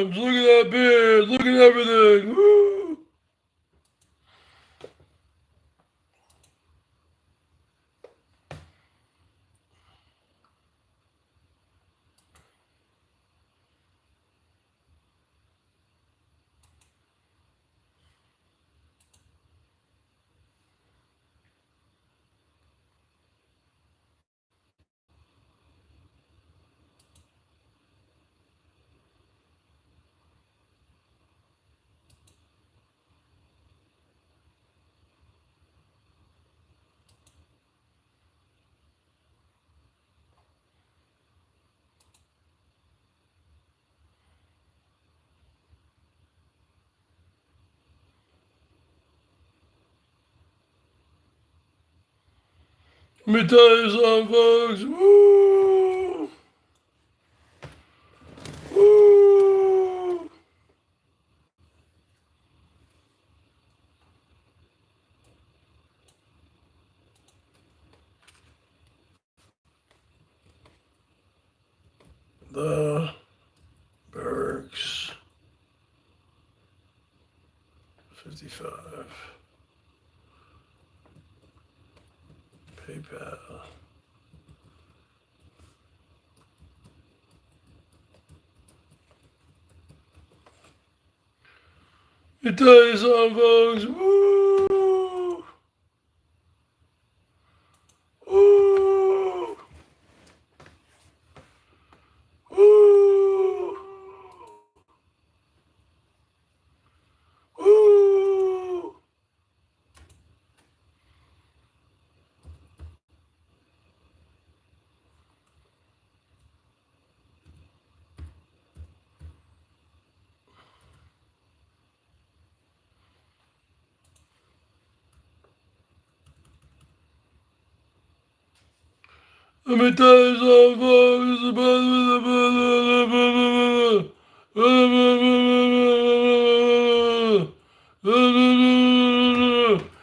arms. Look at that beard. Look at everything. Woo! Let me tell you something, folks. Woo! Woo! The Bergs 55 PayPal. Let me tell you something, folks. Woo! Woo! Woo! Woo! Let me tell you something, folks.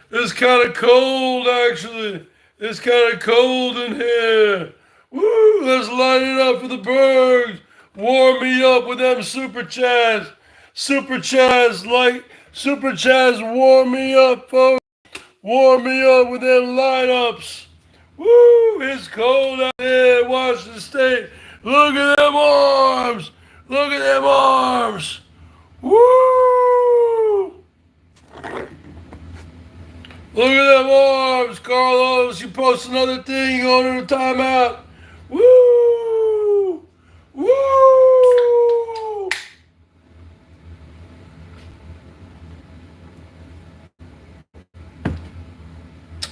It's kind of cold, actually. It's kind of cold in here. Woo! Let's light it up for the Bergs. Warm me up with them super chats. Super chats, warm me up, folks. Warm me up with them light ups. Woo! It's cold out there in Washington State. Look at them arms. Look at them arms. Woo! Look at them arms, Carlos. You post another thing on the timeout. Woo! Woo!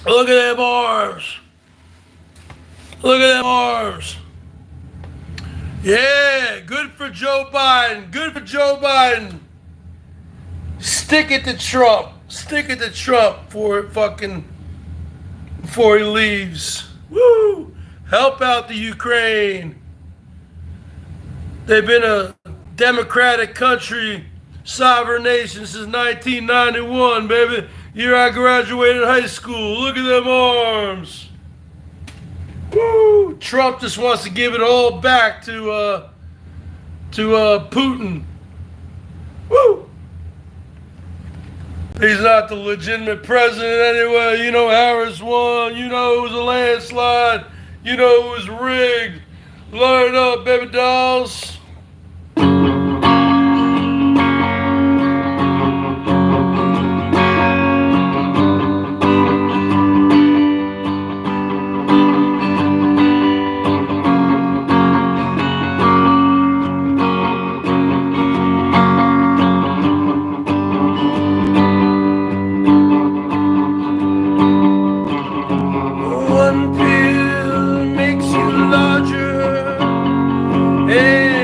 Look at them arms. Look at them arms. Yeah, good for Joe Biden. Good for Joe Biden. Stick it to Trump. Stick it to Trump before he leaves. Woo! Help out the Ukraine. They've been a democratic country, sovereign nation since 1991, baby. Year I graduated high school. Look at them arms. Woo! Trump just wants to give it all back to Putin. Woo! He's not the legitimate president anyway. You know Harris won. You know it was a landslide. You know it was rigged. Light it up, baby dolls. One pill makes you larger. Hey.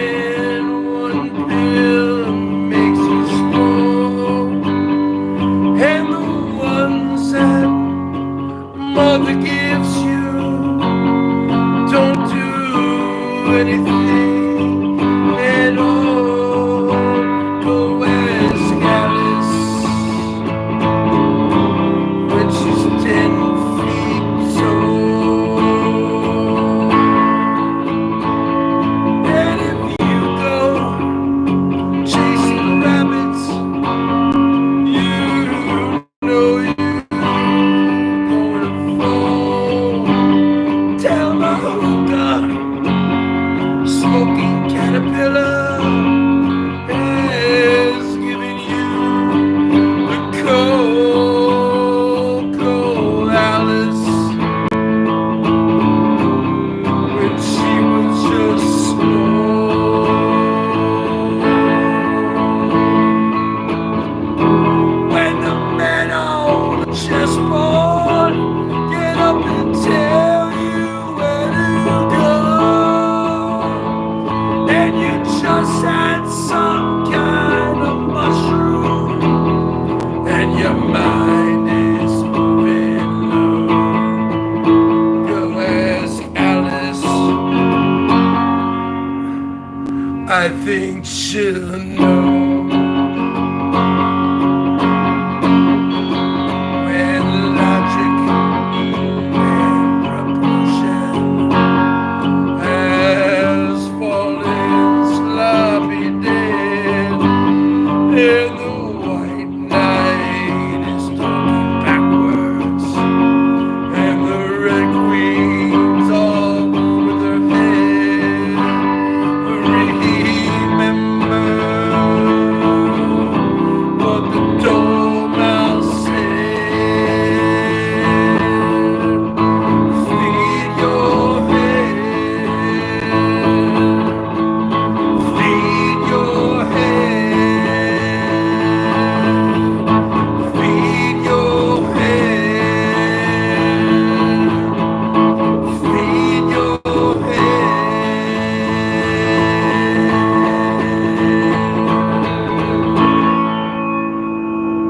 I think she'll know. When logic and proportion has fallen sloppy dead, and the white knight is talking backwards, and the red queen's off with her head. Remember what the dormouse said. Feed your head. Feed your head. Feed your head. Feed your head.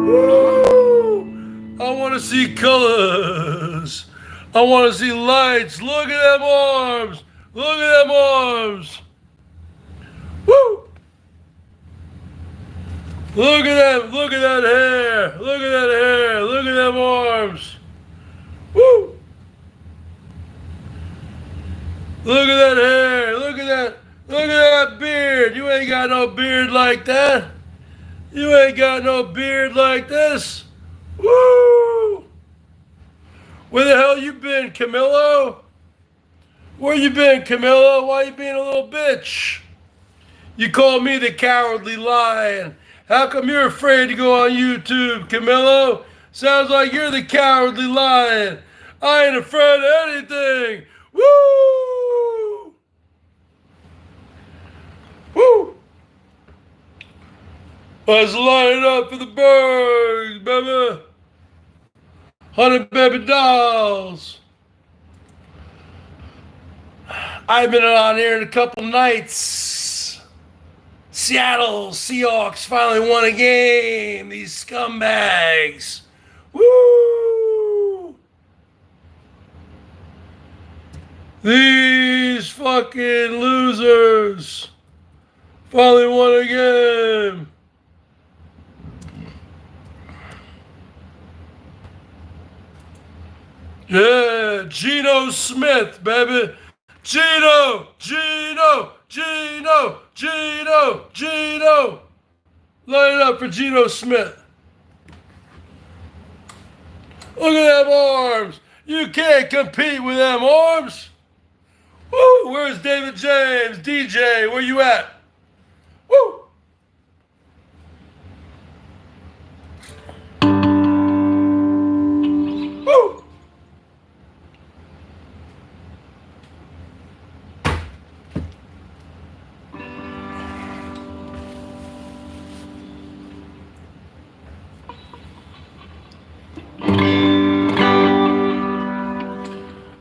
Woo! I want to see colors. I want to see lights. Look at them arms. Look at them arms. Woo! Look at that. Look at that hair. Look at that hair. Look at them arms. Woo! Look at that hair. Look at that. Look at that beard. You ain't got no beard like that. You ain't got no beard like this. Woo! Where the hell you been, Camillo? Where you been, Camillo? Why you being a little bitch? You call me the cowardly lion. How come you're afraid to go on YouTube, Camillo? Sounds like you're the cowardly lion. I ain't afraid of anything. Woo! Woo! Let's line it up for the Bergs, baby. 100 baby dolls. I've been on here in a couple nights. Seattle Seahawks finally won a game. These scumbags. Woo! These fucking losers finally won a game. Yeah, Geno Smith, baby. Geno. Line it up for Geno Smith. Look at them arms. You can't compete with them arms. Woo, where's David James? DJ, where you at? Woo. Woo.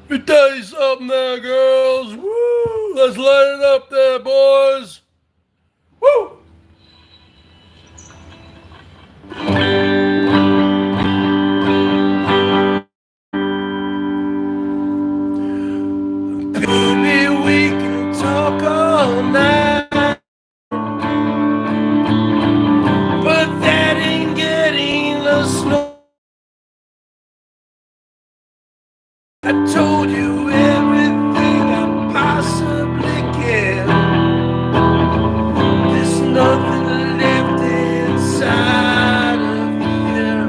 Let me tell you something there, girls. Woo! Let's light it up there, boys. Woo! Baby, we can talk all night, but that ain't getting us no. I told you everything I possibly can. There's nothing left inside of here.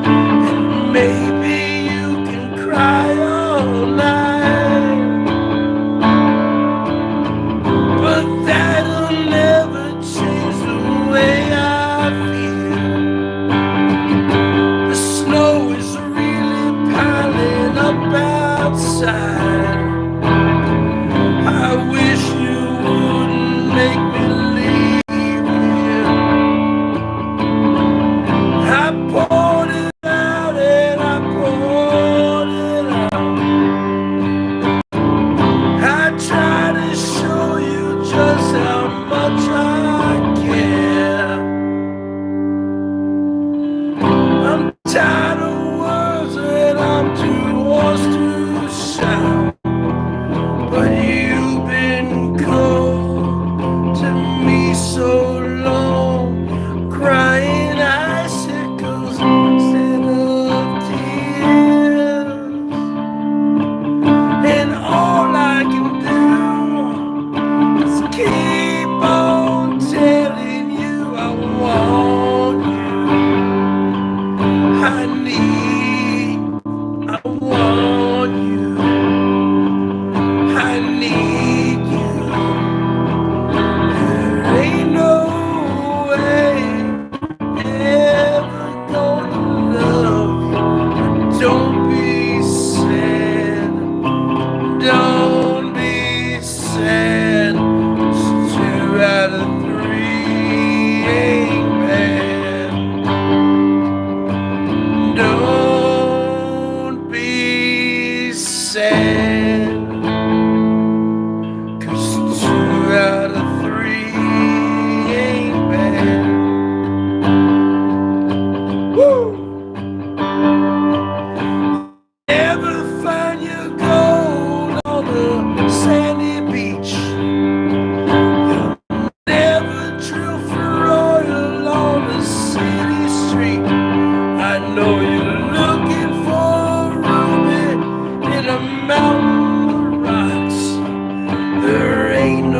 And maybe you can cry all night,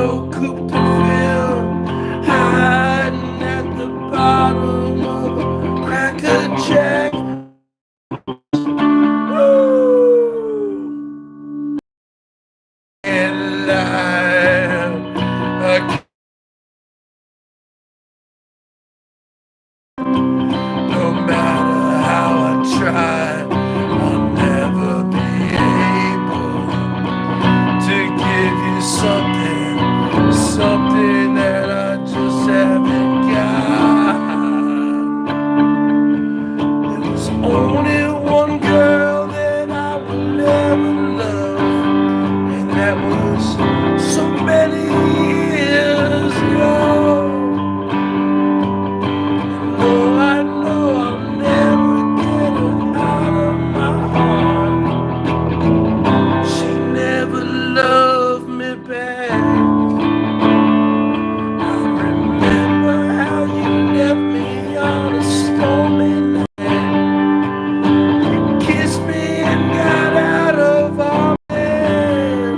so cooped to fill, hiding at the bottom of a cracker jack. Woo! And no matter how I try, I'll never be able to give you something that I just haven't got. There's only one girl that I will never love, and that was so many years ago. I know I'll never get her out of my heart. She never loved me back. I remember how you left me on a stormy night. You kissed me and got out of our bed.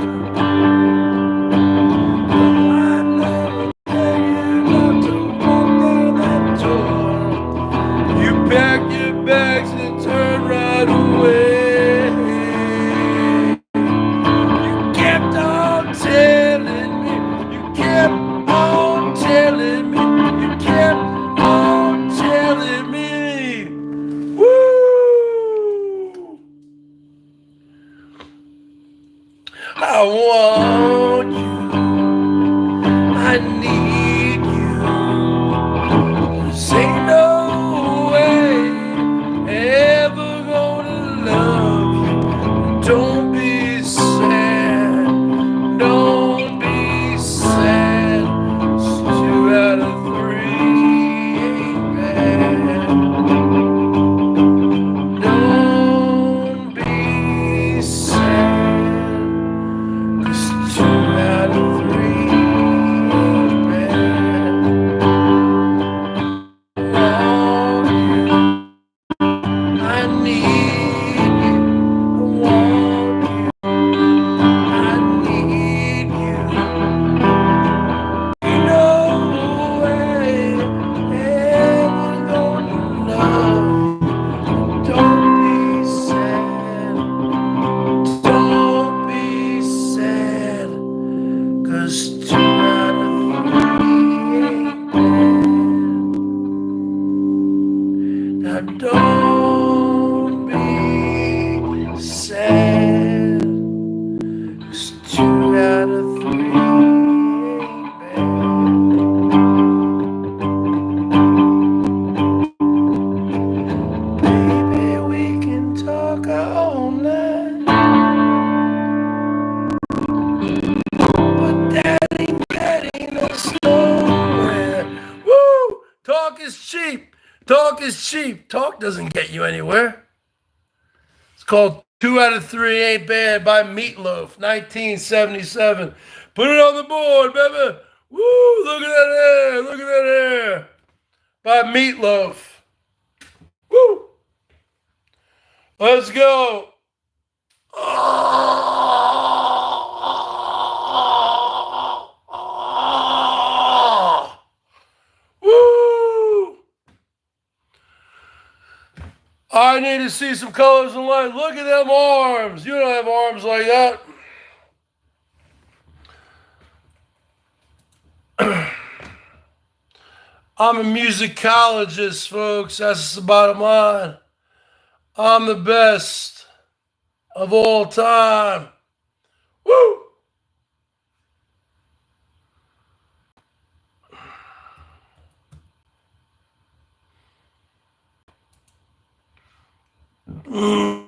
Oh, I never tell you not to walk down that door. You packed your bags and turned right away. You kept on telling me, you kept on telling me, you kept on telling me. Woo! I want you, I need you. This ain't no way ever gonna love you. Don't be sad, don't be sad. 'Cause 2 out of 3 ain't bad. Don't be sad, 'cause 2 out of 3 ain't bad. I need you, I want you, I need you. Ain't no way ever gonna love you. Don't be sad, don't be sad, 'cause 2 out of 3 ain't bad. Now don't be sad, 'cause 2 out of 3 ain't bad. Baby, we can talk all night, but that ain't getting us nowhere. Woo! Talk is cheap. Talk is cheap. Talk doesn't get you anywhere. It's called 2 out of 3 Ain't Bad by Meatloaf, 1977. Put it on the board, baby. Woo! Look at that hair. Look at that hair. By Meatloaf. Woo! Let's go. Woo! I need to see some colors and light. Look at them arms. You don't have arms like that. I'm a musicologist, folks. That's the bottom line. I'm the best of all time. Woo! Ooh.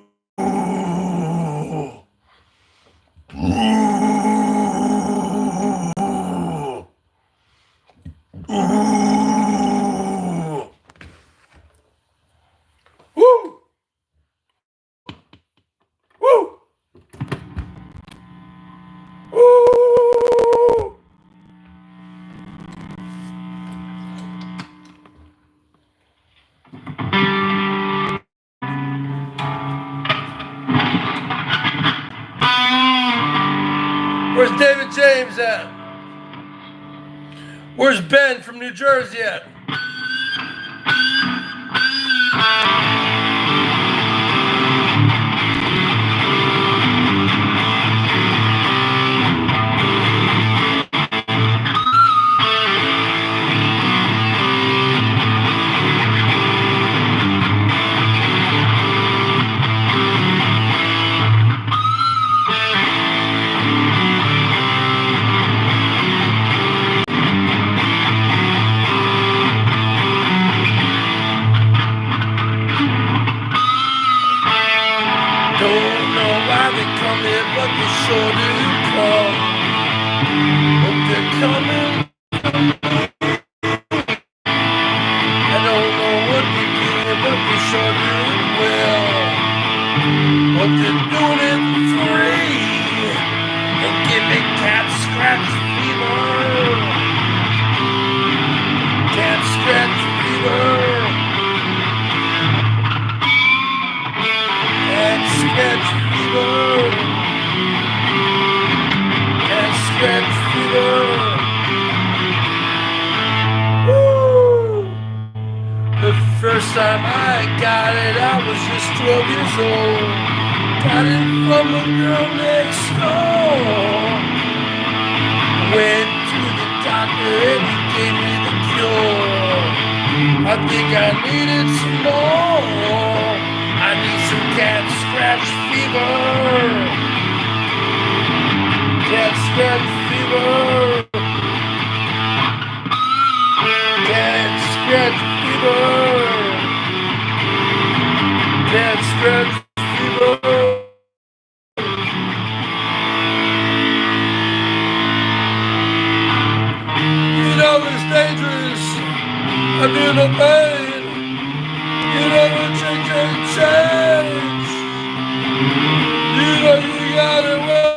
Where's David James at? Where's Ben from New Jersey at? Sure do come. Hope they're coming. I don't know what they're doing, but they sure do it well. Hope they're doing it free. And give me cat scratch fever. Cat scratch fever. Cat scratch fever. Scratch fever. Woo! The first time I got it, I was just 12 years old. Got it from a girl next door. Went to the doctor and he gave me the cure. I think I needed some more. I need some cat scratch fever. Cat scratch fever. Cat scratch fever. Cat scratch fever. You know it's dangerous. I feel no pain. You never change. You know you got it well.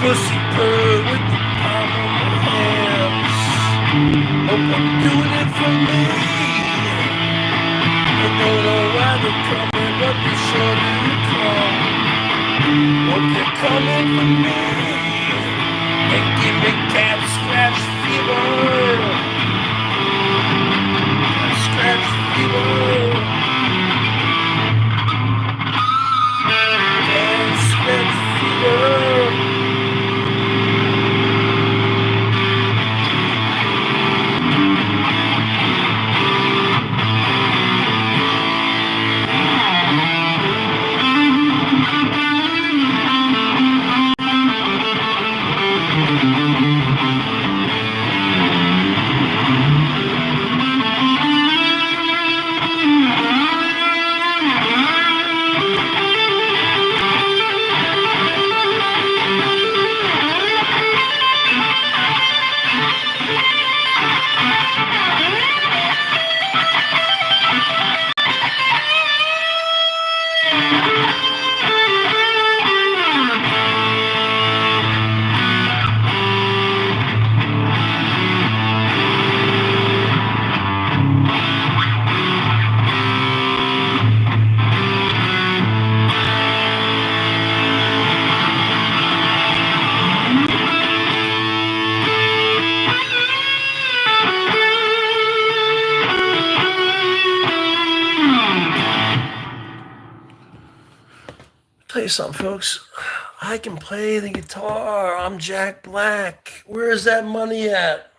Pussy purr with the palm of my hands. Hope I'm doing it for me. I don't know why they're coming, but they sure do come. Hope they're coming for me. And give me cat scratch fever. Cat scratch fever. Cat scratch fever. Tell you something, folks. I can play the guitar. I'm Jack Black. Where's that money at?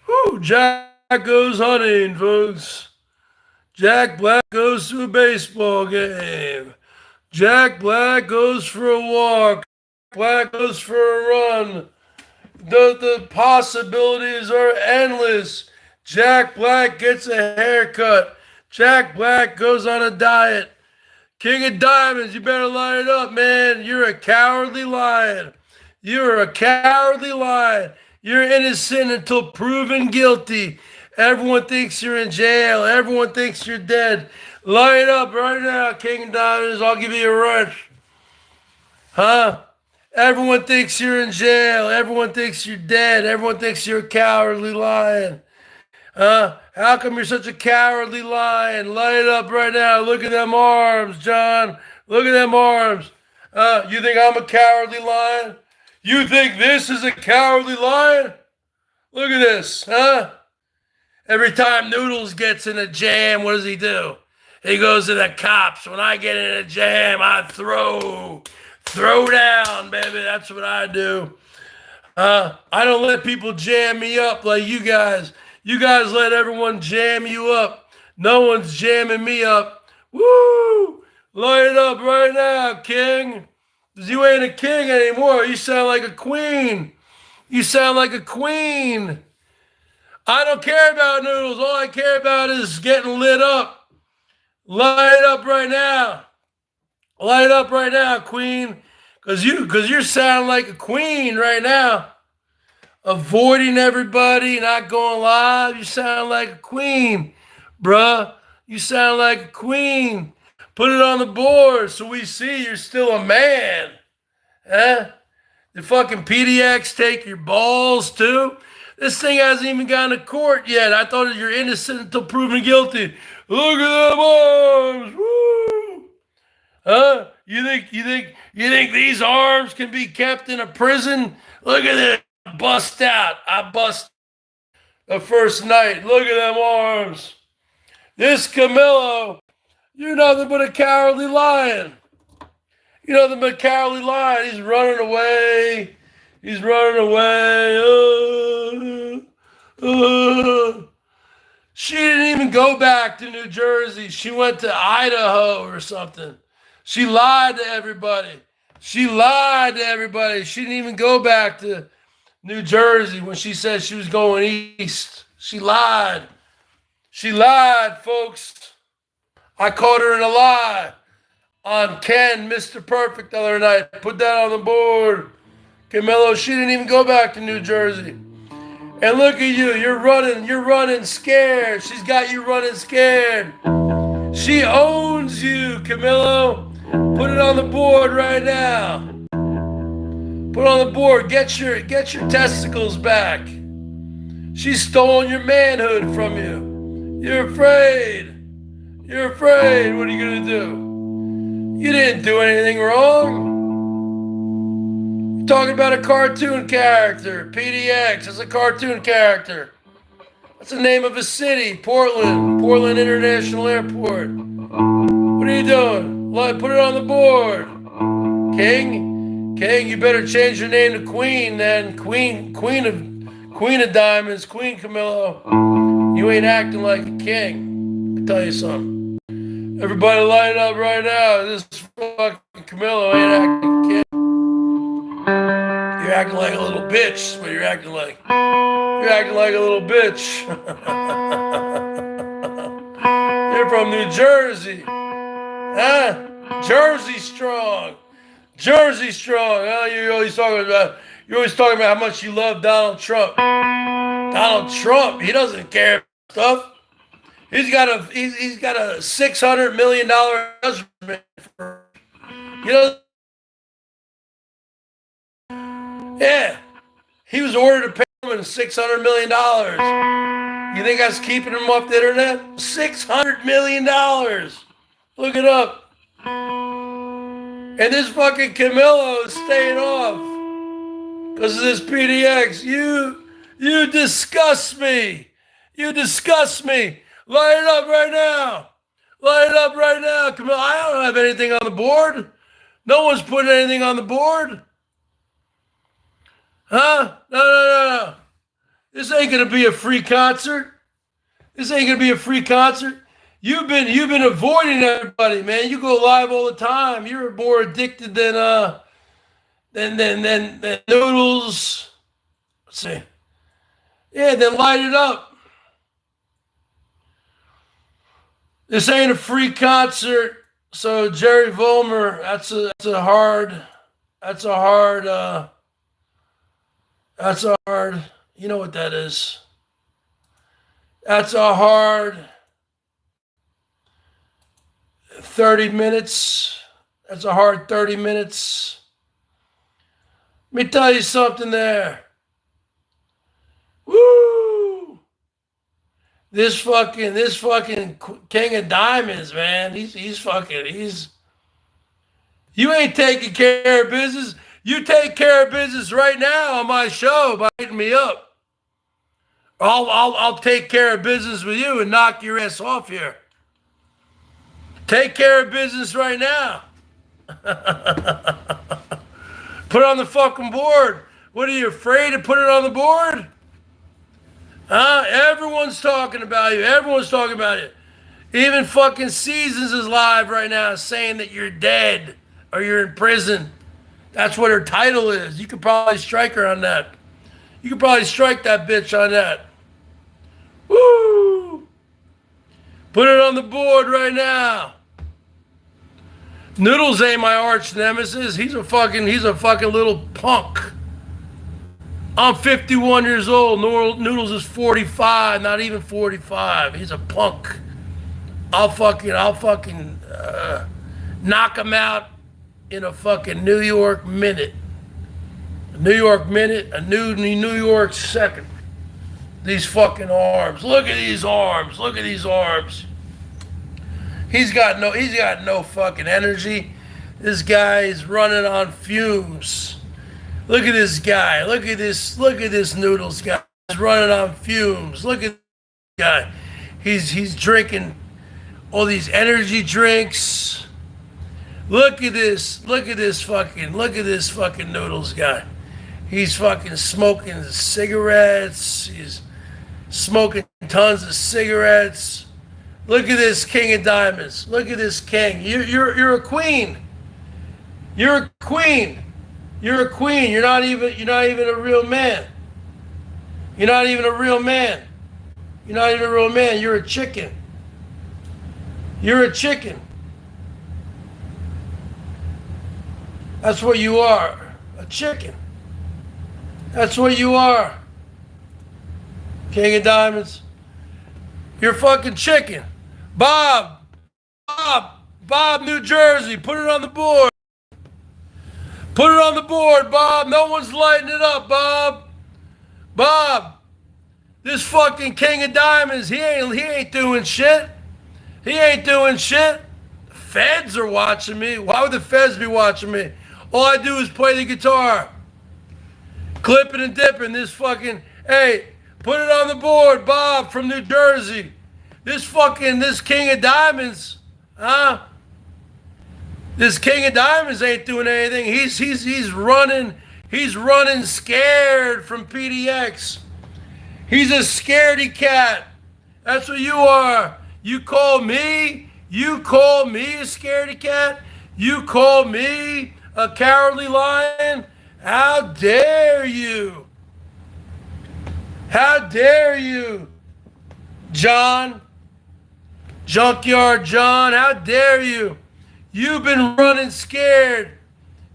Whoo, Jack goes hunting, folks. Jack Black goes to a baseball game. Jack Black goes for a walk. Black goes for a run. The possibilities are endless. Jack Black gets a haircut. Jack Black goes on a diet. King of Diamonds, you better line it up, man. You're a cowardly lion. You're a cowardly lion. You're innocent until proven guilty. Everyone thinks you're in jail. Everyone thinks you're dead. Light up right now, King Diamonds. I'll give you a rush. Huh? Everyone thinks you're in jail. Everyone thinks you're dead. Everyone thinks you're a cowardly lion. Huh? How come you're such a cowardly lion? Light up right now. Look at them arms, John. Look at them arms. You think I'm a cowardly lion? You think this is a cowardly lion? Look at this, huh? Every time Noodles gets in a jam, what does he do? He goes to the cops. When I get in a jam, I throw down, baby. That's what I do. I don't let people jam me up like you guys. You guys let everyone jam you up. No one's jamming me up. Woo! Light it up right now, King. Because you ain't a king anymore. You sound like a queen. You sound like a queen. I don't care about Noodles. All I care about is getting lit up. Light it up right now. Light it up right now, queen. Because you're sounding like a queen right now. Avoiding everybody, not going live. You sound like a queen, bruh. You sound like a queen. Put it on the board so we see you're still a man. Huh? Did fucking PDX take your balls too? This thing hasn't even gone to court yet. I thought you're innocent until proven guilty. Look at them arms. Woo! Huh? You think these arms can be kept in a prison? Look at this. Bust out. I bust the first night. Look at them arms. This Camillo, you're nothing but a cowardly lion. You're nothing but a cowardly lion. He's running away. He's running away. She didn't even go back to New Jersey. She went to Idaho or something. She lied to everybody. She lied to everybody. She didn't even go back to New Jersey when she said she was going east. She lied. She lied, folks. I caught her in a lie on Ken, Mr. Perfect, the other night. Put that on the board. Camillo, she didn't even go back to New Jersey. And look at you. You're running scared. She's got you running scared. She owns you, Camillo. Put it on the board right now. Put on the board. Get your testicles back. She's stolen your manhood from you. You're afraid. You're afraid. What are you gonna do? You didn't do anything wrong. You're talking about a cartoon character. PDX is a cartoon character. That's the name of a city. Portland International Airport. What are you doing? Put it on the board. King, you better change your name to Queen then. Queen of Diamonds, Queen Camillo. You ain't acting like a king. I tell you something. Everybody light up right now. This fucking Camillo ain't acting like a king. You're acting like a little bitch, but you're acting like a little bitch. You're from New Jersey. Huh? Jersey strong. Jersey strong. Huh? You're always talking about how much you love Donald Trump. Donald Trump, he doesn't care about stuff. He's got a $600 million judgment for, yeah. He was ordered to pay him $600 million. You think that's keeping him off the internet? $600 million. Look it up. And this fucking Camillo is staying off because of this PDX. You disgust me. You disgust me. Light it up right now. Light it up right now, Camillo. I don't have anything on the board. No one's putting anything on the board. Huh? No. This ain't gonna be a free concert. This ain't gonna be a free concert. You've been avoiding everybody, man. You go live all the time. You're more addicted than Noodles. Let's see. Yeah, then light it up. This ain't a free concert. So Jerry Vollmer, that's a hard That's a hard, you know what that is. That's a hard 30 minutes. That's a hard 30 minutes. Let me tell you something there. Woo! This fucking King of Diamonds, man. He's you ain't taking care of business. You take care of business right now on my show by hitting me up. I'll take care of business with you and knock your ass off here. Take care of business right now. Put it on the fucking board. What, are you afraid to put it on the board? Huh? Everyone's talking about you. Everyone's talking about you. Even fucking Seasons is live right now saying that you're dead or you're in prison. That's what her title is. You could probably strike her on that. You could probably strike that bitch on that. Woo! Put it on the board right now. Noodles ain't my arch nemesis. He's a fucking little punk. I'm 51 years old. Noodles is 45, not even 45. He's a punk. I'll fucking knock him out in a fucking New York minute. A New York minute, a New York second. These fucking arms. Look at these arms. Look at these arms. He's got no fucking energy. This guy is running on fumes. Look at this guy. Look at this Noodles guy. He's running on fumes. Look at this guy. He's drinking all these energy drinks. Look at this fucking Noodles guy. He's fucking smoking cigarettes. He's smoking tons of cigarettes. Look at this King of Diamonds. Look at this king. You're a queen. You're a queen. You're a queen. You're not even a real man. You're not even a real man. You're not even a real man. You're a chicken. You're a chicken. That's what you are. A chicken. That's what you are. King of Diamonds. You're fucking chicken. Bob, New Jersey, put it on the board. Put it on the board, Bob. No one's lighting it up, Bob. Bob, this fucking King of Diamonds, he ain't doing shit. He ain't doing shit. The feds are watching me. Why would the feds be watching me? All I do is play the guitar. Clipping and dipping this fucking, hey, put it on the board, Bob from New Jersey. This King of Diamonds, huh? This King of Diamonds ain't doing anything. He's running scared from PDX. He's a scaredy cat. That's what you are. You call me a scaredy cat? You call me a cowardly lion? How dare you? How dare you, John? Junkyard John, how dare you? You've been running scared.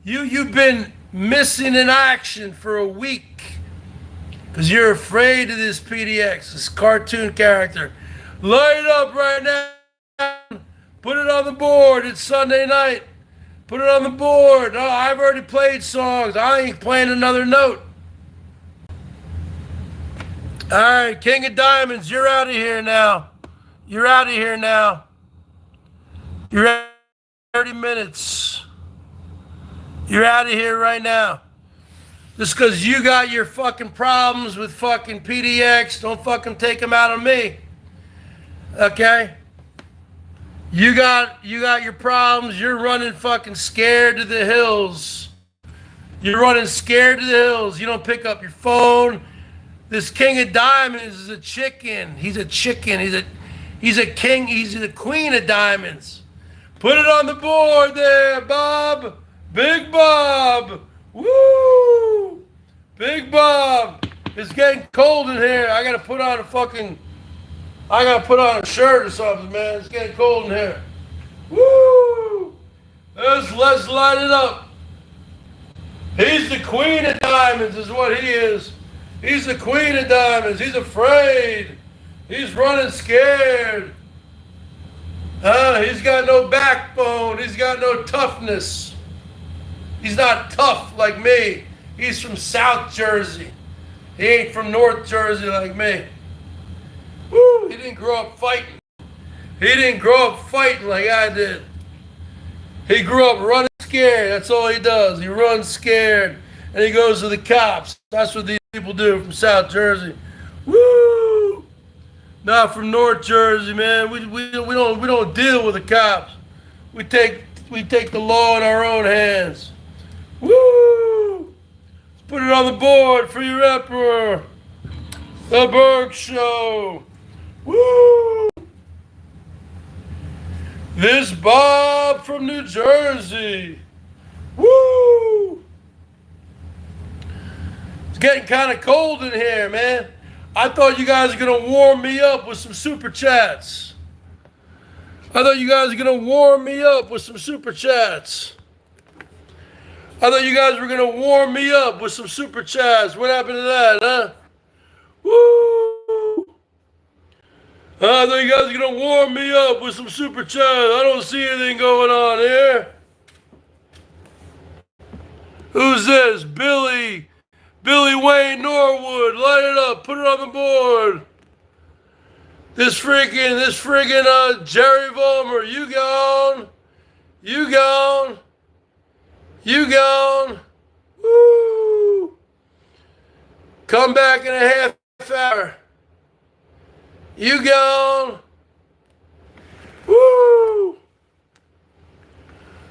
You've been missing in action for a week because you're afraid of this PDX, this cartoon character. Light it up right now. Put it on the board. It's Sunday night. Put it on the board. Oh, I've already played songs. I ain't playing another note. All right, King of Diamonds, you're out of here now. You're out of here now. You're at 30 minutes. You're out of here right now. Just because you got your fucking problems with fucking PDX, don't fucking take them out on me. Okay? You got your problems. You're running fucking scared to the hills. You're running scared to the hills. You don't pick up your phone. This King of Diamonds is a chicken. He's a chicken. He's a king. He's the Queen of Diamonds. Put it on the board there, Bob. Big Bob. Woo! Big Bob. It's getting cold in here. I gotta put on a shirt or something, man. It's getting cold in here. Woo! Let's light it up. He's the Queen of Diamonds is what he is. He's the queen of diamonds. He's afraid. He's running scared. He's got no backbone. He's got no toughness. He's not tough like me. He's from South Jersey. He ain't from North Jersey like me. Woo! He didn't grow up fighting. He didn't grow up fighting like I did. He grew up running scared. That's all he does. He runs scared. And he goes to the cops. That's what these people do from South Jersey. Woo! Not from North Jersey, man. We don't deal with the cops. We take the law in our own hands. Woo! Let's put it on the board for your emperor. The Bergs Show. Woo! This Bob from New Jersey. Woo! It's getting kind of cold in here, man. I thought you guys were going to warm me up with some super chats. I thought you guys were going to warm me up with some super chats. I thought you guys were going to warm me up with some super chats. What happened to that, huh? Woo! I thought you guys were going to warm me up with some super chats. I don't see anything going on here. Who's this? Billy Wayne Norwood. Light it up. Put it on the board. This friggin' Jerry Vollmer. You gone. You gone. You gone. Woo. Come back in a half hour. You gone. Woo.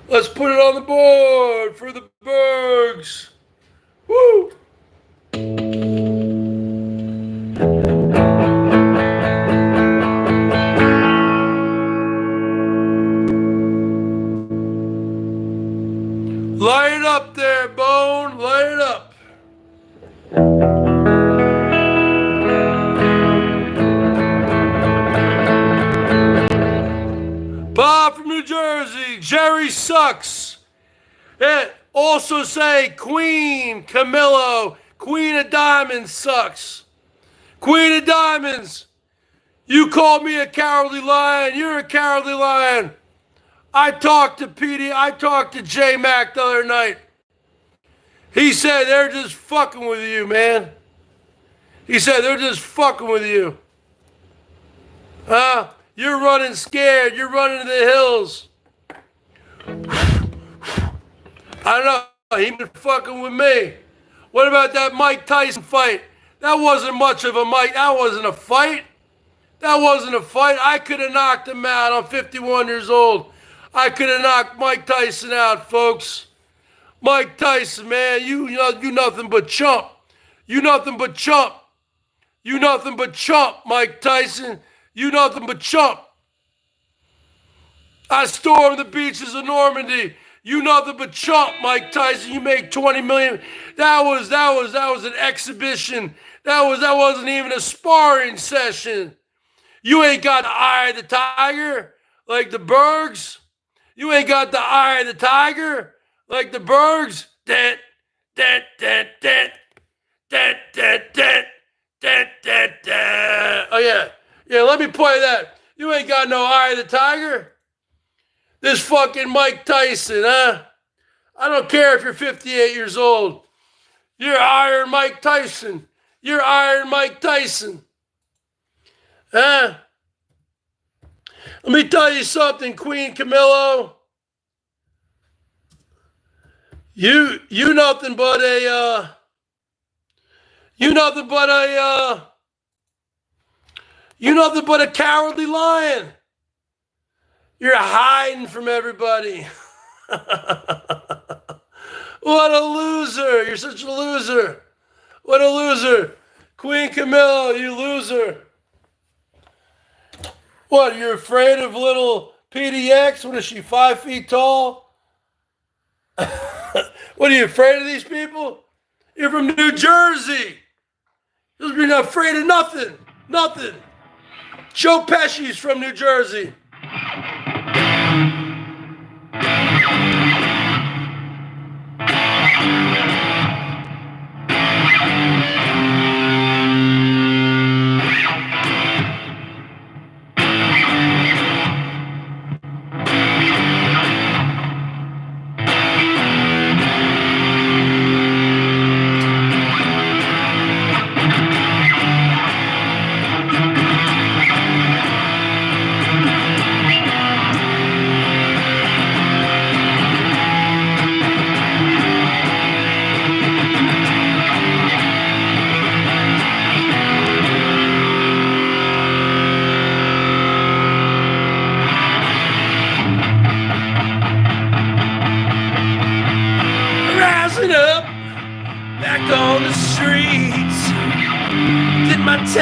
Let's put it on the board for the Bergs. Woo. Light it up there, Bone. Light it up. Bob from New Jersey. Jerry sucks. Also say Queen Camillo. Queen of Diamonds sucks. Queen of Diamonds. You called me a cowardly lion. You're a cowardly lion. I talked to J Mac the other night. He said they're just fucking with you, man. He said they're just fucking with you. You're running scared. You're running to the hills. I don't know. He been fucking with me. What about that Mike Tyson fight? That wasn't much of a fight. That wasn't a fight. That wasn't a fight. I could have knocked him out. I'm 51 years old. I could have knocked Mike Tyson out, folks. Mike Tyson, man, you nothing but chump. You nothing but chump. You nothing but chump, Mike Tyson. You nothing but chump. I stormed the beaches of Normandy. You nothing but chump, Mike Tyson. You make 20 million. That was an exhibition. That wasn't even a sparring session. You ain't got the eye of the tiger like the Bergs. You ain't got the eye of the tiger like the Bergs. Oh yeah. Yeah, let me play that. You ain't got no eye of the tiger. This fucking Mike Tyson, huh? I don't care if you're 58 years old. You're Iron Mike Tyson. You're Iron Mike Tyson. Huh? Let me tell you something, Queen Camillo. You nothing but a cowardly lion. You're hiding from everybody. What a loser. You're such a loser. What a loser. Queen Camillo, you loser. What, you're afraid of little PDX? What is she, 5 feet tall? What, are you afraid of these people? You're from New Jersey. You're not afraid of nothing. Nothing. Joe Pesci's from New Jersey.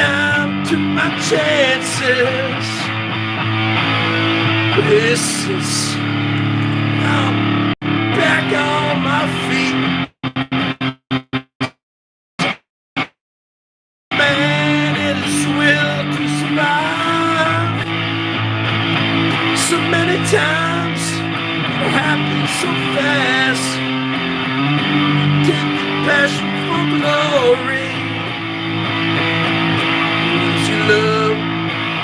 down, took my chances. This is now back on my feet. Man, it is will to survive. So many times it happens so fast. Take the passion for glory. Lose your love,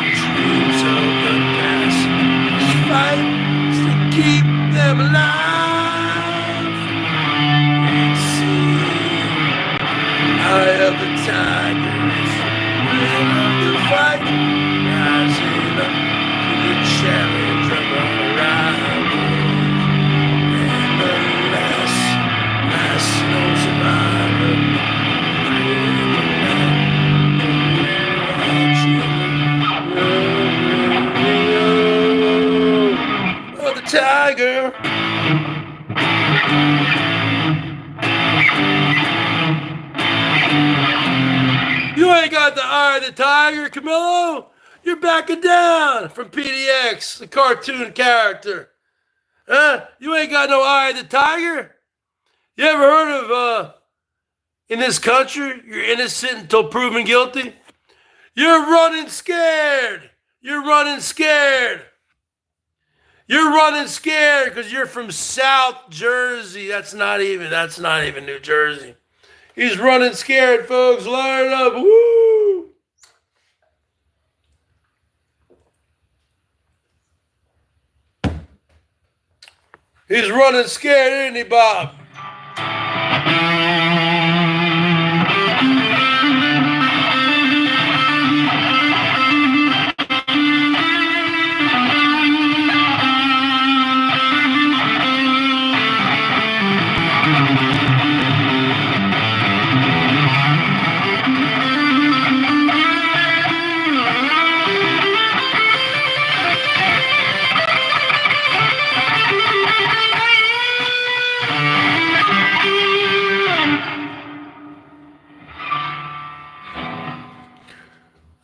dreams of the past. This fight is to keep them alive. And see, eye of the tiger is will of the fight, rising up to the challenge of our rival. And the last no survivor. Oh, the tiger. You ain't got the eye of the tiger, Camillo. You're backing down from PDX, the cartoon character. Huh? You ain't got no eye of the tiger? You ever heard of, in this country, you're innocent until proven guilty? You're running scared. You're running scared. You're running scared because you're from South Jersey. That's not even New Jersey. He's running scared, folks. Line it up. Woo! He's running scared, isn't he, Bob?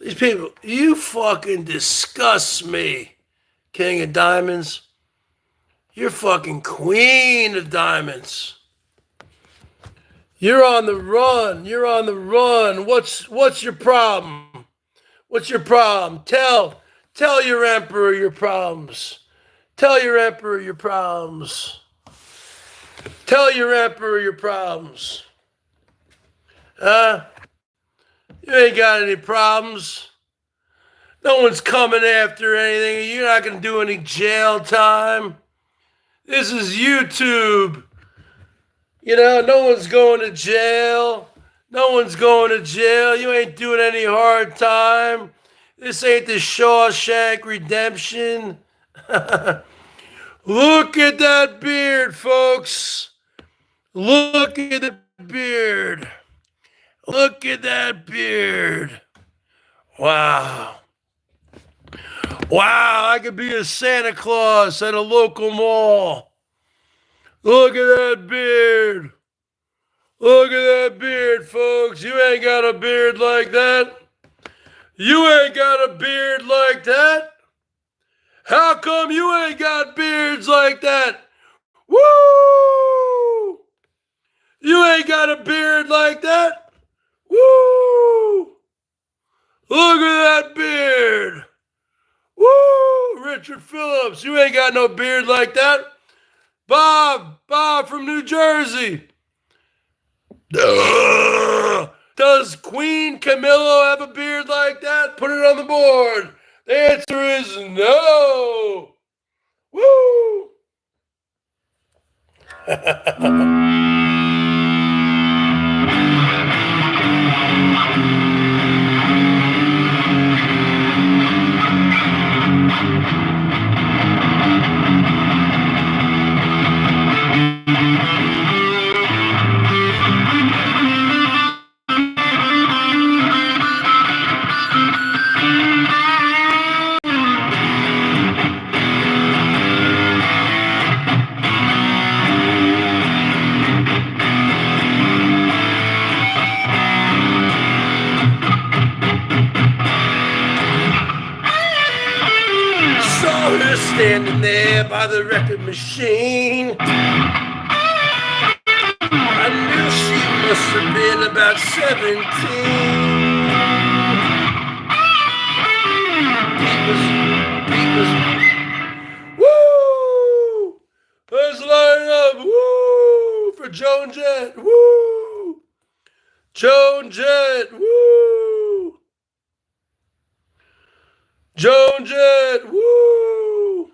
These people, you fucking disgust me, King of Diamonds. You're fucking Queen of Diamonds. You're on the run. You're on the run. What's your problem? What's your problem? Tell your emperor your problems. Tell your emperor your problems. Tell your emperor your problems. You ain't got any problems. No one's coming after anything. You're not going to do any jail time. This is YouTube. You know, no one's going to jail. No one's going to jail. You ain't doing any hard time. This ain't the Shawshank Redemption. Look at that beard, folks. Look at the beard. Look at that beard. Wow. Wow, I could be a Santa Claus at a local mall. Look at that beard. Look at that beard, folks. You ain't got a beard like that. You ain't got a beard like that. How come you ain't got beards like that? Woo! You ain't got a beard like that. Woo! Look at that beard. Woo! Richard Phillips, you ain't got no beard like that. Bob from New Jersey. Does Queen Camillo have a beard like that? Put it on the board. The answer is no. Woo! just standing there by the record machine. I knew she must have been about 17. Pete was, woo! Let's line up, woo! For Joan Jett, woo! Joan Jett, woo! Joan Jett, woo!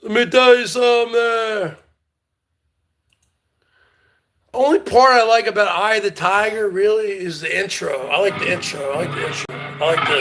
Let me tell you something there. Only part I like about Eye of the Tiger really is the intro. I like the intro. I like the...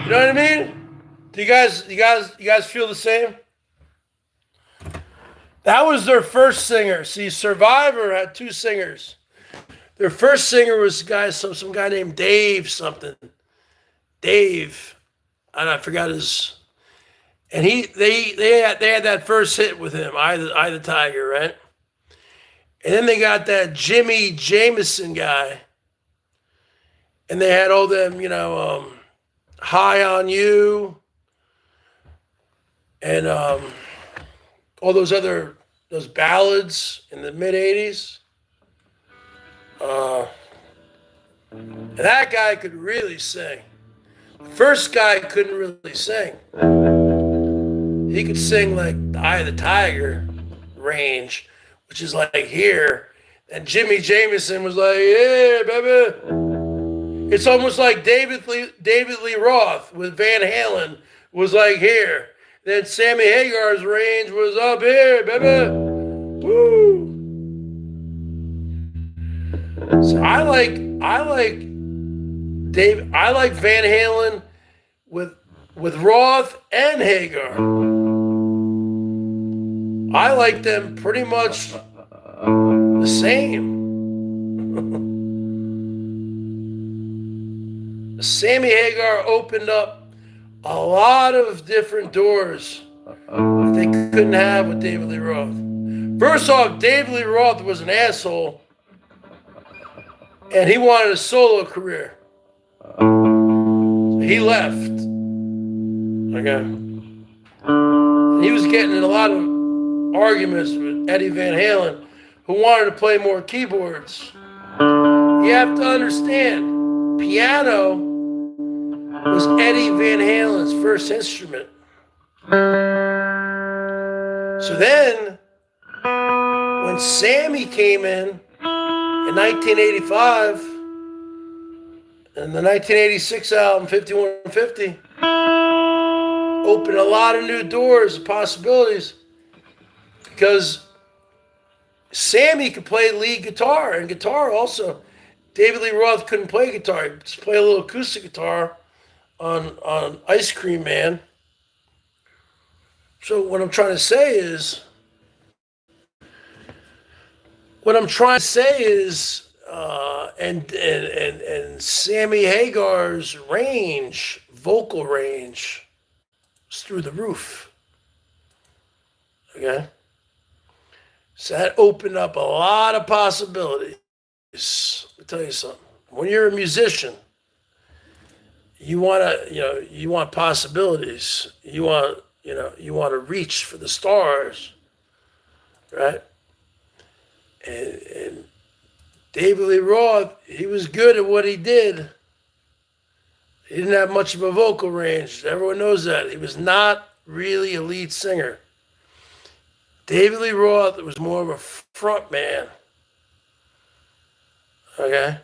You know what I mean? Do you guys feel the same? That was their first singer. See, Survivor had two singers. Their first singer was some guy named Dave something. Dave, and I forgot his. And they had that first hit with him, Eye of the Tiger, right? And then they got that Jimmy Jameson guy, and they had all them, High on You, and all those ballads in the mid-'80s. And that guy could really sing. The first guy couldn't really sing. He could sing like the Eye of the Tiger range, which is like here. And Jimmy Jameson was like, yeah, baby. It's almost like David Lee Roth with Van Halen was like here. Then Sammy Hagar's range was up here, baby. Woo! So I like Van Halen with Roth and Hagar. I like them pretty much the same. Sammy Hagar opened up a lot of different doors that they couldn't have with David Lee Roth. First off, David Lee Roth was an asshole, and he wanted a solo career. So he left. Okay. And he was getting in a lot of arguments with Eddie Van Halen, who wanted to play more keyboards. You have to understand, piano was Eddie Van Halen's first instrument. So then, when Sammy came in 1985, and the 1986 album, 5150, opened a lot of new doors and possibilities, because Sammy could play lead guitar, and guitar also. David Lee Roth couldn't play guitar. He just played a little acoustic guitar on Ice Cream Man. So what I'm trying to say is, and Sammy Hagar's vocal range, was through the roof. Okay? So that opened up a lot of possibilities. Let me tell you something. When you're a musician, you want possibilities. You want to reach for the stars, right? And David Lee Roth, he was good at what he did. He didn't have much of a vocal range. Everyone knows that. He was not really a lead singer. David Lee Roth was more of a front man. Okay?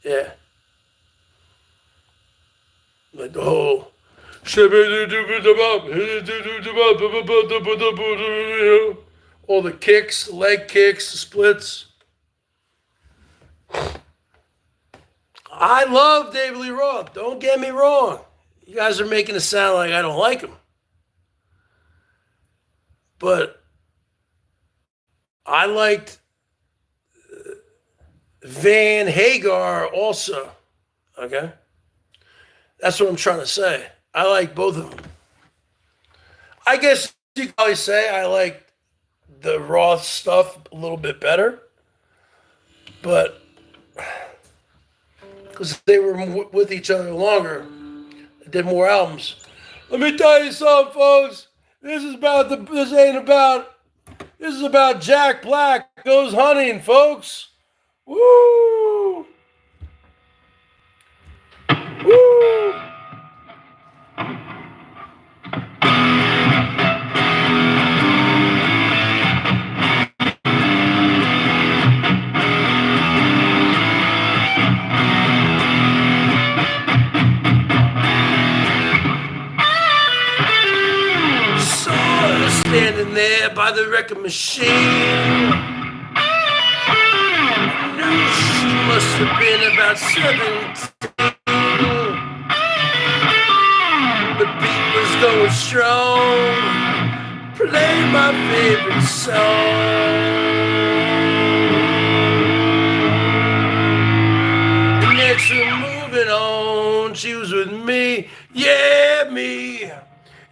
Yeah. Like the whole... all the kicks, leg kicks, the splits. I love David Lee Roth. Don't get me wrong. You guys are making it sound like I don't like him. But I liked Van Hagar also. Okay? That's what I'm trying to say. I like both of them. I guess you could probably say I like the Roth stuff a little bit better. But because they were with each other longer, they did more albums. Let me tell you something, folks. This is about Jack Black goes hunting, folks. Woo! Woo! Standing there by the record machine, knew she must have been about 17. The beat was going strong, playing my favorite song. And next we're moving on, she was with me, yeah, me.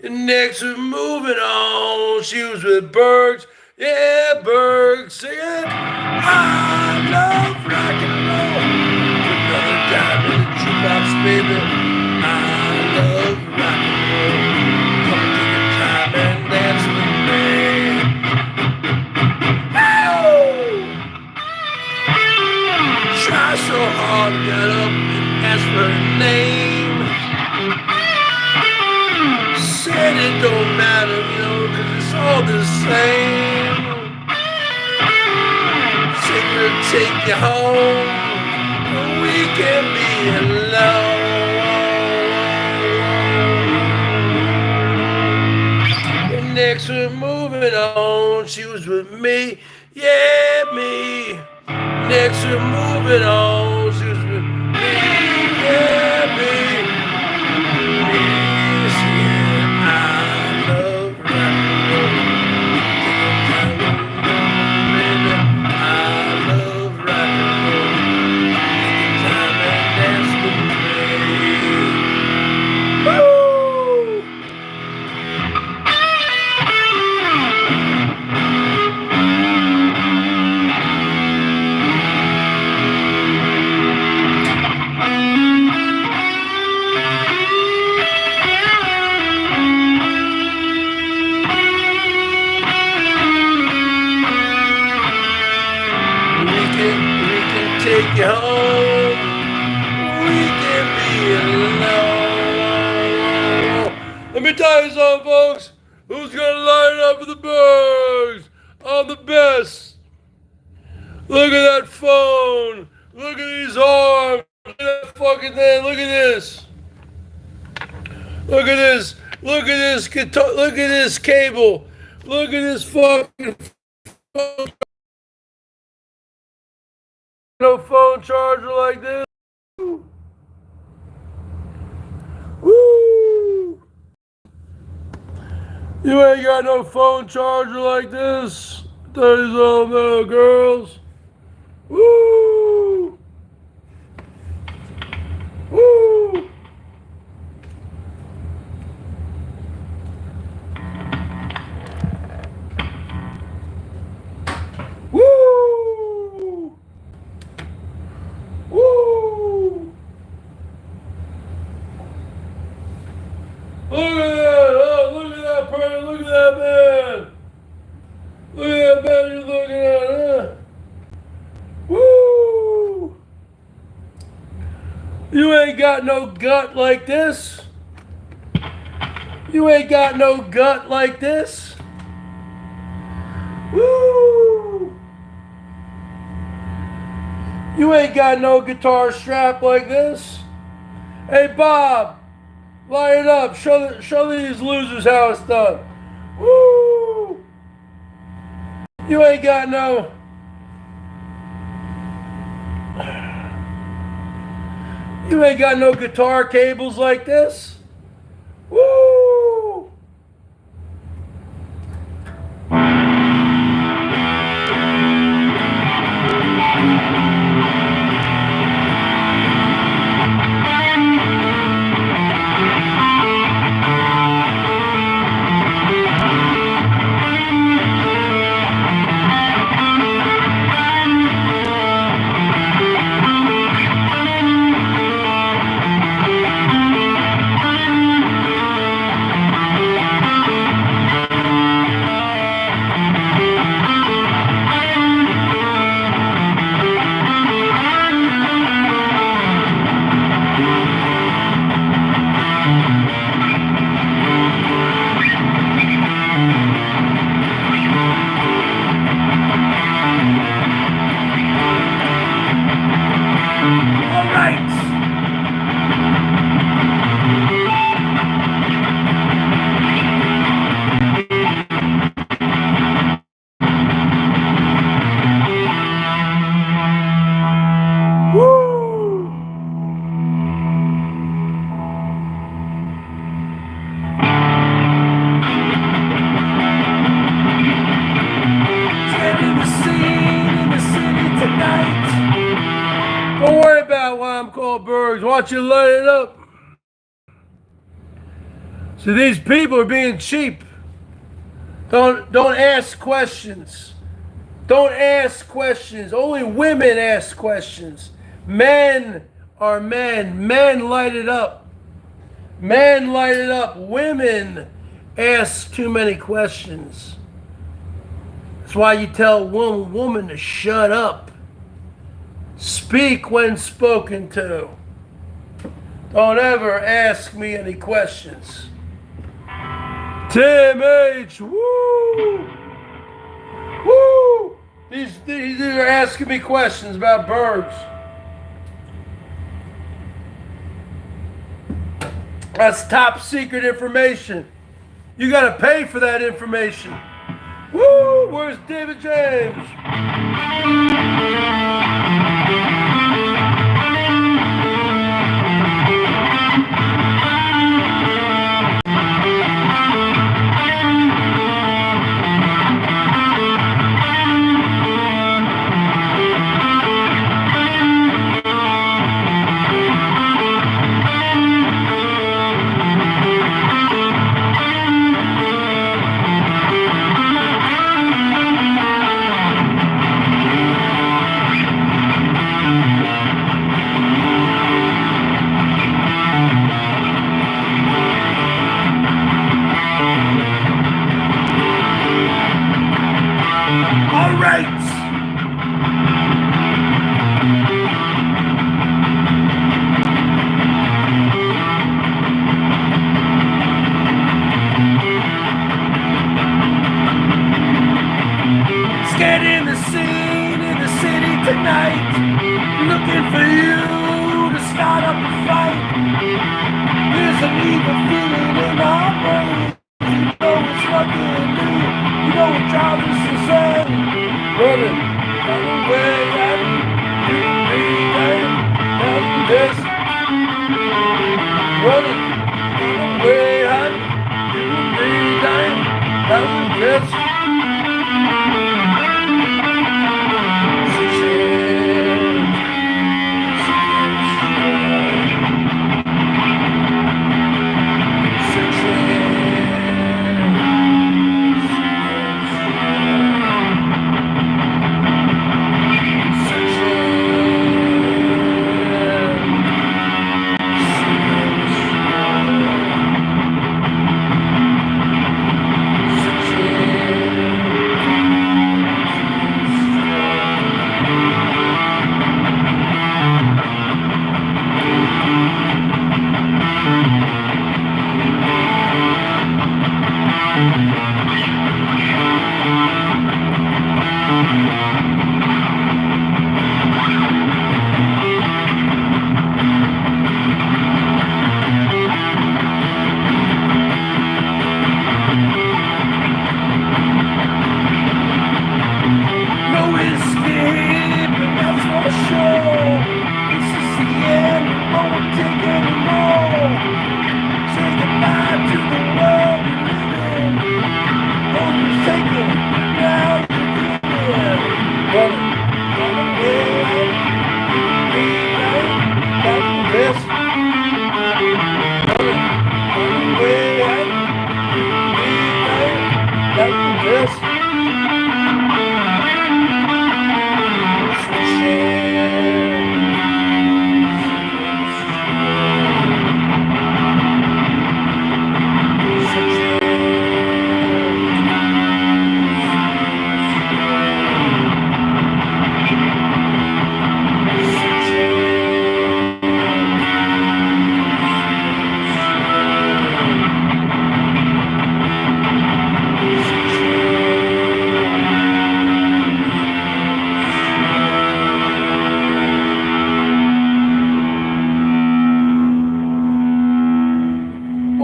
And next we're moving on, she was with Bergs, yeah, Bergs, singing, I love rock and roll. Another dime in the jukebox, baby, I love rock and roll. Come and take your time and dance with me. Oh! Try so hard to get up and ask for her name. Said it don't matter, cause it's all the same. Take her to take you home, but we can be alone. And next we're moving on, she was with me, yeah, me. Next we're moving on, she was with me, yeah, me. Take you home, we can be alone. Let me tell you something, folks. Who's gonna line up for the Bergs? I'm the best. Look at that phone. Look at these arms. Look at that fucking thing. Look at this. Look at this. Look at this guitar. Look at this cable. Look at this fucking phone. No phone charger like this. Woo! You ain't got no phone charger like this. Tell you something, girls. Woo! Woo! Woo! Woo! Look at that! Oh, look at that person! Look at that man! Look at that man you're looking at, huh? Woo! You ain't got no gut like this. You ain't got no gut like this. Woo! You ain't got no guitar strap like this. Hey Bob, line it up. Show these losers how it's done. Woo! You ain't got no. You ain't got no guitar cables like this. Woo! Watch you light it up. So these people are being cheap. Don't ask questions. Don't ask questions. Only women ask questions. Men are men. Men light it up. Men light it up. Women ask too many questions. That's why you tell one woman to shut up. Speak when spoken to. Don't ever ask me any questions. Tim H. Woo! Woo! These are asking me questions about Bergs. That's top secret information. You gotta pay for that information. Woo! Where's David James?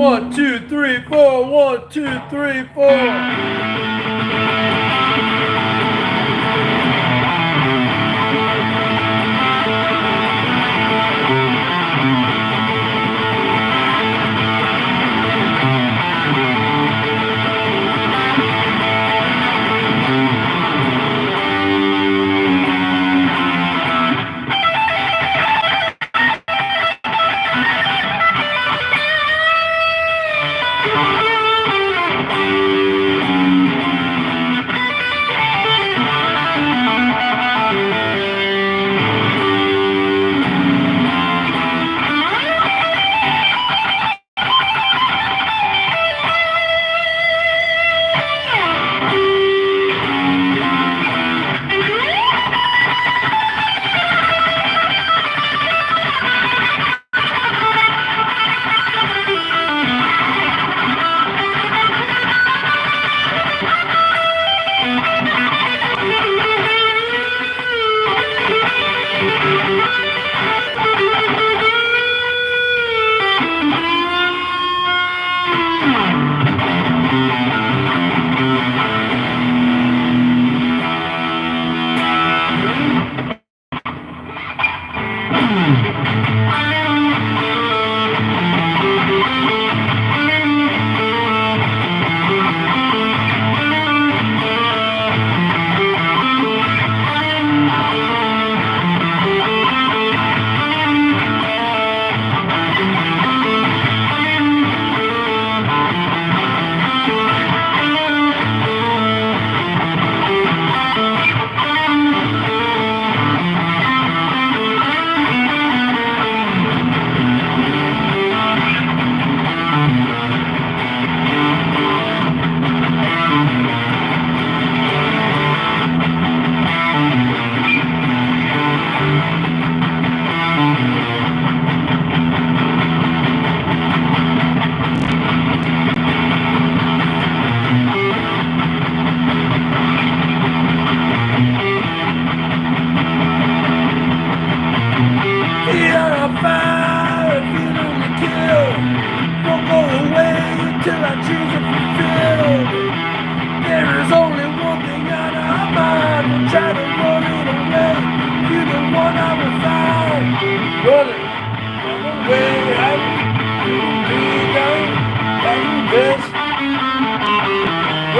One, two, three, four. 1, 2, 3, 4.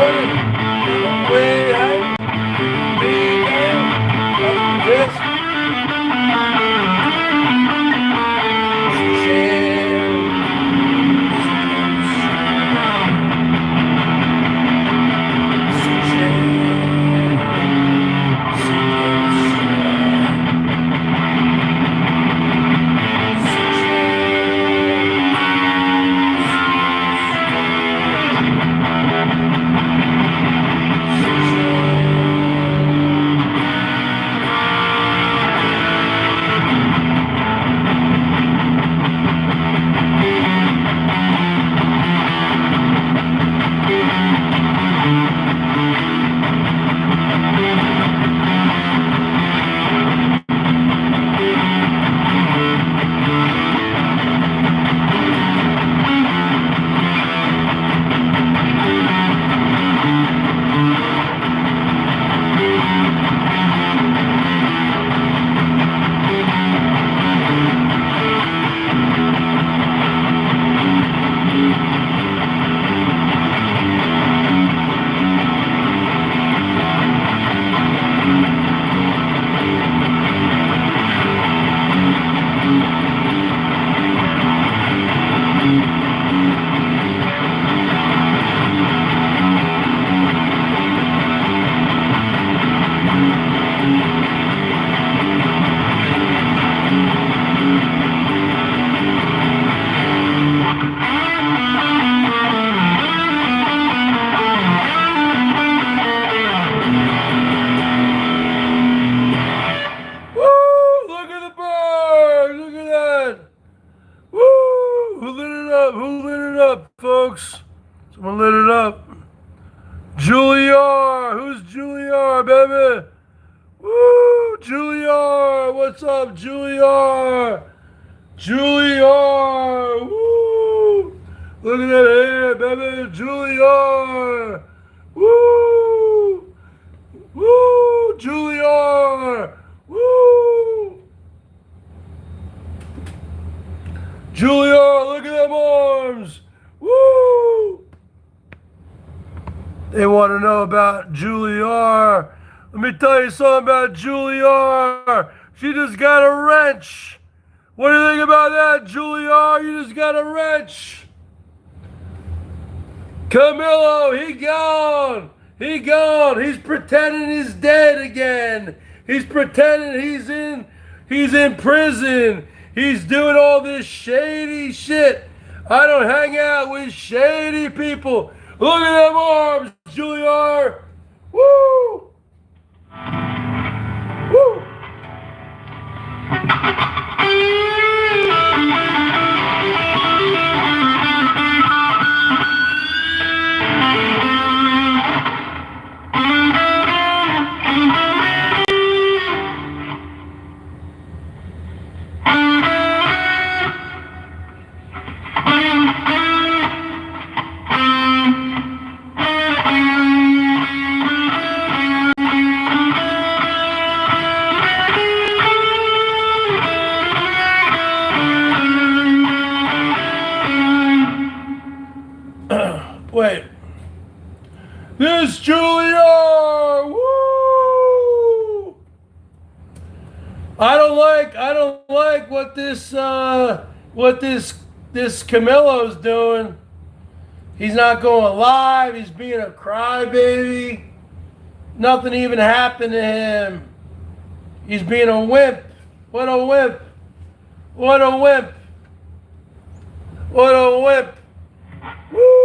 Way high. Way down. Yes. Folks, someone lit it up. Juliar, who's Juliar, baby? Woo, Juliar, what's up, Juliar? Juliar, woo! Look at that hair, baby, Juliar! Woo! Woo, Juliar! Woo! Juliar, look at them arms! Woo! They want to know about Juliar. Let me tell you something about Juliar. She just got a wrench. What do you think about that, Juliar? You just got a wrench. Camilo, he gone. He gone. He's pretending he's dead again. He's pretending he's in prison. He's doing all this shady shit. I don't hang out with shady people. Look at them arms, Juliar. Woo! Woo! Wait. This Julia! Woo! I don't like what this Camilo's doing. He's not going live. He's being a crybaby. Nothing even happened to him. He's being a wimp. What a wimp. What a wimp. What a wimp. Woo!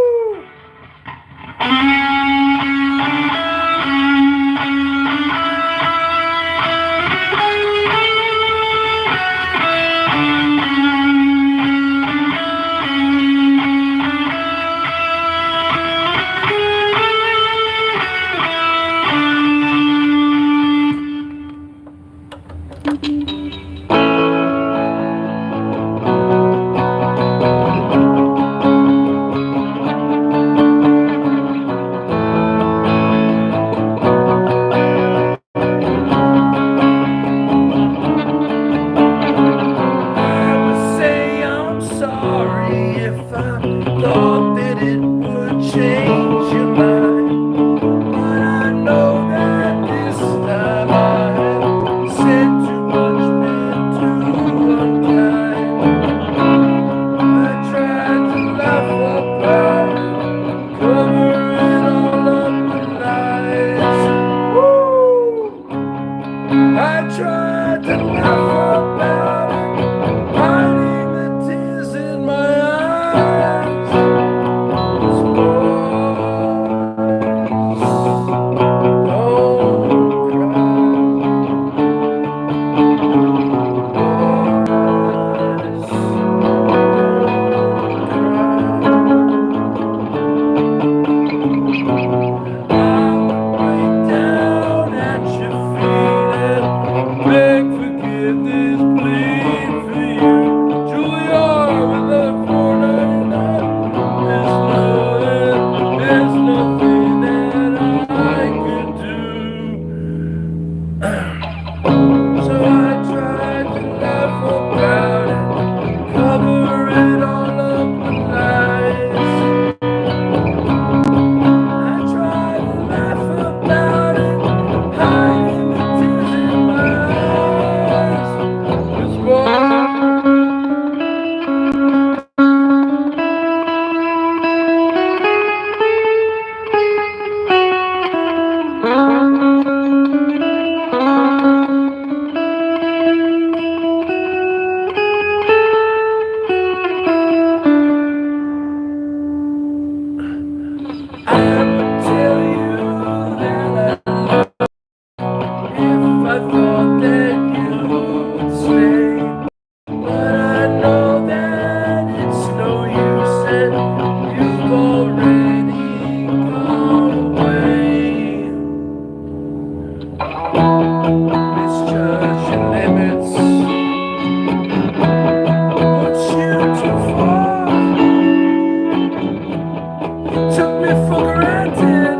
took me for granted.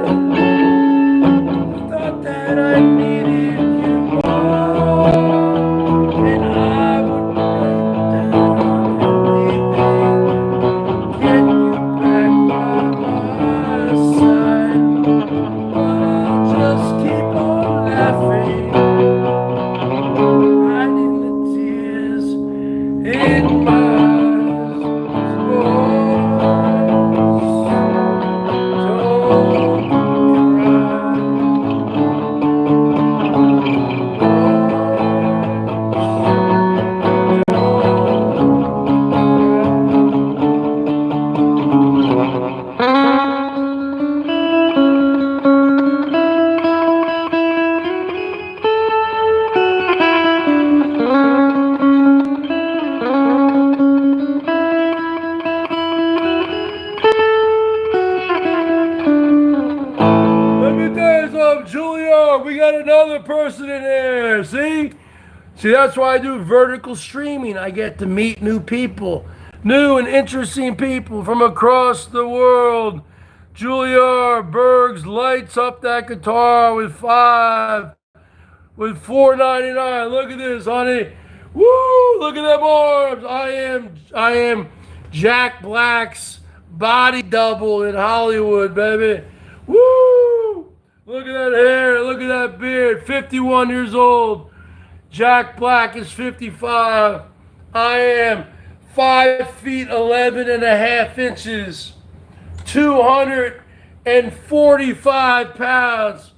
Thought that I needed you more, and I would break down everything, get you back by my side. But I'll just keep on laughing, hiding the tears in my eyes. Julia, we got another person in there. See, that's why I do vertical streaming. I get to meet new people, new and interesting people from across the world. Julia Bergs lights up that guitar with $4.99. Look at this, honey. Woo! Look at them arms. I am Jack Black's body double in Hollywood, baby. Woo! Look at that hair. Look at that beard. 51 years old. Jack Black is 55. I am 5 feet 11 and a half inches. 245 pounds.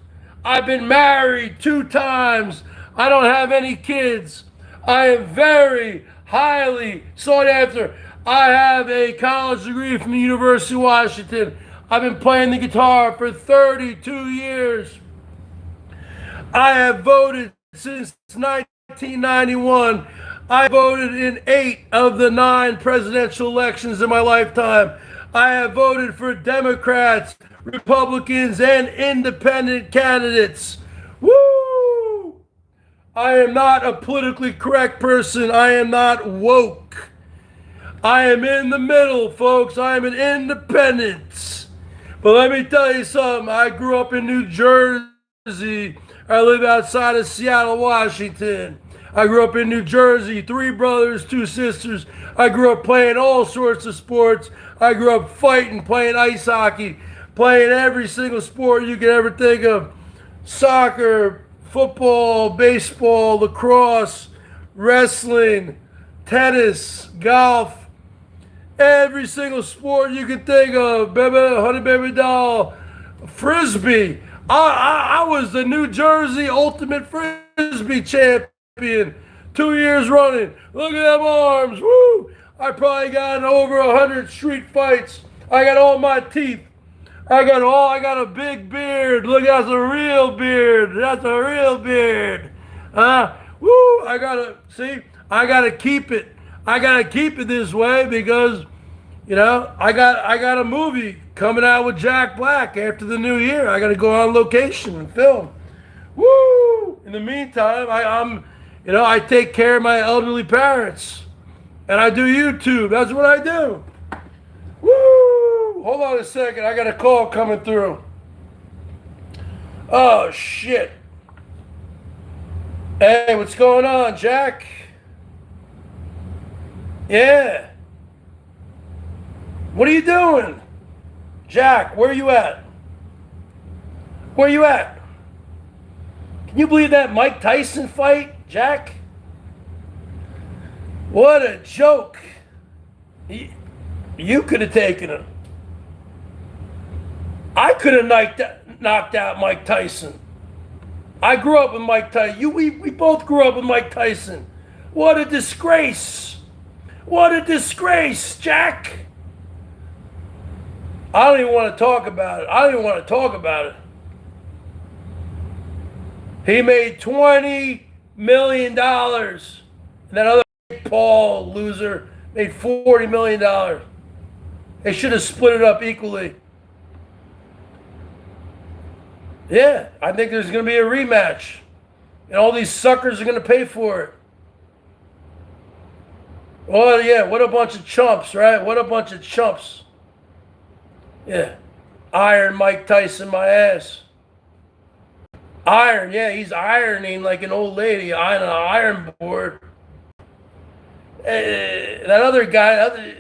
I've been married 2 times. I don't have any kids. I am very highly sought after. I have a college degree from the University of Washington. I've been playing the guitar for 32 years. I have voted since 1991. I voted in 8 of the 9 presidential elections in my lifetime. I have voted for Democrats, Republicans, and independent candidates. Woo! I am not a politically correct person. I am not woke. I am in the middle, folks. I am an independent. But let me tell you something. I grew up in New Jersey. I live outside of Seattle, Washington. I grew up in New Jersey. 3 brothers, 2 sisters. I grew up playing all sorts of sports. I grew up fighting, playing ice hockey, playing every single sport you could ever think of. Soccer, football, baseball, lacrosse, wrestling, tennis, golf. Every single sport you can think of, baby, honey baby doll, frisbee. I was the New Jersey Ultimate Frisbee champion 2 years running. Look at them arms, woo! I probably got over 100 street fights. I got all my teeth. I got a big beard. Look, that's a real beard. That's a real beard. Woo! I gotta keep it. I gotta keep it this way because, you know, I got a movie coming out with Jack Black after the new year. I gotta go on location and film. Woo! In the meantime, I take care of my elderly parents, and I do YouTube. That's what I do. Woo! Hold on a second. I got a call coming through. Oh shit! Hey, what's going on, Jack? Yeah. What are you doing? Jack, where are you at? Where are you at? Can you believe that Mike Tyson fight, Jack? What a joke. You could have taken him. I could have knocked out Mike Tyson. I grew up with Mike Tyson. We both grew up with Mike Tyson. What a disgrace. What a disgrace, Jack. I don't even want to talk about it. He made $20 million. And that other Paul loser made $40 million. They should have split it up equally. Yeah, I think there's going to be a rematch. And all these suckers are going to pay for it. Oh, yeah, what a bunch of chumps, right? What a bunch of chumps. Yeah. Iron Mike Tyson my ass. Iron, yeah, he's ironing like an old lady on an iron board. That other guy,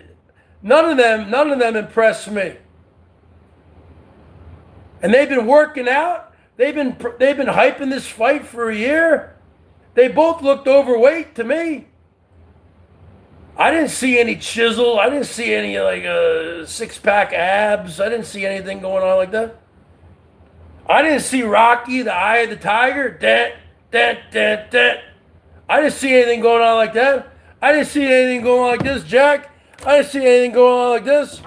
none of them impressed me. And they've been working out. They've been hyping this fight for a year. They both looked overweight to me. I didn't see any chisel. I didn't see any like six-pack abs. I didn't see anything going on like that. I didn't see Rocky, the Eye of the Tiger. I didn't see anything going on like that. I didn't see anything going on like this, Jack. I didn't see anything going on like this.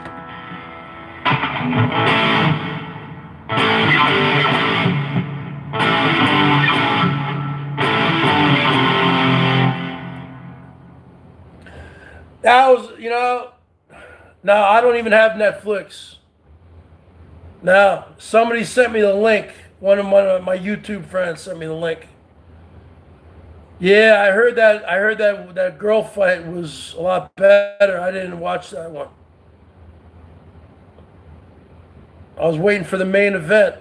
That was, no, I don't even have Netflix. No, somebody sent me the link. One of my YouTube friends sent me the link. Yeah, I heard that girl fight was a lot better. I didn't watch that one. I was waiting for the main event.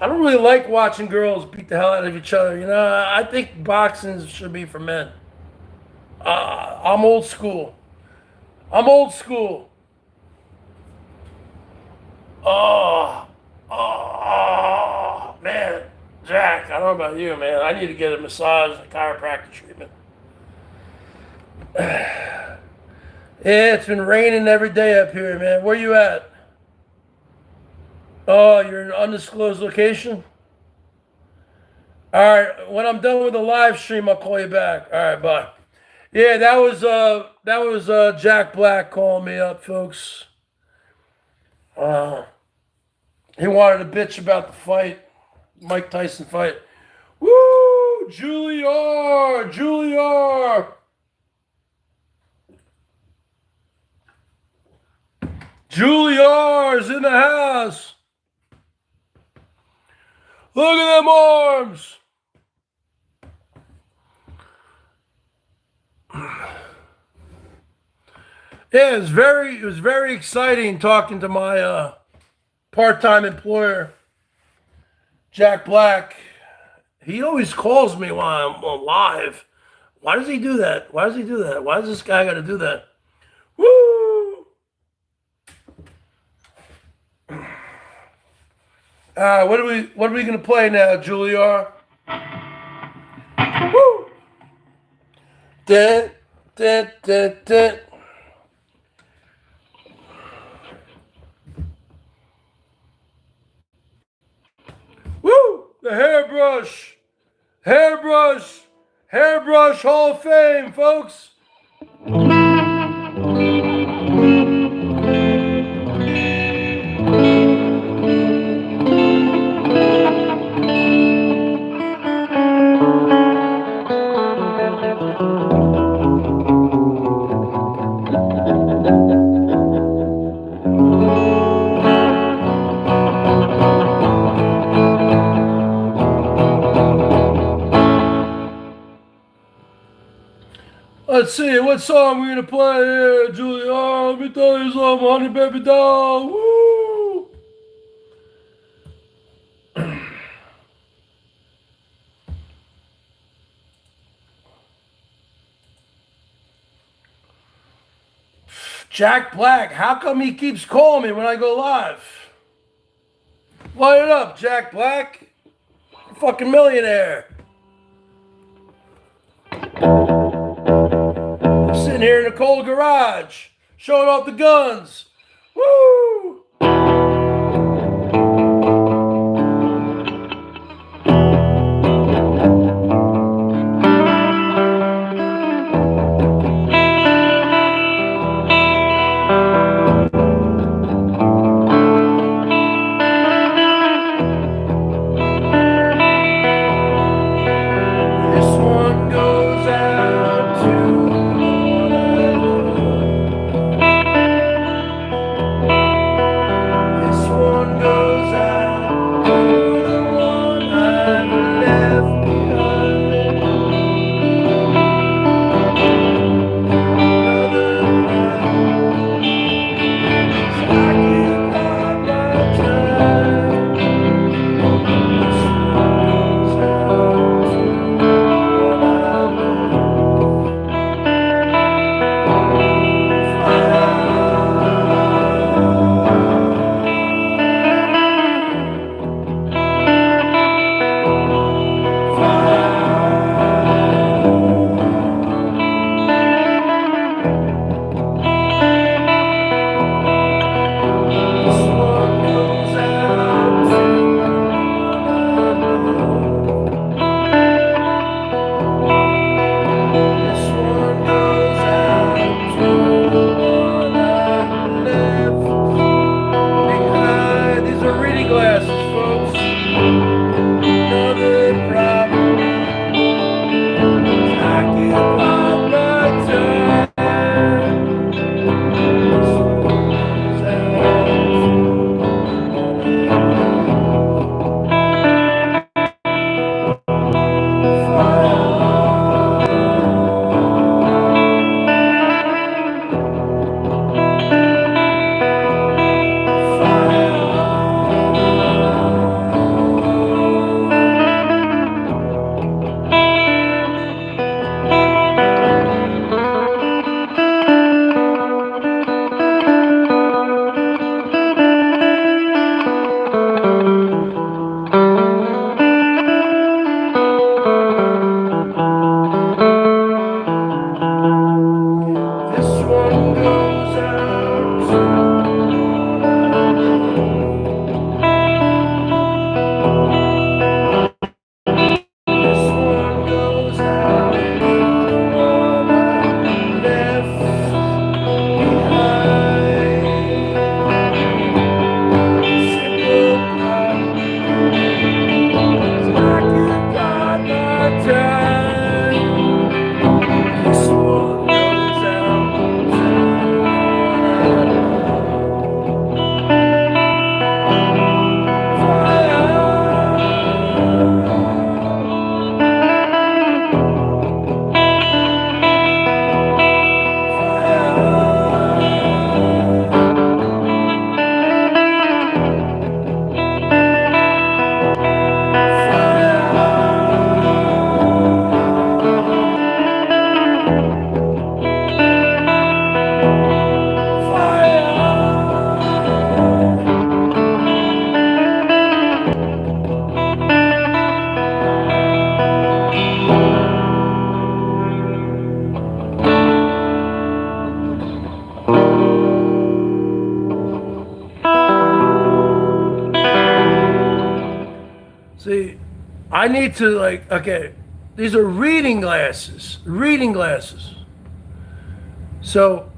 I don't really like watching girls beat the hell out of each other. I think boxing should be for men. I'm old school. Oh, man. Jack, I don't know about you, man. I need to get a massage and a chiropractic treatment. Yeah, it's been raining every day up here, man. Where you at? Oh, you're in an undisclosed location? All right, when I'm done with the live stream, I'll call you back. All right, bye. Yeah, that was Jack Black calling me up, folks. He wanted to bitch about the fight, Mike Tyson fight. Woo! Julie R. Julie R's in the house. Look at them arms. Yeah, it was very exciting talking to my part-time employer, Jack Black. He always calls me while I'm on live. Why does he do that? Why does this guy got to do that? Woo! What are we gonna play now, Julia? Woo! Woo! The hairbrush Hall of Fame, folks. Let's see, what song we're gonna play here, Julia? Oh, let me tell you something, honey baby doll. Woo! Jack Black, how come he keeps calling me when I go live? Light it up, Jack Black. You're a fucking millionaire. Sitting here in the cold garage, showing off the guns. Woo! This one goes out to See, I need to like, okay, these are reading glasses, reading glasses. So,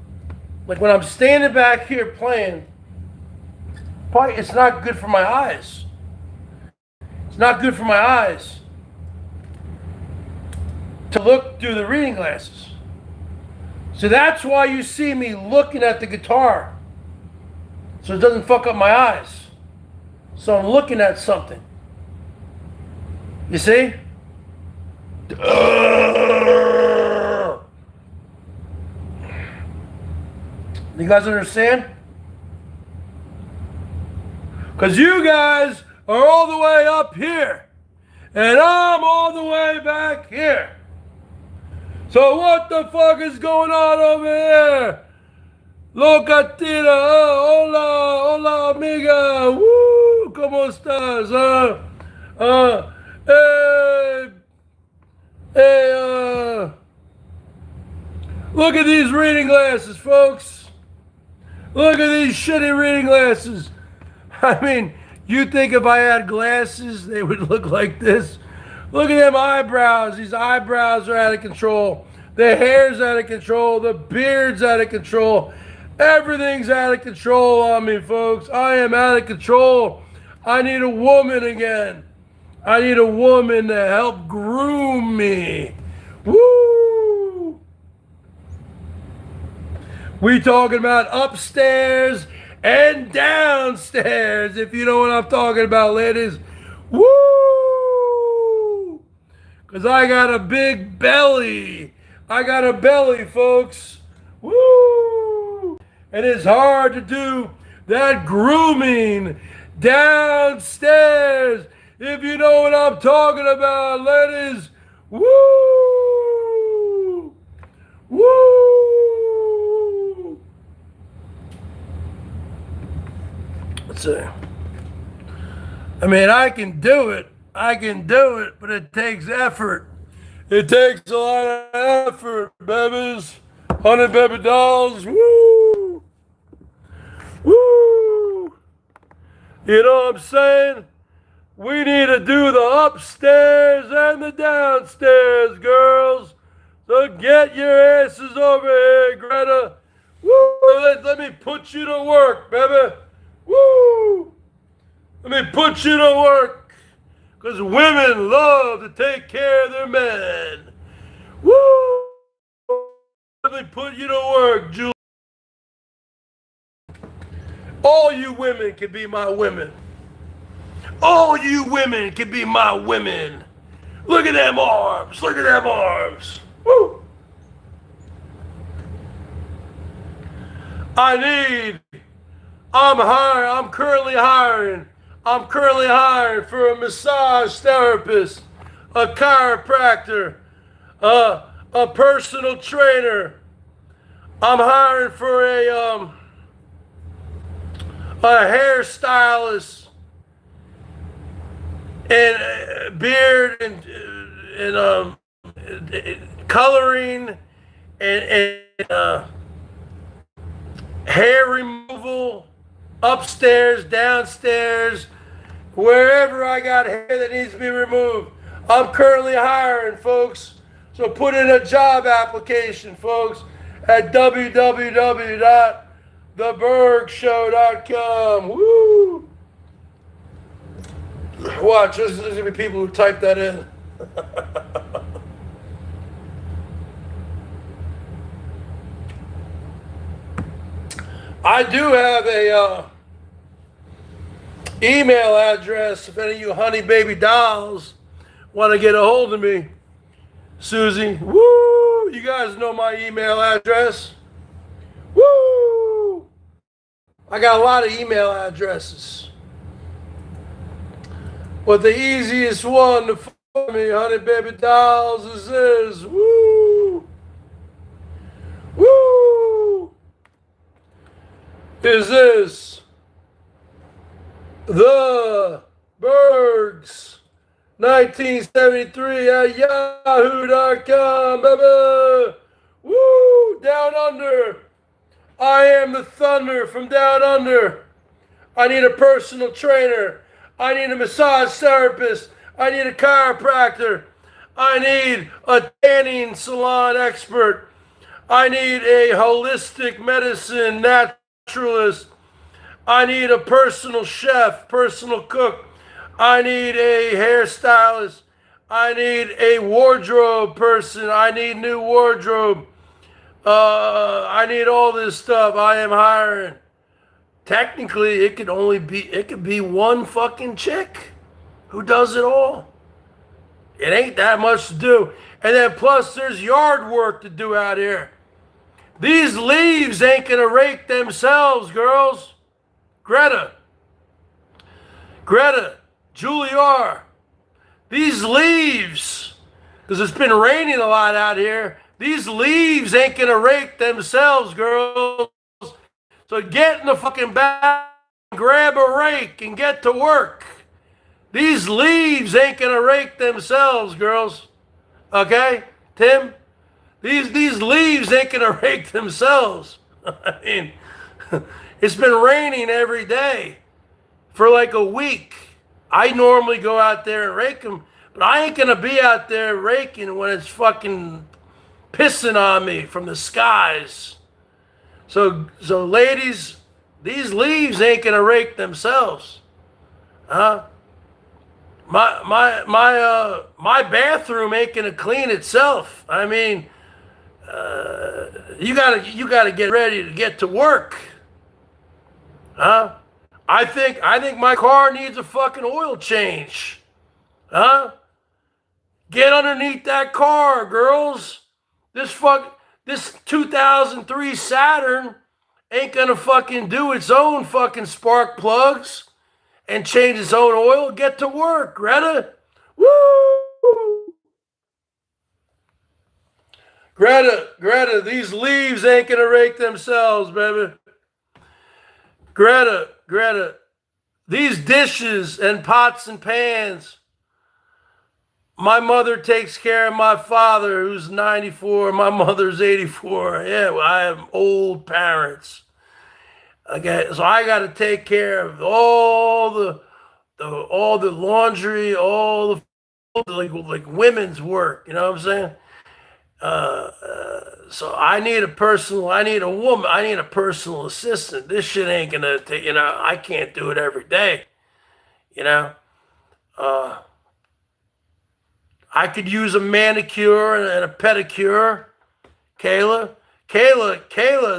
like when I'm standing back here playing, probably it's not good for my eyes. It's not good for my eyes to look through the reading glasses. So that's why you see me looking at the guitar. So it doesn't fuck up my eyes. So I'm looking at something. You see? You guys understand? Because you guys are all the way up here. And I'm all the way back here. So what the fuck is going on over here? Locatina, hola, hola amiga, woo, ¿cómo estás? Look at these reading glasses, folks. Look at these shitty reading glasses. I mean, you think if I had glasses, they would look like this? Look at them eyebrows. These eyebrows are out of control. The hair's out of control. The beard's out of control. Everything's out of control on me, folks. I am out of control. I need a woman again. I need a woman to help groom me. Woo! We talking about upstairs and downstairs, if you know what I'm talking about, ladies. Woo! Because I got a big belly. I got a belly, folks. Woo! And it's hard to do that grooming downstairs, if you know what I'm talking about, ladies. Woo! Woo! Let's see. I mean, I can do it. I can do it, but it takes effort. It takes a lot of effort, babies. 100 baby dolls. Woo! Woo! You know what I'm saying? We need to do the upstairs and the downstairs, girls. So get your asses over here, Greta. Woo! Let me put you to work, baby. Woo! Let me put you to work. Because women love to take care of their men. Woo! Let me put you to work, Julie. All you women can be my women. All you women can be my women. Look at them arms. Look at them arms. Woo! I'm currently hiring for a massage therapist, a chiropractor, a personal trainer. I'm hiring for a hairstylist and beard and coloring and hair removal, upstairs, downstairs, wherever I got hair that needs to be removed. I'm currently hiring, folks. So put in a job application, folks, at www.thebergsshow.com. Woo! Watch, there's going to be people who type that in. I do have a email address if any of you honey baby dolls want to get a hold of me. Susie, woo! You guys know my email address. Woo! I got a lot of email addresses. But the easiest one to find me, honey baby dolls, is this. Woo! Woo! Is this the Bergs 1973 at yahoo.com, baby. Woo! Down under. I am the thunder from down under. I need a personal trainer. I need a massage therapist. I need a chiropractor. I need a tanning salon expert. I need a holistic medicine naturalist. I need a personal chef, personal cook. I need a hairstylist. I need a wardrobe person. I need new wardrobe. I need all this stuff. I am hiring. Technically, it could be one fucking chick who does it all. It ain't that much to do. And then plus there's yard work to do out here. These leaves ain't gonna rake themselves, girls. Greta, Julie R. These leaves, because it's been raining a lot out here, these leaves ain't gonna rake themselves, girls. So get in the fucking back, grab a rake, and get to work. These leaves ain't gonna rake themselves, girls. Okay, Tim? These leaves ain't gonna rake themselves. I mean, it's been raining every day for like a week. I normally go out there and rake them, but I ain't gonna be out there raking when it's fucking pissing on me from the skies. So ladies, these leaves ain't gonna rake themselves, huh? My bathroom ain't gonna clean itself. I mean, you gotta get ready to get to work, huh? I think my car needs a fucking oil change, huh? Get underneath that car, girls. This 2003 Saturn ain't gonna fucking do its own fucking spark plugs and change its own oil. Get to work, Greta. Woo! Greta, these leaves ain't gonna rake themselves, baby. Greta, these dishes and pots and pans. My mother takes care of my father, who's 94. My mother's 84. Yeah, well, I have old parents. Okay, so I got to take care of all the laundry, all the like women's work. You know what I'm saying? So I need a woman, I need a personal assistant. This shit ain't gonna take, I can't do it every day. I could use a manicure and a pedicure. Kayla,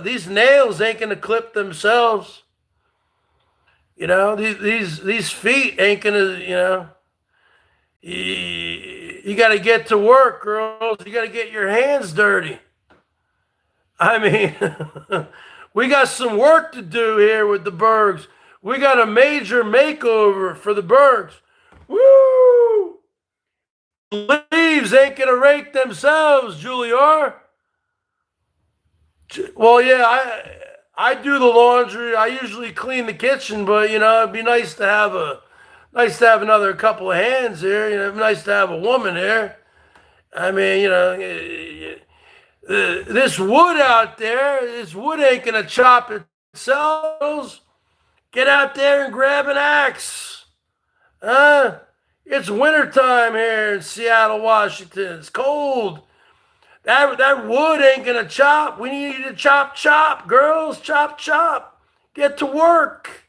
these nails ain't gonna clip themselves. These feet ain't gonna, you got to get to work, girls. You got to get your hands dirty. I mean, we got some work to do here with the Bergs. We got a major makeover for the Bergs. Woo! Leaves ain't gonna rake themselves, Juliar. Well, yeah, I do the laundry. I usually clean the kitchen, but it'd be nice to have another couple of hands here. It'd be nice to have a woman here. I mean, this wood out there, this wood ain't gonna chop itself. Get out there and grab an axe. It's wintertime here in Seattle, Washington. It's cold. That wood ain't gonna chop. We need you to chop, girls. Chop. Get to work.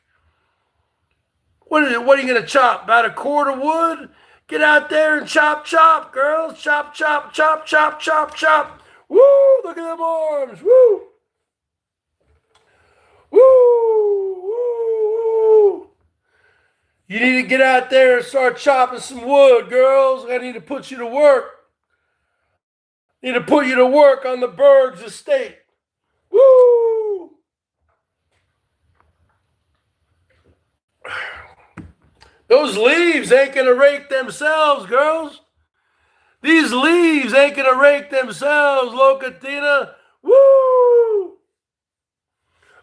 What are you gonna chop? About a cord of wood? Get out there and chop, girls. Chop. Woo! Look at them arms. Woo! You need to get out there and start chopping some wood, girls. I need to put you to work. I need to put you to work on the Bergs estate. Woo! Those leaves ain't gonna rake themselves, girls. These leaves ain't gonna rake themselves, Locatina. Woo!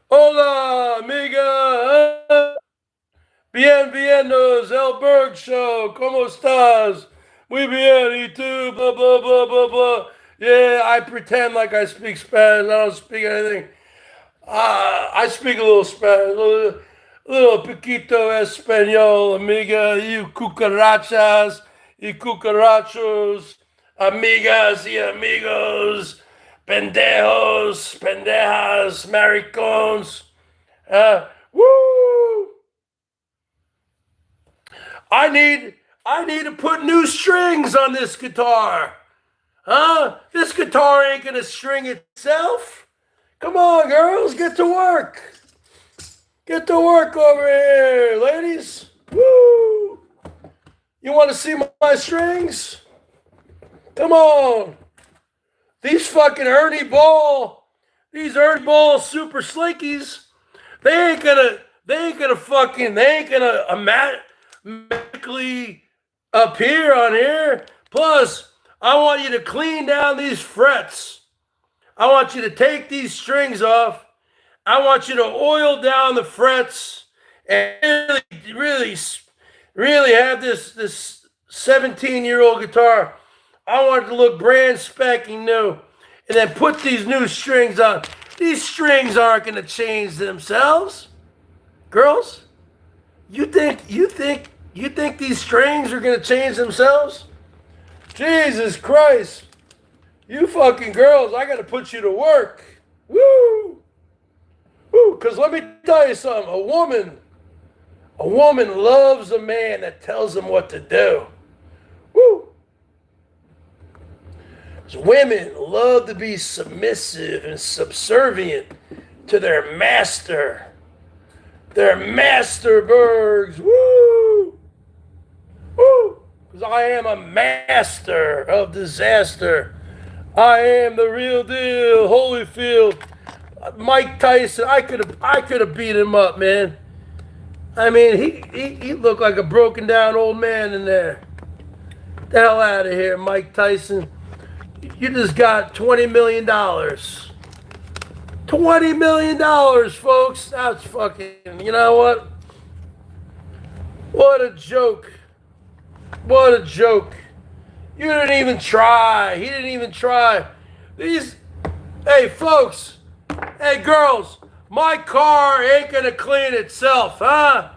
Hola, amiga. Bienvenidos al Bergs Show. ¿Cómo estás? Muy bien, y tú, blah, blah, blah, blah, blah. Yeah, I pretend like I speak Spanish. I don't speak anything. I speak a little Spanish, a little poquito español, amiga. You cucarachas. y cucarachos, amigas y amigos, pendejos, pendejas, maricones. Woo! I need to put new strings on this guitar. Huh? This guitar ain't gonna string itself. Come on, girls, get to work. Get to work over here, ladies. Woo! You want to see my strings? Come on. These fucking Ernie Ball super slinkies, they ain't gonna magically appear on here. Plus, I want you to clean down these frets. I want you to take these strings off. I want you to oil down the frets and really have this 17-year-old guitar. I want it to look brand spanking new. And then put these new strings on. These strings aren't going to change themselves. Girls, you think these strings are going to change themselves? Jesus Christ. You fucking girls, I got to put you to work. Woo! Woo, because let me tell you something. A woman loves a man that tells them what to do. Woo! Women love to be submissive and subservient to their master. Their master, Bergs. Woo! Woo! Because I am a master of disaster. I am the real deal. Holyfield. Mike Tyson. I could have beat him up, man. I mean, he looked like a broken down old man in there. The hell out of here, Mike Tyson. You just got $20 million. $20 million, folks. That's fucking, you know what? What a joke. What a joke. You didn't even try. He didn't even try. Hey, folks. Hey, girls. My car ain't going to clean itself, huh?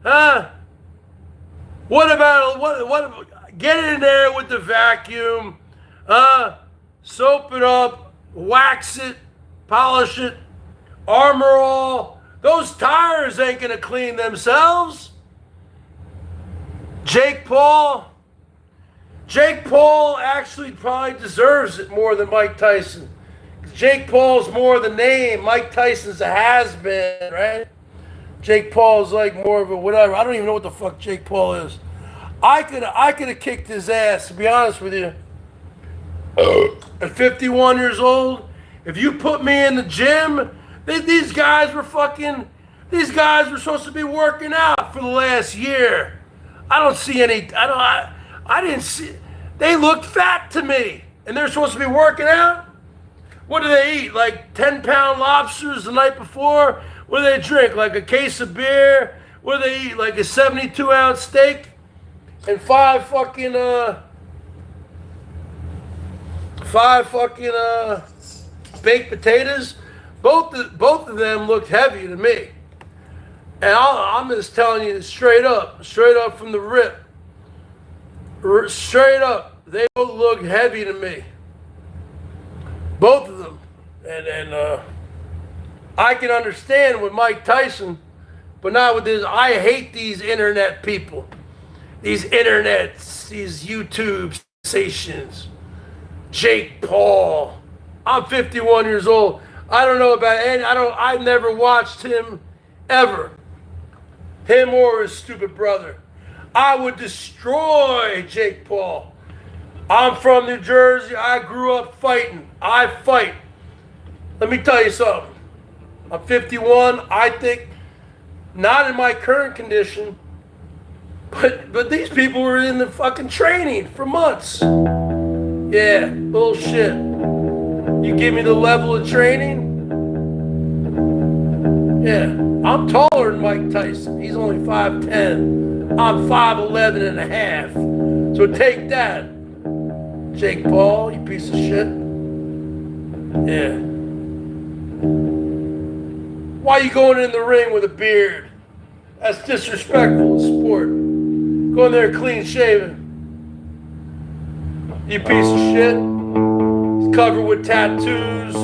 Huh? What about, get in there with the vacuum. Soap it up, wax it, polish it, Armor All. Those tires ain't gonna clean themselves. Jake Paul actually probably deserves it more than Mike Tyson. Jake Paul's more the name. Mike Tyson's a has-been, right? Jake Paul's like more of a whatever. I don't even know what the fuck Jake Paul is. I could have kicked his ass, to be honest with you. At 51 years old, if you put me in the gym, these guys were supposed to be working out for the last year. I don't see any, I didn't see, they looked fat to me, and they're supposed to be working out? What do they eat, like 10-pound lobsters the night before? What do they drink, like a case of beer? What do they eat, like a 72-ounce steak? And five fucking baked potatoes. Both of them looked heavy to me. And I'm just telling you straight up from the rip. Straight up, they both look heavy to me. Both of them. And I can understand with Mike Tyson, but not with this. I hate these internet people. These YouTube stations. Jake Paul. I'm 51 years old. I don't know about any. I've never watched him ever. Him or his stupid brother. I would destroy Jake Paul. I'm from New Jersey. I grew up fighting. I fight. Let me tell you something. I'm 51. I think not in my current condition, but these people were in the fucking training for months. Yeah, bullshit. You give me the level of training? Yeah, I'm taller than Mike Tyson. He's only 5'10". I'm 5'11 and a half. So take that, Jake Paul, you piece of shit. Yeah. Why are you going in the ring with a beard? That's disrespectful in sport. Go in there clean shaven. You piece of shit. He's covered with tattoos. I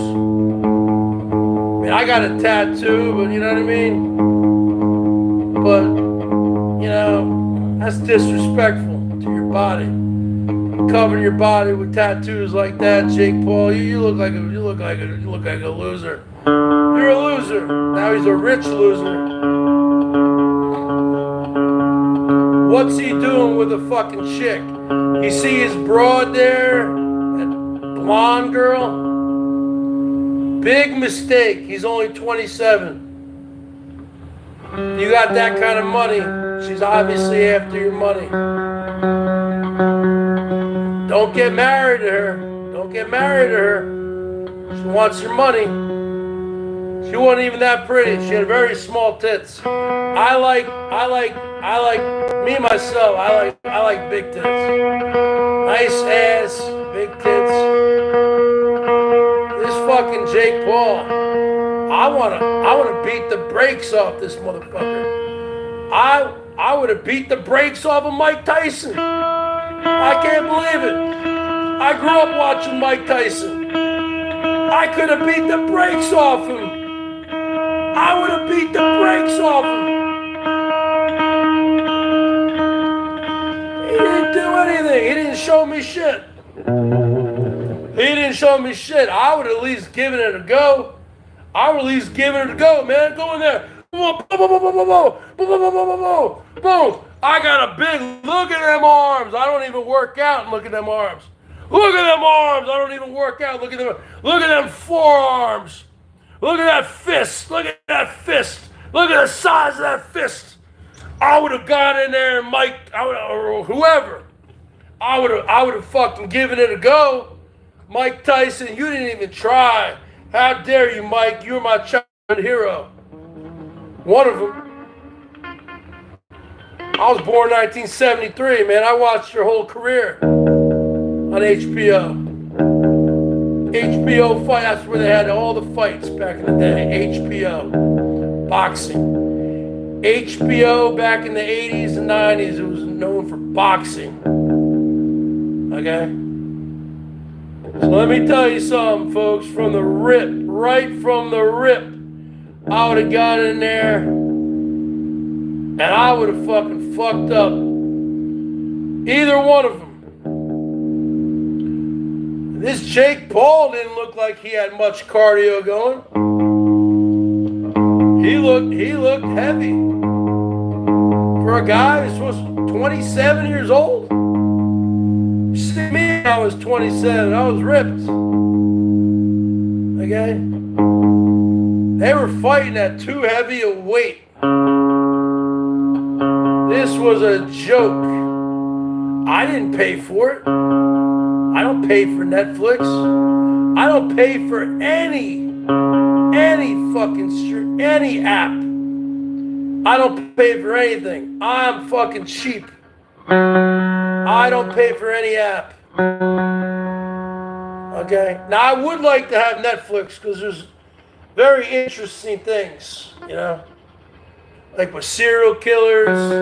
mean, I got a tattoo, but you know what I mean? But, you know, that's disrespectful to your body. Covering your body with tattoos like that, Jake Paul, you look like a loser. You're a loser. Now he's a rich loser. What's he doing with a fucking chick? You see his broad there? That blonde girl? Big mistake. He's only 27. You got that kind of money. She's obviously after your money. Don't get married to her. Don't get married to her. She wants your money. She wasn't even that pretty. She had very small tits. I like me myself. I like big tits. Nice ass, big tits. This fucking Jake Paul. I wanna beat the brakes off this motherfucker. I would have beat the brakes off of Mike Tyson. I can't believe it. I grew up watching Mike Tyson. I could have beat the brakes off him. I would have beat the brakes off him. He didn't do anything. He didn't show me shit. I would have at least given it a go. Man. Go in there. Boom. I got a big, look at them arms. I don't even work out and look at them arms. Look at them arms. I don't even work out. Look at them forearms. Look at that fist. Look at the size of that fist. I would have gone in there and Mike, or whoever. I would have fucking given it a go. Mike Tyson, you didn't even try. How dare you, Mike? You're my childhood hero. One of them. I was born 1973, man. I watched your whole career on HBO. HBO fight, that's where they had all the fights back in the day. HBO. Boxing. HBO back in the 80s and 90s, it was known for boxing. Okay? So let me tell you something, folks, from the rip, right from the rip, I would have got in there and I would have fucking fucked up either one of them. This Jake Paul didn't look like he had much cardio going. He looked heavy. For a guy who's supposed to be 27 years old. See me, I was 27. I was ripped. Okay? They were fighting at too heavy a weight. This was a joke. I didn't pay for it. I don't pay for Netflix. I don't pay for any app. I don't pay for anything. I'm fucking cheap. I don't pay for any app. Okay? Now, I would like to have Netflix because there's very interesting things, you know? Like with serial killers.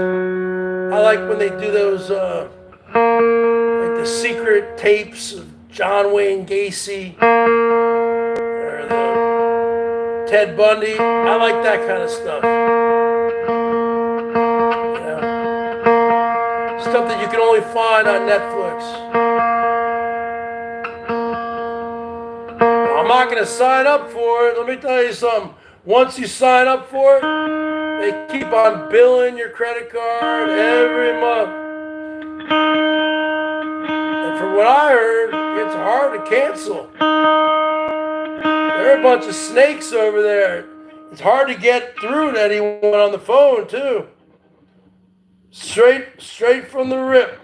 I like when they do those, like the secret tapes of John Wayne Gacy or the Ted Bundy. I like that kind of stuff. Stuff that you can only find on Netflix. I'm not going to sign up for it. Let me tell you something. Once you sign up for it, they keep on billing your credit card every month. And from what I heard, it's hard to cancel. There are a bunch of snakes over there. It's hard to get through to anyone on the phone, too. Straight from the rip.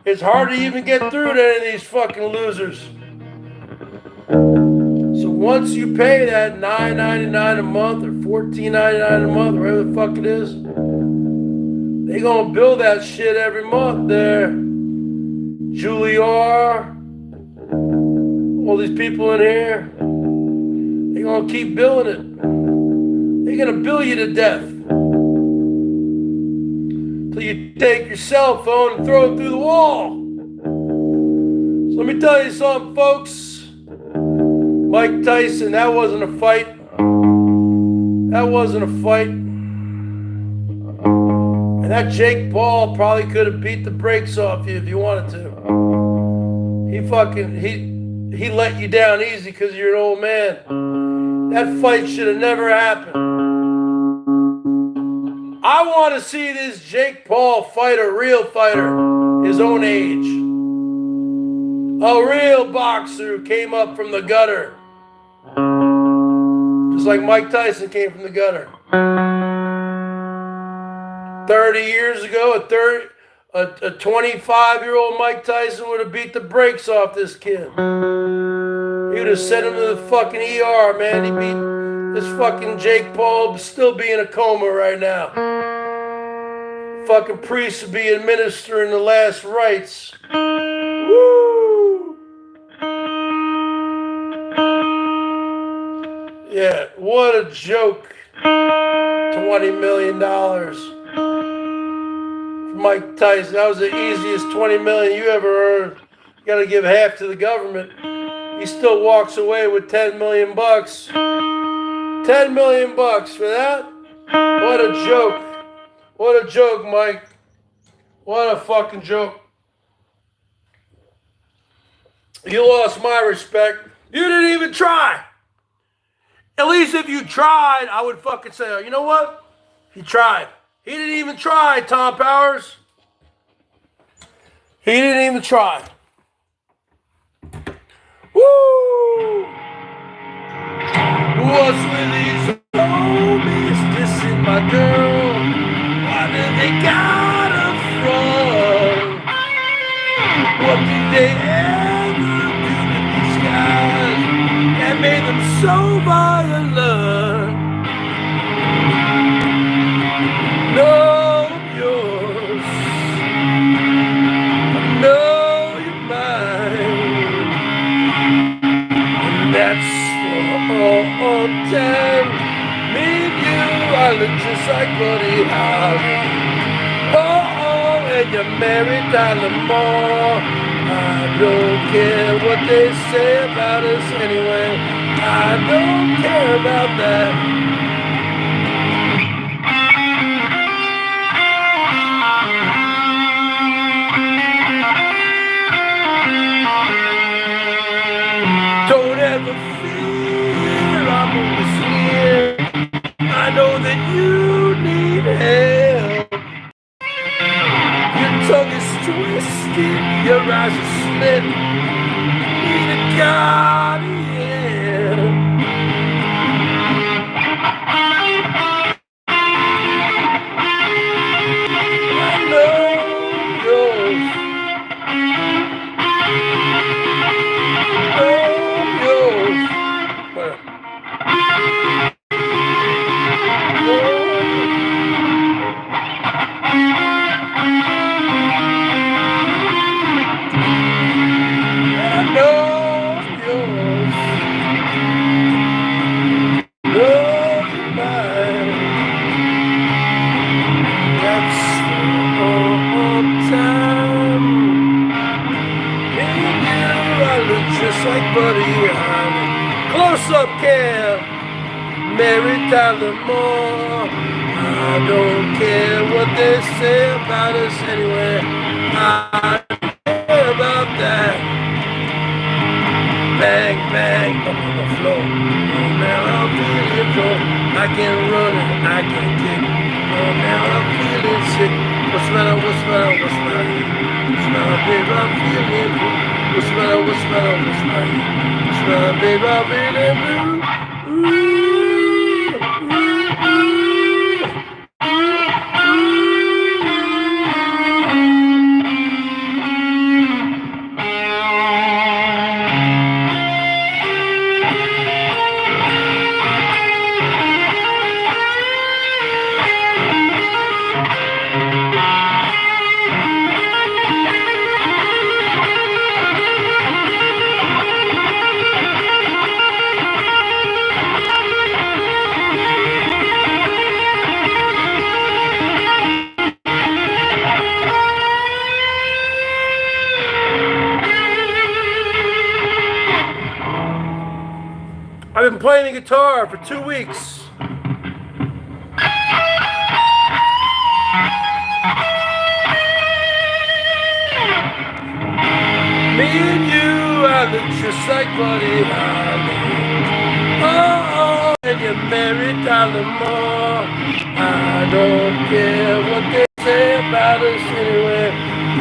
It's hard to even get through to any of these fucking losers. So once you pay that $9.99 a month or $14.99 a month, whatever the fuck it is, they gonna bill that shit every month there. Julie R, all these people in here, they gonna keep billing it. They're gonna bill you to death. Till you take your cell phone and throw it through the wall. So let me tell you something, folks. Mike Tyson, that wasn't a fight. That wasn't a fight. And that Jake Paul probably could have beat the brakes off you if you wanted to. He let you down easy because you're an old man. That fight should have never happened. I want to see this Jake Paul fight a real fighter his own age. A real boxer who came up from the gutter. Just like Mike Tyson came from the gutter. 30 years ago, a 25-year-old Mike Tyson would have beat the brakes off this kid. He would have sent him to the fucking ER, man. He beat this fucking Jake Paul, still be in a coma right now. Fucking priest would be administering the last rites. Woo! Yeah, what a joke. $20 million. Mike Tyson, that was the easiest $20 million you ever earned. You gotta give half to the government. He still walks away with $10 million. $10 million for that? What a joke. What a joke, Mike. What a fucking joke. You lost my respect. You didn't even try. At least if you tried, I would fucking say, oh, you know what? He tried. He didn't even try, Tom Powers. He didn't even try. Woo! What's with these homies dissing my girl? Why do they gotta front? What did they ever do to these guys that made them so violent? Know yours, know your mind, and that's for all time. Me and you, I look just like Buddy Holly. Oh, and you're married Tyler Moore. I don't care what they say about us anyway. I don't care about that. Don't ever fear, I'm always here. I know that you need help. Your tongue is twisted, your eyes are slit. Need a guardian. I know yours. Close-up cam, Mary Tyler Moore. I don't care what they say about us anyway. I don't care about that. Bang, bang, up on the floor. Oh, now I'm feeling drunk. I can run it, I can kick. Oh, now I'm feeling sick. What's the matter, what's the matter, what's the matter? What's the matter, baby, I'm feeling blue. What's the matter, what's the matter, what's the matter? Baby, I'm feeling blue. I've been playing the guitar for 2 weeks. Me and you are just like Buddy Holly. Oh, and you're married, darling, more. I don't care what they say about us anyway.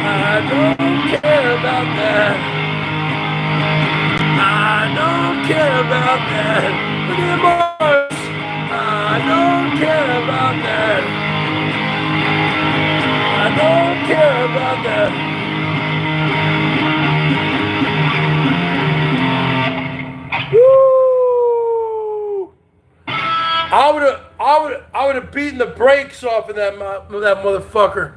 I don't care about that. I don't care about that. Look at the boys. I don't care about that. I don't care about that. Woo! I would have beaten the brakes off of that motherfucker.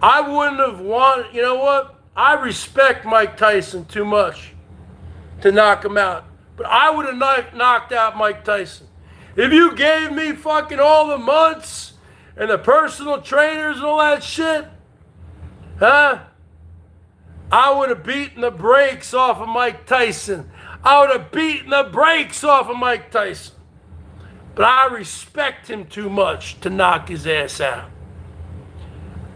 I wouldn't have wanted. You know what? I respect Mike Tyson too much to knock him out, but I would have knocked out Mike Tyson. If you gave me fucking all the months and the personal trainers and all that shit, huh? I would have beaten the brakes off of Mike Tyson. I would have beaten the brakes off of Mike Tyson. But I respect him too much to knock his ass out.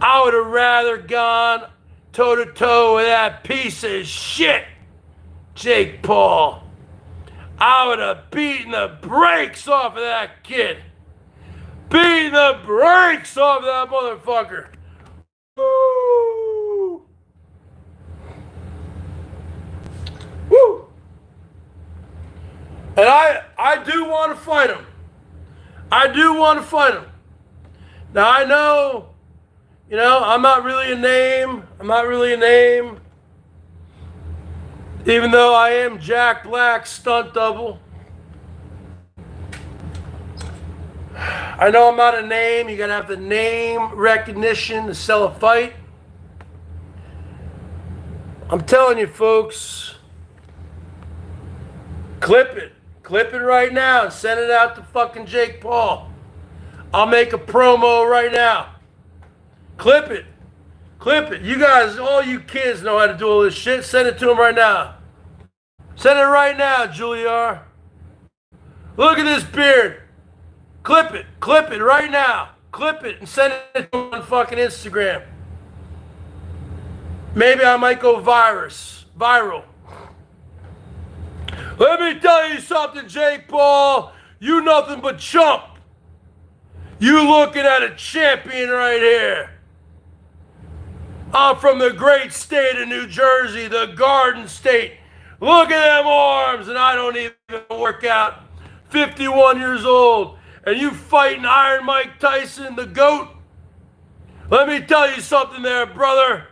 I would have rather gone toe-to-toe with that piece of shit, Jake Paul. I would have beaten the brakes off of that kid. Beaten the brakes off of that motherfucker. Woo! Woo! And I do want to fight him. I do want to fight him. Now I know, I'm not really a name. I'm not really a name. Even though I am Jack Black's stunt double. I know I'm not a name. You gotta have the name recognition to sell a fight. I'm telling you, folks, clip it. Clip it right now and send it out to fucking Jake Paul. I'll make a promo right now. Clip it. Clip it. You guys, all you kids know how to do all this shit. Send it to him right now. Send it right now, Juliar. Look at this beard. Clip it. Clip it right now. Clip it and send it to him on fucking Instagram. Maybe I might go viral. Let me tell you something, Jake Paul. You nothing but chump. You looking at a champion right here. I'm from the great state of New Jersey, the Garden State. Look at them arms, and I don't even work out. 51 years old, and you fighting Iron Mike Tyson, the GOAT? Let me tell you something there, brother.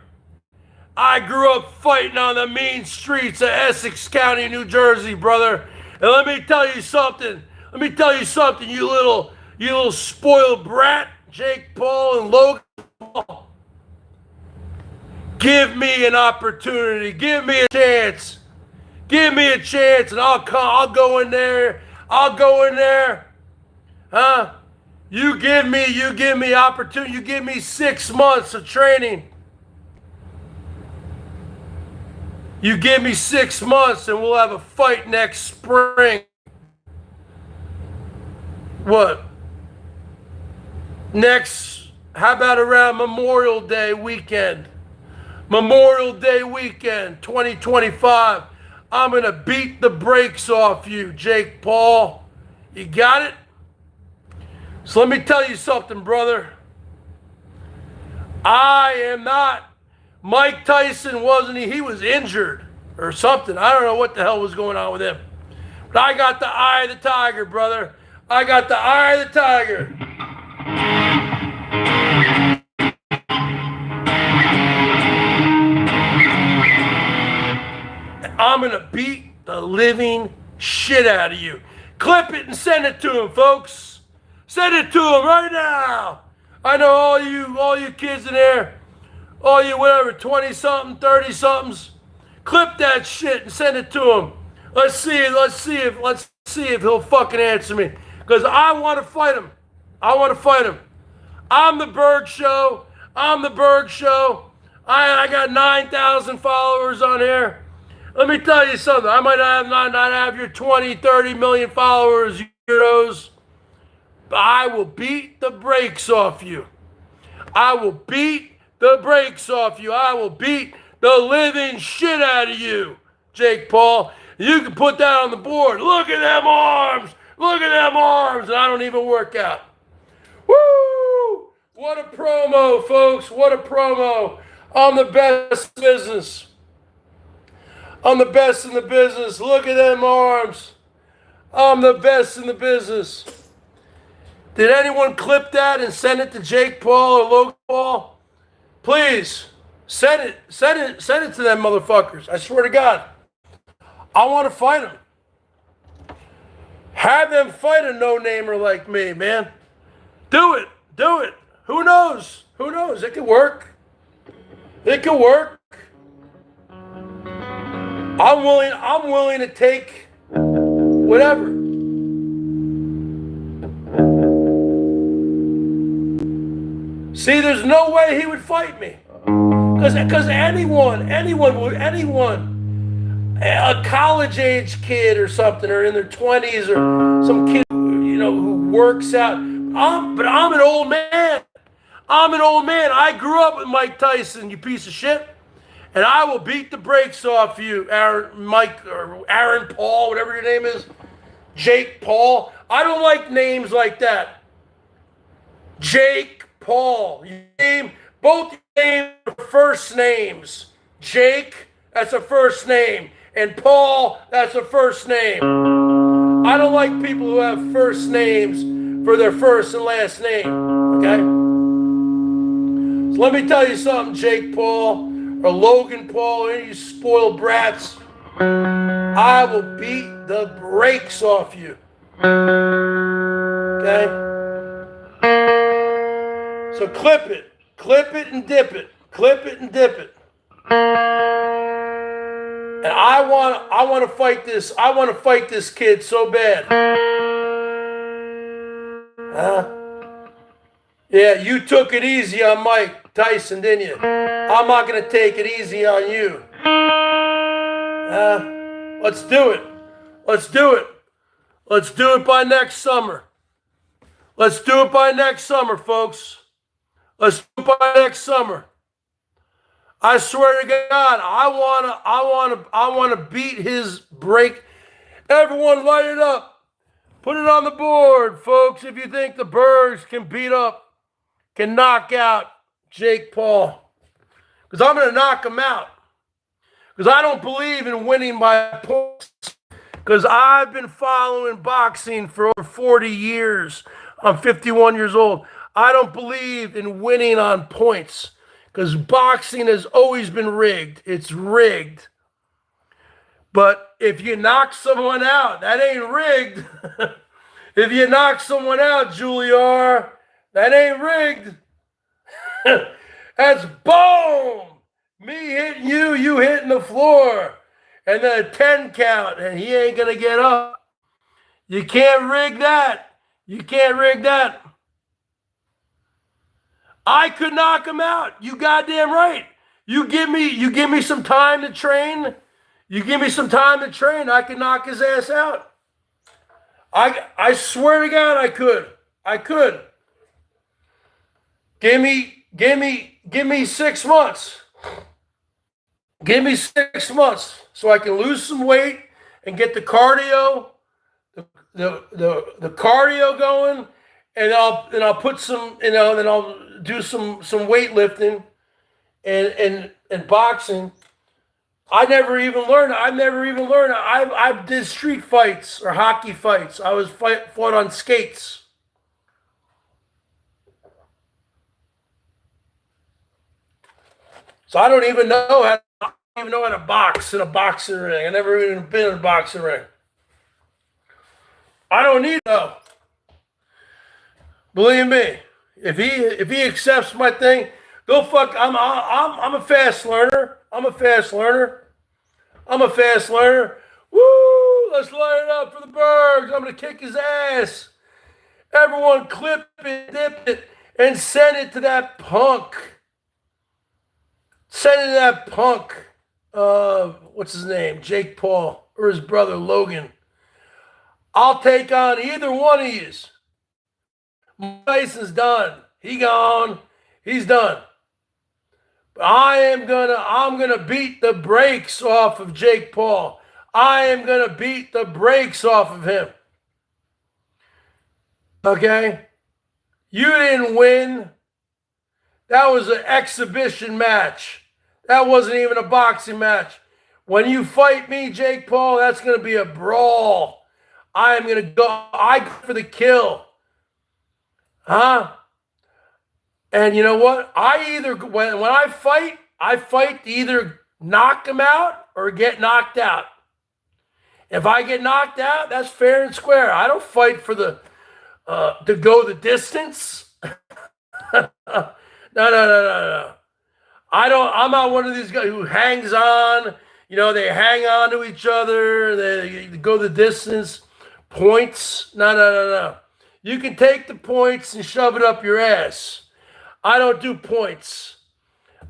I grew up fighting on the mean streets of Essex County, New Jersey, brother. And let me tell you something. You little spoiled brat, Jake Paul and Logan Paul. Give me an opportunity. Give me a chance. Give me a chance, and I'll go in there. Huh? You give me opportunity. You give me 6 months of training. You give me 6 months and we'll have a fight next spring. What? How about around Memorial Day weekend? Memorial Day weekend, 2025. I'm going to beat the brakes off you, Jake Paul. You got it? So let me tell you something, brother. I am not... Mike Tyson wasn't he was injured or something. I don't know what the hell was going on with him. But I got the eye of the tiger, brother. I got the eye of the tiger. I'm going to beat the living shit out of you. Clip it and send it to him, folks. Send it to him right now. I know all you kids in there, all you whatever, 20-something, 30-somethings, clip that shit and send it to him. Let's see if he'll fucking answer me. Because I want to fight him. I'm the Bergs Show. I got 9,000 followers on here. Let me tell you something. I might not have your 20, 30 million followers, you weirdos, but I will beat the brakes off you. I will beat the brakes off you. I will beat the living shit out of you, Jake Paul. You can put that on the board. Look at them arms. Look at them arms. And I don't even work out. Woo! What a promo, folks. What a promo. I'm the best in business. I'm the best in the business. Look at them arms. I'm the best in the business. Did anyone clip that and send it to Jake Paul or Logan Paul? Please, send it to them motherfuckers. I swear to God. I want to fight them. Have them fight a no-namer like me, man. Do it. Do it. Who knows? Who knows? It could work. It could work. I'm willing to take whatever. See, there's no way he would fight me. Because anyone, a college-age kid or something, or in their 20s, or some kid, who works out. But I'm an old man. I'm an old man. I grew up with Mike Tyson, you piece of shit. And I will beat the brakes off you, Aaron Paul, whatever your name is. Jake Paul. I don't like names like that. Jake Paul. Both your names are first names. Jake, that's a first name. And Paul, that's a first name. I don't like people who have first names for their first and last name. Okay? So let me tell you something, Jake Paul, or Logan Paul, or any of you spoiled brats. I will beat the brakes off you. Okay? So clip it. Clip it and dip it. Clip it and dip it. And I want to fight this. I want to fight this kid so bad. Yeah, you took it easy on Mike Tyson, didn't you? I'm not going to take it easy on you. Let's do it. Let's do it. Let's do it by next summer. Let's do it by next summer, folks. Let's do it by next summer. I swear to God, I want to beat his break. Everyone light it up. Put it on the board, folks, if you think the Bergs can knock out Jake Paul. Because I'm going to knock him out. Because I don't believe in winning by points. Because I've been following boxing for over 40 years. I'm 51 years old. I don't believe in winning on points. Because boxing has always been rigged. It's rigged. But if you knock someone out, that ain't rigged. If you knock someone out, Juliar, that ain't rigged. That's boom. Me hitting you, you hitting the floor. And then a 10 count, and he ain't going to get up. You can't rig that. You can't rig that. I could knock him out. You goddamn right. You give me some time to train. You give me some time to train. I can knock his ass out. I swear to God, I could. I could. Give me 6 months. Give me 6 months so I can lose some weight and get the cardio, the cardio going, and I'll put some, then I'll do some weightlifting and boxing. I never even learned. I did street fights or hockey fights. I was fought on skates. So I don't even know how to box in a boxing ring. I never even been in a boxing ring. I don't need to. Believe me, if he accepts my thing, go fuck. I'm a fast learner. I'm a fast learner. Woo! Let's light it up for the Bergs. I'm gonna kick his ass. Everyone, clip it, dip it, and send it to that punk. Send it to that punk. what's his name? Jake Paul or his brother Logan. I'll take on either one of yous. Tyson's done. He gone. He's done. I'm gonna beat the brakes off of Jake Paul. I am gonna beat the brakes off of him. Okay? You didn't win. That was an exhibition match. That wasn't even a boxing match. When you fight me, Jake Paul, that's gonna be a brawl. I am gonna go for the kill. Huh? And you know what? When I fight to either knock him out or get knocked out. If I get knocked out, that's fair and square. I don't fight for the to go the distance. No. I'm not one of these guys who hangs on. You know, they hang on to each other. They go the distance. Points. No. You can take the points and shove it up your ass. I don't do points.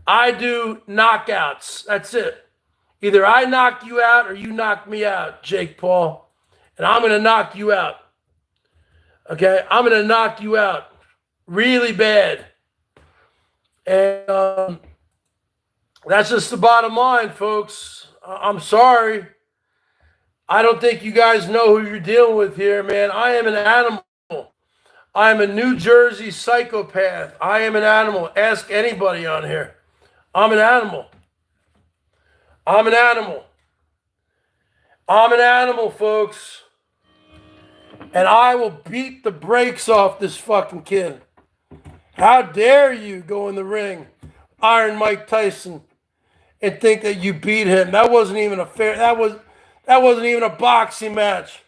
I do knockouts. That's it. Either I knock you out or you knock me out, Jake Paul. And I'm going to knock you out. Okay? I'm going to knock you out really bad. And that's just the bottom line, folks. I'm sorry. I don't think you guys know who you're dealing with here, man. I am an animal. I am a New Jersey psychopath. I am an animal. Ask anybody on here. I'm an animal. I'm an animal. I'm an animal, folks. And I will beat the brakes off this fucking kid. How dare you go in the ring, Iron Mike Tyson, and think that you beat him? That wasn't even a fair. That wasn't even a boxing match.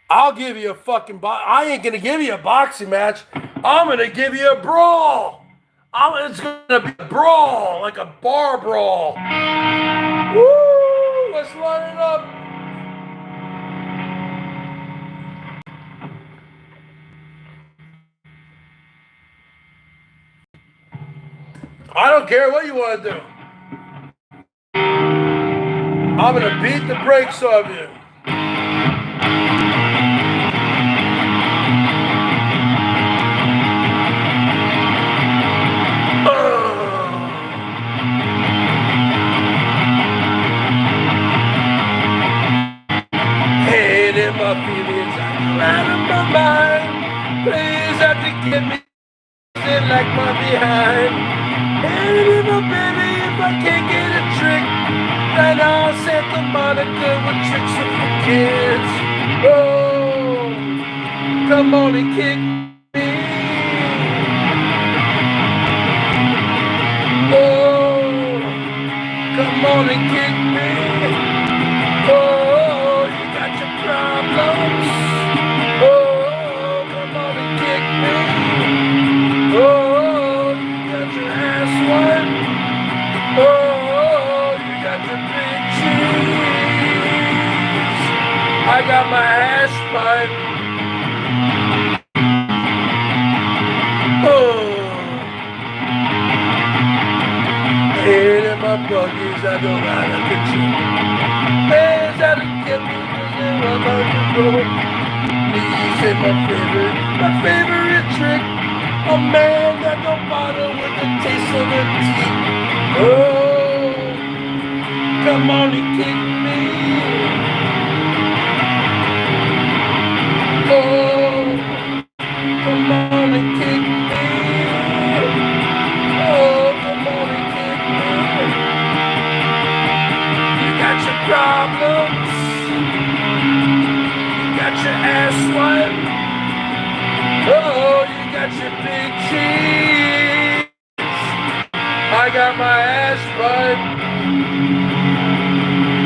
I'll give you a fucking I ain't gonna give you a boxing match. I'm gonna give you a brawl. It's gonna be a brawl, like a bar brawl. Woo! Let's line it up. I don't care what you want to do. I'm gonna beat the brakes off you. My feelings, I'm out of my mind. Please have to get me in like my behind. And my baby, if I can't get a trick, then I'll Santa Monica with tricks for kids. Oh, come on and kick me. Oh, come on and kick me. Oh. Problems. Oh, come on and kick me. Oh, you got your ass wiped. Oh, you got your big cheese. I got my ass pipe. Oh, head in my buggies, I don't know how to control. Hands out and get me. I'm out to go. Please say my favorite trick. A man that don't bother with the taste of the tea. Oh, come on and kick me. Oh, come on and kick me. Oh, come on and kick me. You got your problems. Got your ass wiped. Oh, you got your big cheese. I got my ass wiped.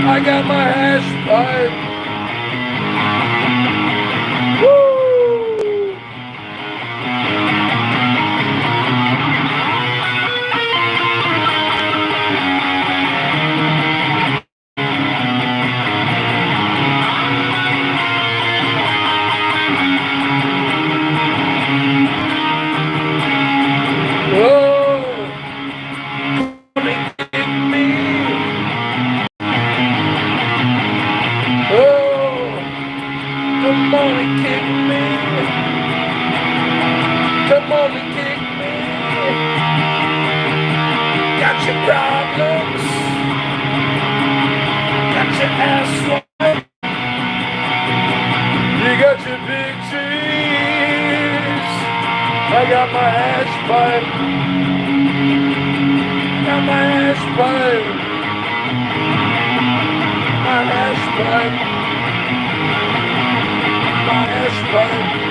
I got my ass wiped. Woo! your problems, got your ass whooped. You got your big trees, I got my ash pipe, got my ash pipe, my ash pipe, my ash pipe.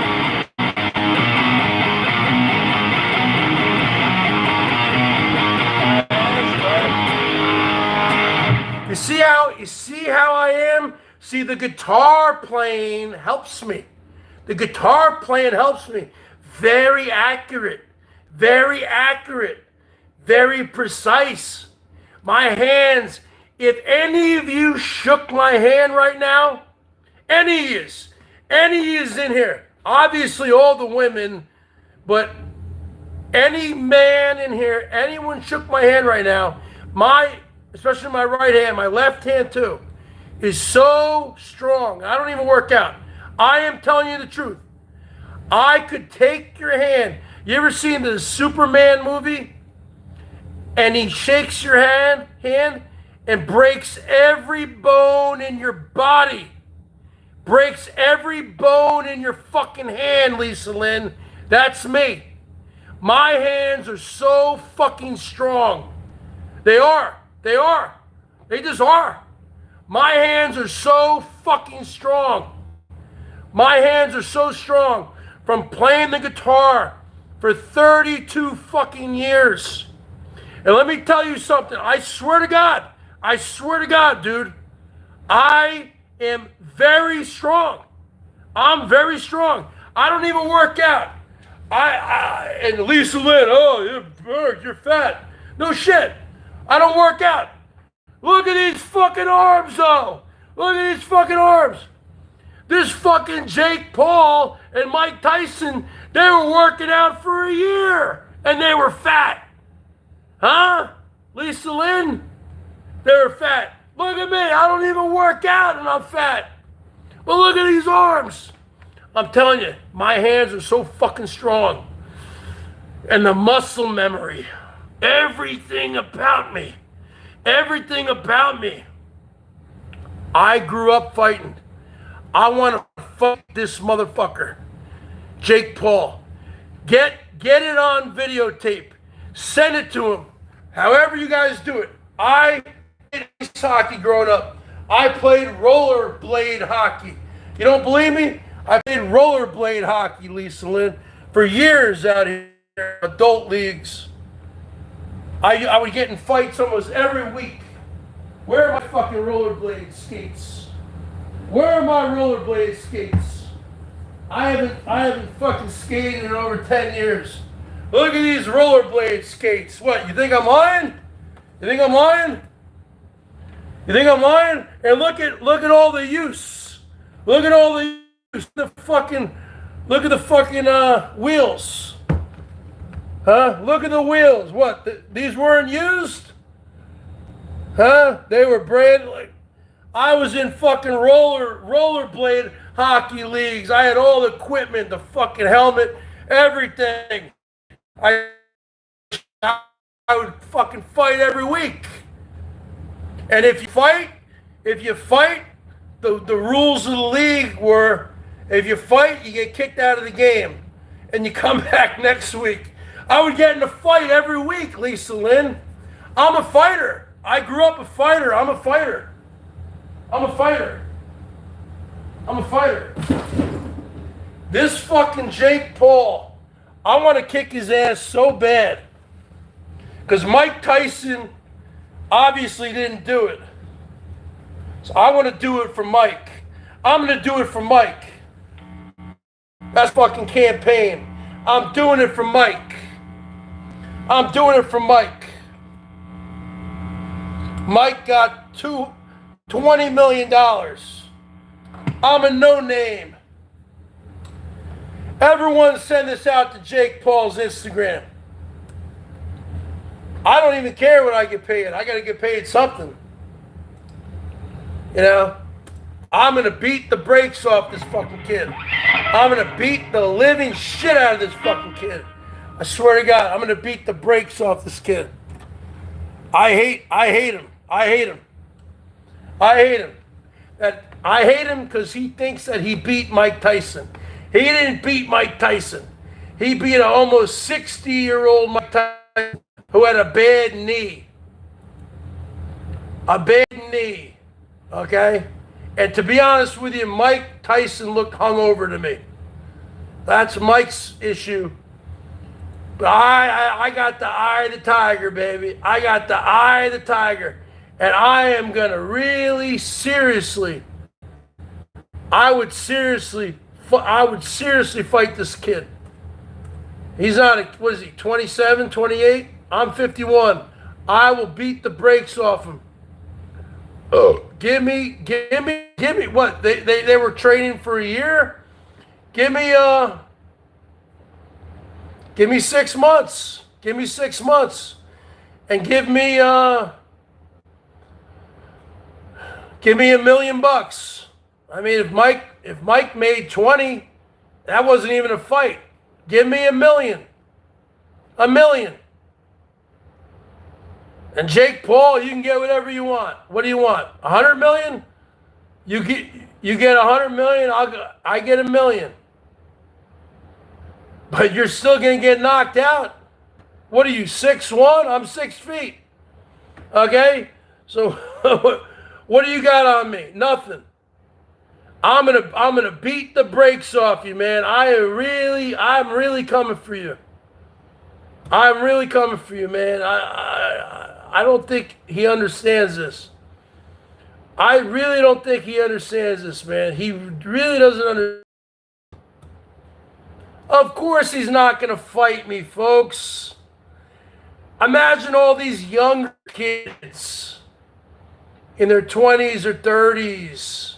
You see how I am? See, the guitar playing helps me. The guitar playing helps me. Very accurate, very precise. My hands, if any of you shook my hand right now, any of you in here, obviously all the women, but any man in here, anyone shook my hand right now, especially my right hand, my left hand too, is so strong. I don't even work out. I am telling you the truth. I could take your hand. You ever seen the Superman movie? And he shakes your hand and breaks every bone in your body. Breaks every bone in your fucking hand, Lisa Lynn. That's me. My hands are so fucking strong. They are. They just are. My hands are so fucking strong. My hands are so strong from playing the guitar for 32 fucking years. And let me tell you something. I swear to God, dude, I am very strong. I'm very strong. I don't even work out. And Lisa Lynn, oh, you're fat. No shit. I don't work out. Look at these fucking arms, though. Look at these fucking arms. This fucking Jake Paul and Mike Tyson, they were working out for a year, and they were fat. Huh? Lisa Lynn? They were fat. Look at me. I don't even work out, and I'm fat. But look at these arms. I'm telling you, my hands are so fucking strong. And the muscle memory. Everything about me. I grew up fighting. I want to fight this motherfucker. Jake Paul. Get it on videotape. Send it to him. However you guys do it. I played ice hockey growing up. I played rollerblade hockey. You don't believe me? I played rollerblade hockey, Lisa Lynn, for years out here, adult leagues. I would get in fights almost every week. Where are my fucking rollerblade skates? Where are my rollerblade skates? I haven't fucking skated in over 10 years. Look at these rollerblade skates. What, you think I'm lying? And look at all the use. Look at the fucking wheels. Huh? Look at the wheels. What? These weren't used? Huh? They were brand like. I was in fucking rollerblade hockey leagues. I had all the equipment, the fucking helmet, everything. I would fucking fight every week. And if you fight, the rules of the league were, if you fight, you get kicked out of the game. And you come back next week. I would get in a fight every week, Lisa Lynn. I'm a fighter. I grew up a fighter. I'm a fighter. This fucking Jake Paul, I want to kick his ass so bad. Because Mike Tyson obviously didn't do it. So I want to do it for Mike. I'm going to do it for Mike. That's fucking campaign. I'm doing it for Mike. Mike got $20 million. I'm a no-name. Everyone send this out to Jake Paul's Instagram. I don't even care what I get paid. I got to get paid something. You know? I'm going to beat the brakes off this fucking kid. I'm going to beat the living shit out of this fucking kid. I swear to God, I'm going to beat the brakes off this kid. I hate him. I hate him. I hate him. I hate him because he thinks that he beat Mike Tyson. He didn't beat Mike Tyson. He beat an almost 60-year-old Mike Tyson who had a bad knee. A bad knee. Okay? And to be honest with you, Mike Tyson looked hungover to me. That's Mike's issue. But I got the eye of the tiger, baby. I got the eye of the tiger. And I am going to really seriously, I would seriously fight this kid. He's not, what is he, 27, 28? I'm 51. I will beat the brakes off him. Oh, give me what? They were training for a year? Give me 6 months. Give me 6 months. And give me $1 million. I mean, if Mike made 20, that wasn't even a fight. Give me $1 million. $1 million. And Jake Paul, you can get whatever you want. What do you want? 100 million? You get 100 million, I get $1 million. But you're still gonna get knocked out. What are you, 6'1"? I'm 6 feet. Okay? So what do you got on me? Nothing. I'm gonna beat the brakes off you, man. I'm really coming for you. I'm really coming for you, man. I don't think he understands this. I really don't think he understands this, man. He really doesn't understand. Of course he's not going to fight me, folks. Imagine all these young kids in their 20s or 30s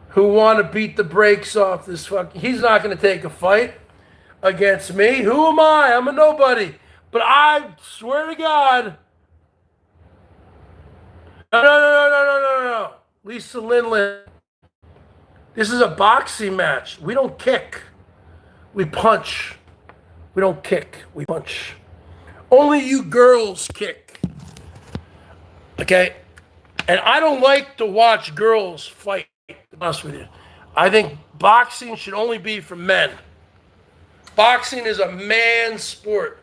who want to beat the brakes off this fucking... He's not going to take a fight against me. Who am I? I'm a nobody. But I swear to God... No. Lisa Lindland. This is a boxing match. We don't kick. We punch. We don't kick. We punch. Only you girls kick. Okay? And I don't like to watch girls fight, to be honest with you. I think boxing should only be for men. Boxing is a man's sport.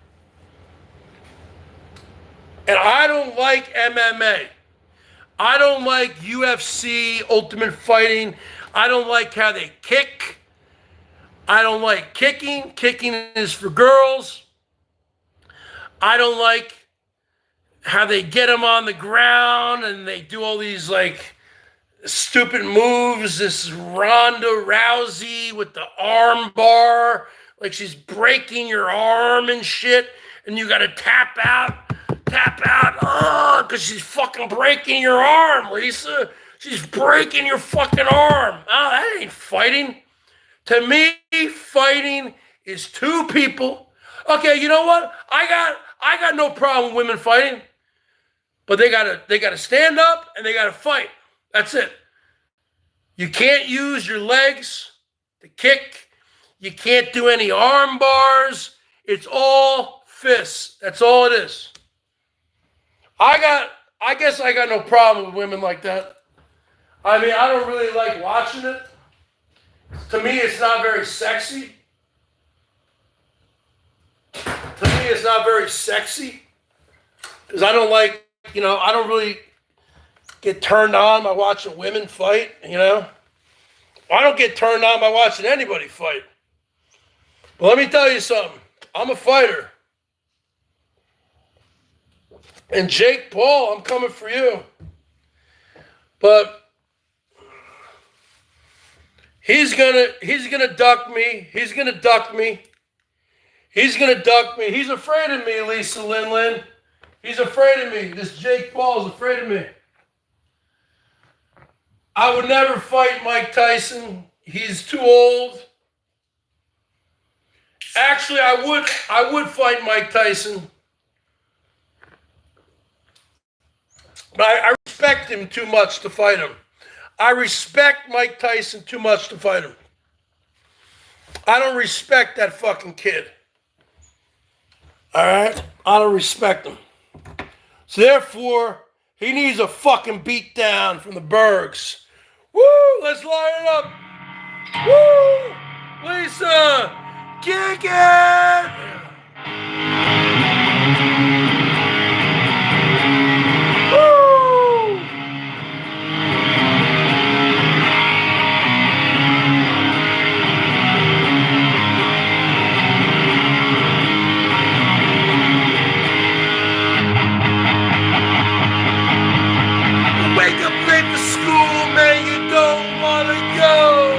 And I don't like MMA. I don't like UFC, Ultimate Fighting. I don't like how they kick. I don't like kicking. Kicking is for girls. I don't like how they get them on the ground and they do all these like stupid moves. This Ronda Rousey with the arm bar, like she's breaking your arm and shit, and you gotta tap out, because she's fucking breaking your arm, Lisa. She's breaking your fucking arm. Oh, that ain't fighting. To me, fighting is two people. Okay, you know what? I got no problem with women fighting, but they gotta stand up and they gotta fight. That's it. You can't use your legs to kick. You can't do any arm bars. It's all fists. That's all it is. I guess I got no problem with women like that. I mean, I don't really like watching it. To me, it's not very sexy. Because I don't like, I don't really get turned on by watching women fight, I don't get turned on by watching anybody fight. But let me tell you something. I'm a fighter. And Jake Paul, I'm coming for you. But he's gonna duck me. He's gonna duck me. He's afraid of me, Lisa Lindland. He's afraid of me. This Jake Paul is afraid of me. I would never fight Mike Tyson. He's too old. Actually, I would fight Mike Tyson. But I respect him too much to fight him. I respect Mike Tyson too much to fight him. I don't respect that fucking kid. All right? I don't respect him. So therefore, he needs a fucking beat down from the Bergs. Woo! Let's line it up. Woo! Lisa, kick it! Woo! Wake up late for school, man, you don't wanna go.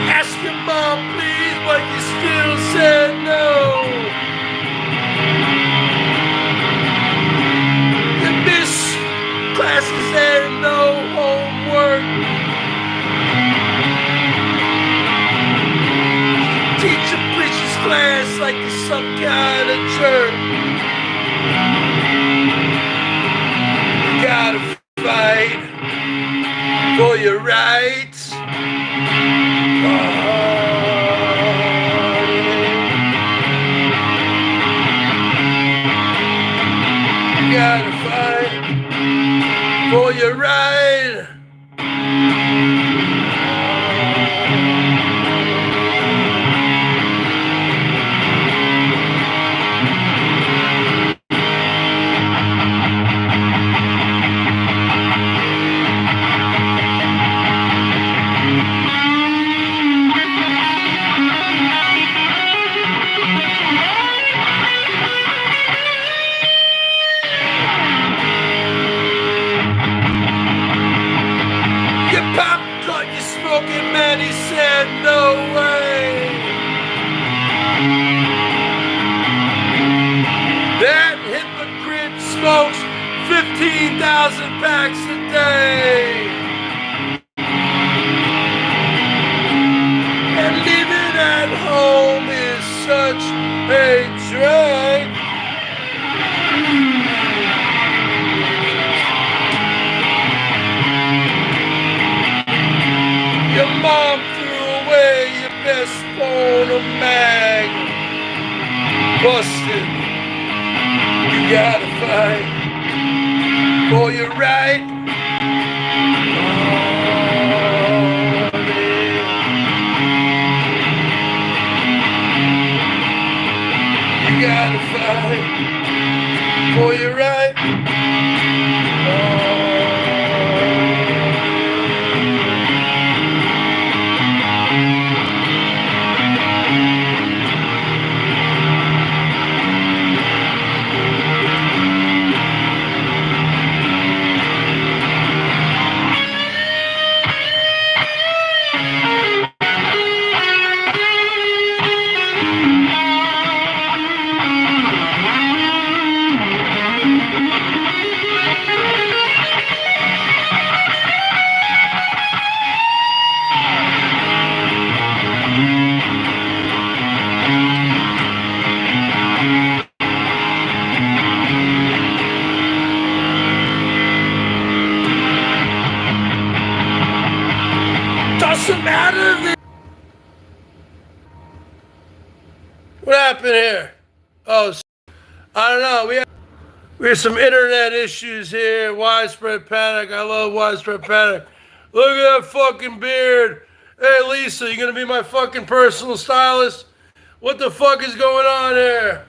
Ask your mom, please, but you still said no. You miss classes and no homework. Teacher preaches class like you're some kind of jerk. You gotta fight for your rights. You gotta fight for your right. Man, he said, no way. That hypocrite smokes 15,000 packs a day. And living at home is such a drag. Your mom threw away your best phone of mag. Busted. You gotta fight for your right. You gotta fight for your right. Doesn't matter. What happened here? Oh, I don't know. We have some internet issues here. Widespread panic. I love widespread panic. Look at that fucking beard. Hey, Lisa, you gonna be my fucking personal stylist? What the fuck is going on here?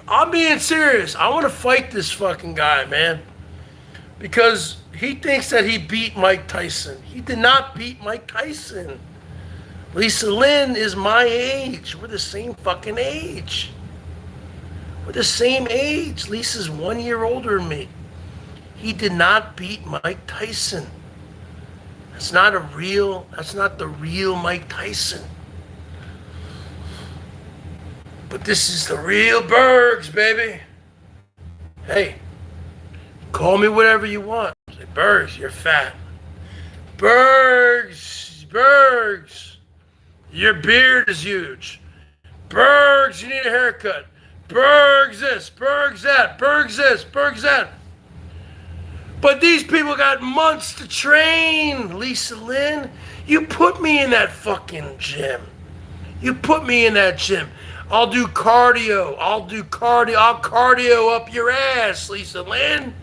I'm being serious. I want to fight this fucking guy, man. Because he thinks that he beat Mike Tyson. He did not beat Mike Tyson. Lisa Lynn is my age. We're the same fucking age. We're the same age. Lisa's 1 year older than me. He did not beat Mike Tyson. That's not the real Mike Tyson. But this is the real Bergs, baby. Hey, call me whatever you want. Say, Bergs, you're fat. Bergs, your beard is huge. Bergs, you need a haircut. Bergs this, Bergs that, Bergs this, Bergs that. But these people got months to train, Lisa Lynn. You put me in that fucking gym. You put me in that gym. I'll do cardio. I'll cardio up your ass, Lisa Lynn.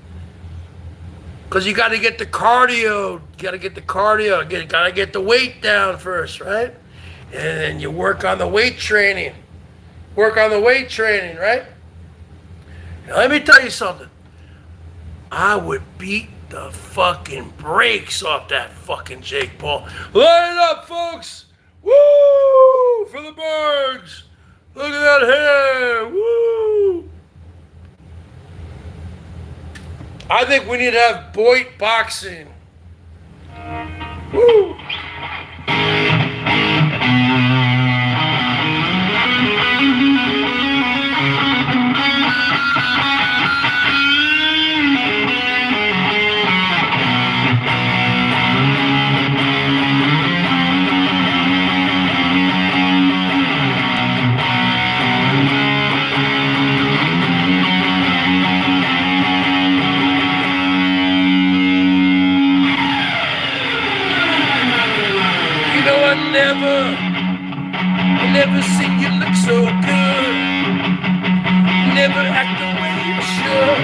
Because you got to get the cardio. Gotta get the weight down first, right? And then you work on the weight training. Right? Now, let me tell you something. I would beat the fucking brakes off that fucking Jake Paul. Line it up, folks. Woo! For the Bergs. Look at that hair. Woo! I think we need to have Boyd boxing. Woo! I never seen you look so good. Never act the way you should.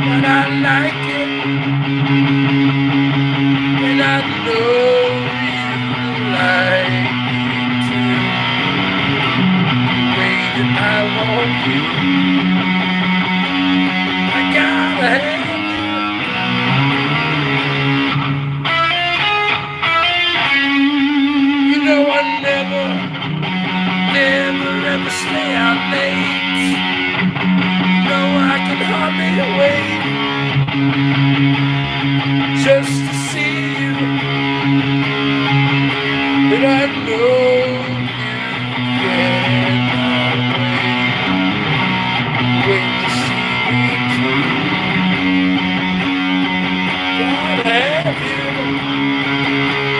But I like it, and I know you like it too. The way that I want you, I gotta have you. Never ever stay out late. No, I can hardly wait just to see you. And I know you cannot wait to see me too. Gotta have you,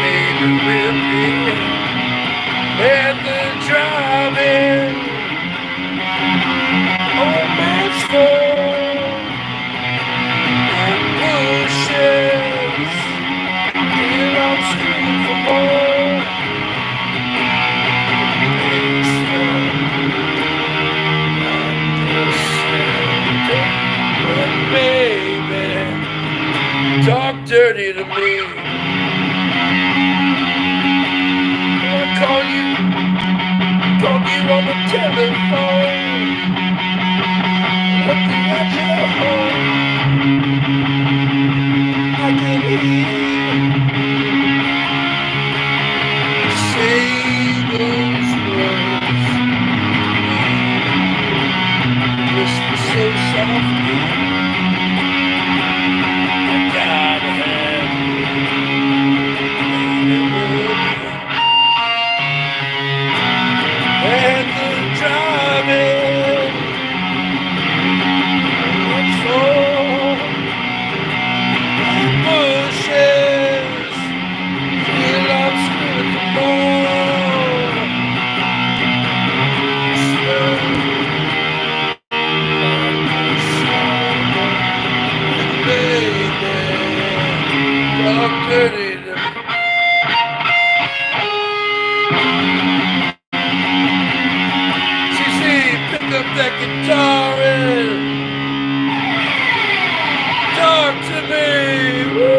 baby, with me. And the driving, old man's full, and bushes, and I'm screaming for more. But baby, talk dirty to me. I call you on the telephone, looking at your home. I can hear you say those words, whisper so softly. I gotta have you, baby. And the driving, it's full of bushes, till I'm screaming for more. Slow, baby, talk dirty to me. Pick up that guitar and talk to me. Woo!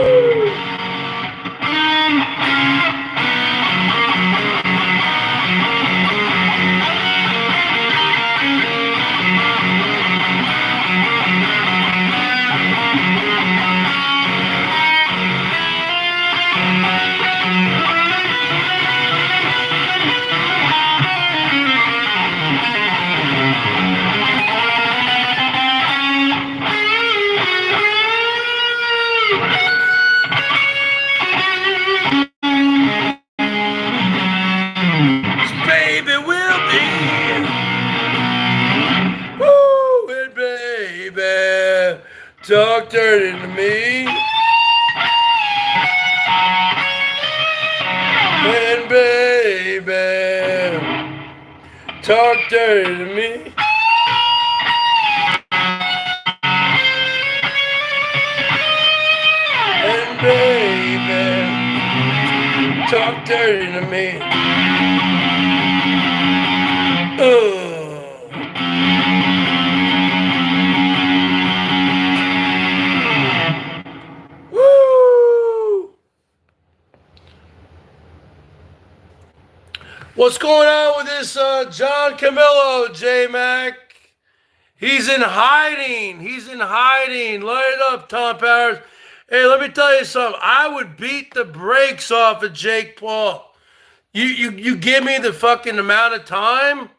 talk dirty to me. And baby, talk dirty to me. And baby, talk dirty to me. Woo! What's going on with this John Camillo, J-Mac? He's in hiding. He's in hiding. Light it up, Tom Powers. Hey, let me tell you something. I would beat the brakes off of Jake Paul. You give me the fucking amount of time.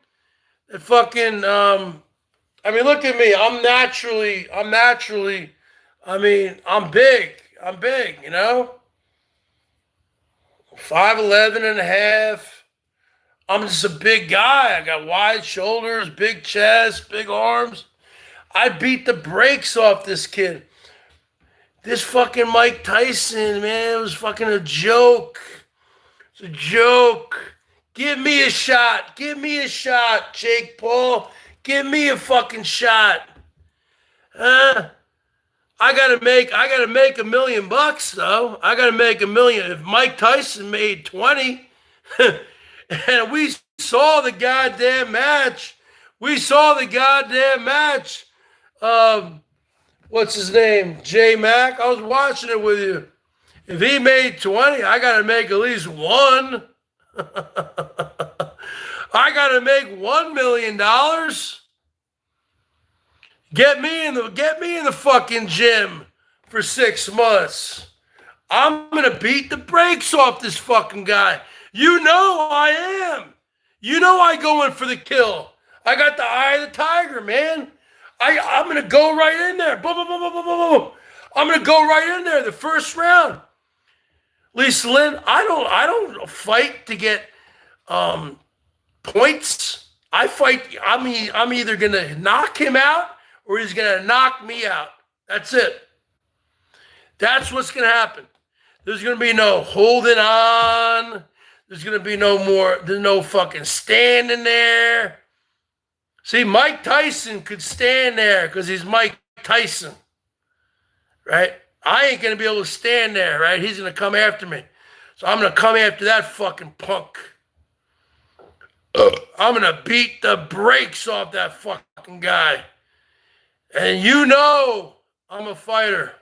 The fucking I mean, look at me. I'm big. I'm big, you know? 5'11" and a half. I'm just a big guy. I got wide shoulders, big chest, big arms. I beat the brakes off this kid. This fucking Mike Tyson, man, it was fucking a joke. It's a joke. Give me a shot. Give me a shot, Jake Paul. Give me a fucking shot. I gotta make $1 million though. I gotta make $1 million. If Mike Tyson made 20, and we saw the goddamn match. What's his name? J-Mac. I was watching it with you. If he made 20, I got to make at least one. I got to make $1 million. Get me in the fucking gym for 6 months. I'm going to beat the brakes off this fucking guy. You know I am. You know I go in for the kill. I got the eye of the tiger, man. I'm going to go right in there. Boom, boom, boom, boom, boom, boom, boom. I'm going to go right in there the first round. Lisa Lynn, I don't fight to get points. I fight. I'm either going to knock him out or he's going to knock me out. That's it. That's what's going to happen. There's going to be no holding on. There's going to be there's no fucking standing there. See, Mike Tyson could stand there because he's Mike Tyson, right? I ain't going to be able to stand there, right? He's going to come after me. So I'm going to come after that fucking punk. I'm going to beat the brakes off that fucking guy. And you know I'm a fighter.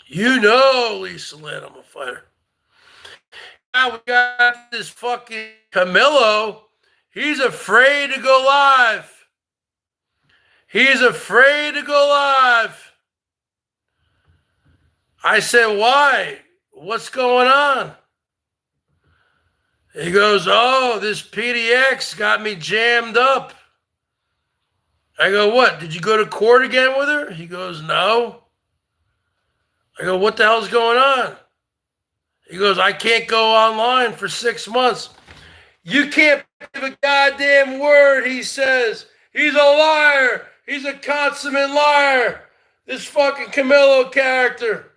You know, Lisa Lynn, I'm a fighter. Now we got this fucking Camillo. He's afraid to go live. He's afraid to go live. I said, why? What's going on? He goes, oh, this PDX got me jammed up. I go, what? Did you go to court again with her? He goes, no. I go, what the hell's going on? He goes, I can't go online for 6 months. You can't give a goddamn word, he says. He's a liar. He's a consummate liar. This fucking Camillo character.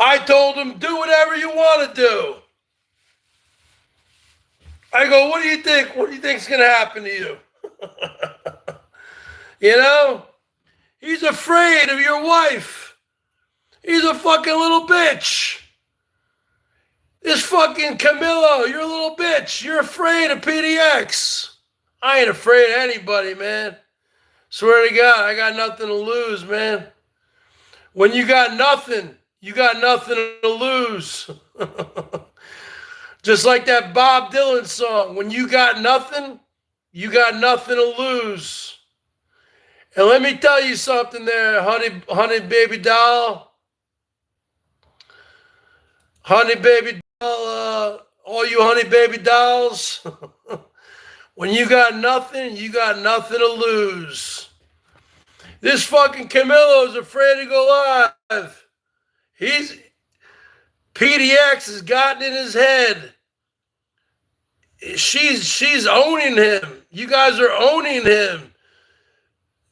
I told him, do whatever you want to do. I go, what do you think? What do you think's going to happen to you? You know? He's afraid of your wife. He's a fucking little bitch. This fucking Camillo, you're a little bitch. You're afraid of PDX. I ain't afraid of anybody, man. Swear to God, I got nothing to lose, man. When you got nothing to lose. Just like that Bob Dylan song. When you got nothing to lose. And let me tell you something there, honey baby doll. Honey baby doll, all you honey baby dolls. When you got nothing to lose. This fucking Camilo's afraid to go live. PDX has gotten in his head. She's owning him. You guys are owning him.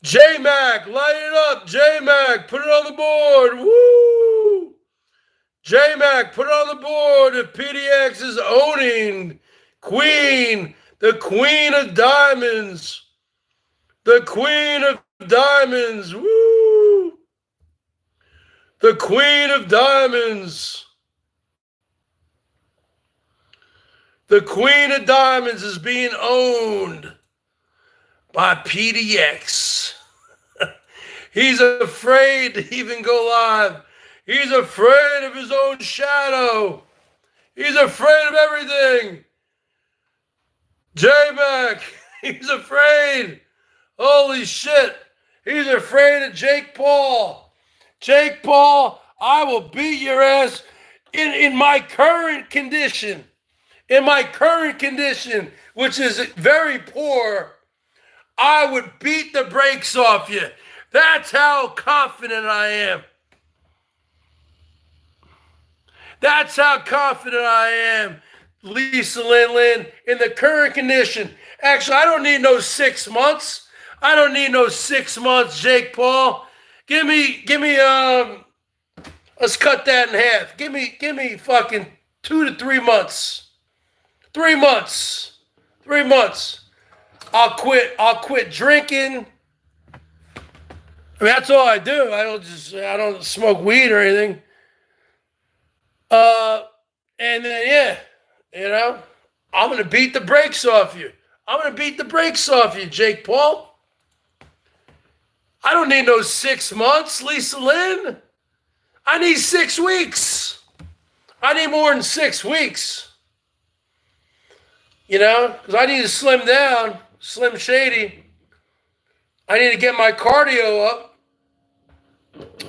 J-Mac, light it up. J-Mac, put it on the board. Woo! J-Mac, put it on the board if PDX is owning Queen, the Queen of Diamonds. The Queen of Diamonds. Woo! The Queen of Diamonds. The Queen of Diamonds is being owned by PDX. He's afraid to even go live. He's afraid of his own shadow. He's afraid of everything. J-Mac, he's afraid. Holy shit. He's afraid of Jake Paul. Jake Paul, I will beat your ass in my current condition. In my current condition, which is very poor, I would beat the brakes off you. That's how confident I am. That's how confident I am, Lisa Lin, in the current condition. Actually, I don't need no 6 months. I don't need no 6 months, Jake Paul. Give me, let's cut that in half. Give me fucking 2 to 3 months. 3 months. 3 months. I'll quit drinking. I mean, that's all I do. I don't smoke weed or anything. And then, yeah, I'm going to beat the brakes off you. I'm going to beat the brakes off you, Jake Paul. I don't need no 6 months, Lisa Lynn. I need 6 weeks. I need more than 6 weeks. Because I need to slim down, Slim Shady. I need to get my cardio up.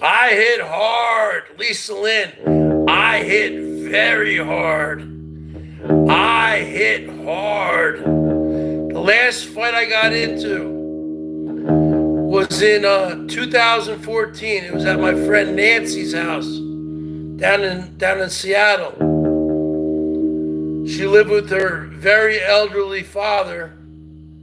I hit hard, Lisa Lynn. I hit very hard. I hit hard. The last fight I got into was in 2014. It was at my friend Nancy's house down in Seattle. She lived with her very elderly father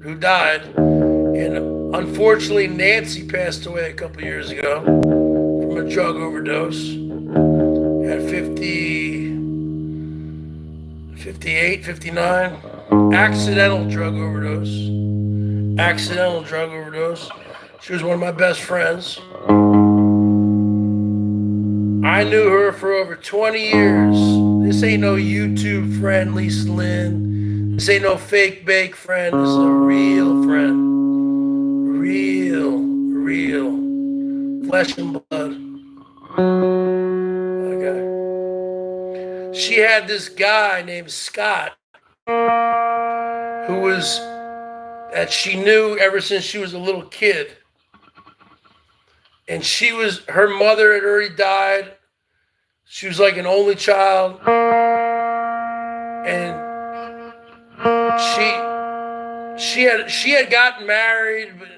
who died. And unfortunately, Nancy passed away a couple years ago from a drug overdose at 58, 59. Accidental drug overdose. She was one of my best friends. I knew her for over 20 years. This ain't no YouTube friend, Lisa Lynn. This ain't no fake bake friend. This is a real friend. Real. Flesh and blood. Okay. She had this guy named Scott that she knew ever since she was a little kid. And her mother had already died. She was like an only child. And she had gotten married, but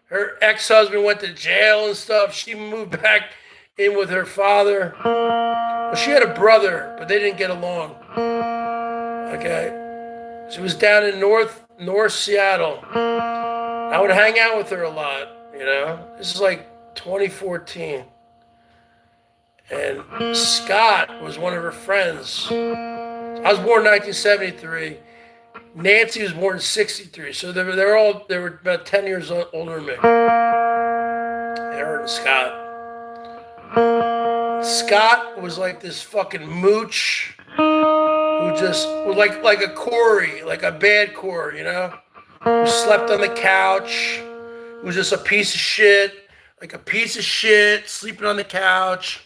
her ex-husband went to jail and stuff. She moved back in with her father. Well, she had a brother, but they didn't get along. Okay. She was down in North Seattle. I would hang out with her a lot, This is like 2014. And Scott was one of her friends. I was born in 1973. Nancy was born in 63. So they were about 10 years older than me. Her and Scott. Scott was like this fucking mooch who just was like a Corey, like a bad Corey, who slept on the couch, who was just a piece of shit, sleeping on the couch.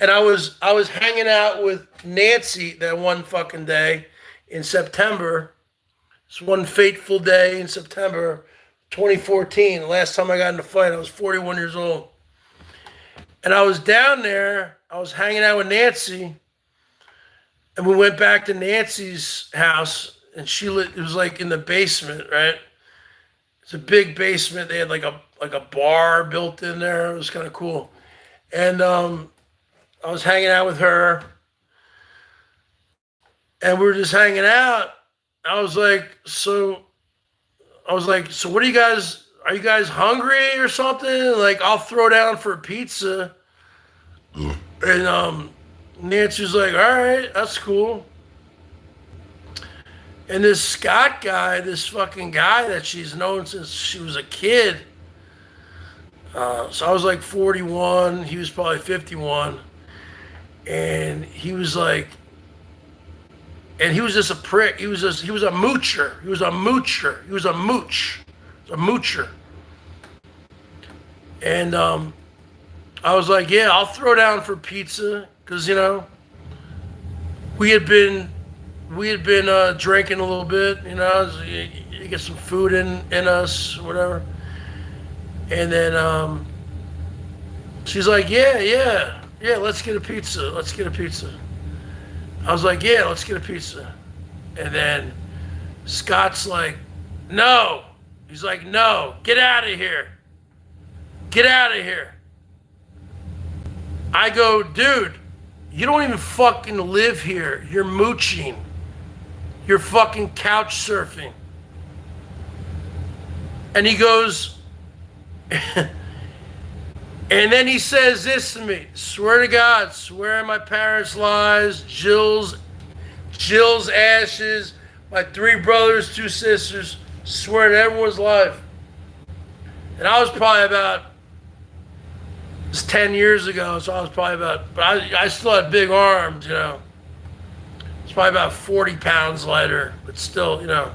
And I was hanging out with Nancy that one fucking day in September. This one fateful day in September 2014. The last time I got in a fight, I was 41 years old. And I was down there. I was hanging out with Nancy. And we went back to Nancy's house. And it was like in the basement, right? It's a big basement. They had like a bar built in there. It was kind of cool. And I was hanging out with her. And we were just hanging out. I was like, so what are you guys are you guys hungry or something? Like, I'll throw down for a pizza. And Nancy's like, all right, that's cool. And this Scott guy, this fucking guy that she's known since she was a kid. So I was like 41. He was probably 51. And he was like, and he was just a prick. He was a moocher. He was a moocher. He was a mooch. A moocher. And I was like, yeah, I'll throw down for pizza. Because, you know, we had been drinking a little bit, you know, so you get some food in us, whatever. And then she's like, yeah, let's get a pizza. Let's get a pizza. I was like, yeah, let's get a pizza. And then Scott's like, no. He's like, no, get out of here. Get out of here. I go, dude, you don't even fucking live here. You're mooching. You're fucking couch surfing. And he goes, and then he says this to me, swear to God, swear on my parents' lives, Jill's ashes, my 3 brothers, 2 sisters, swear to everyone's life. And I was probably about, it's 10 years ago, so I was probably about, but I still had big arms, you know. It's probably about 40 pounds lighter, but still, you know.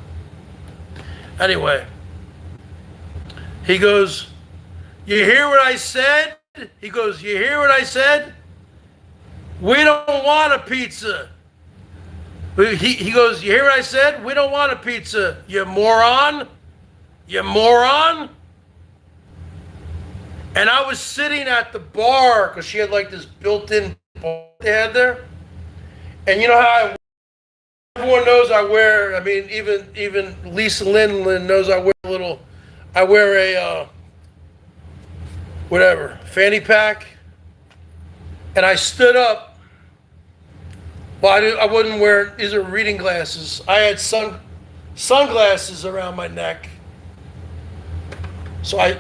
Anyway, he goes, you hear what I said? He goes, you hear what I said? We don't want a pizza. He goes, you hear what I said? We don't want a pizza, you moron. You moron. And I was sitting at the bar because she had like this built-in bar they had there. And you know how everyone knows I wear, I mean, even Lisa Lindland knows I wear a, whatever, fanny pack. And I stood up. Well, I wouldn't wear, these are reading glasses. I had sunglasses around my neck. So I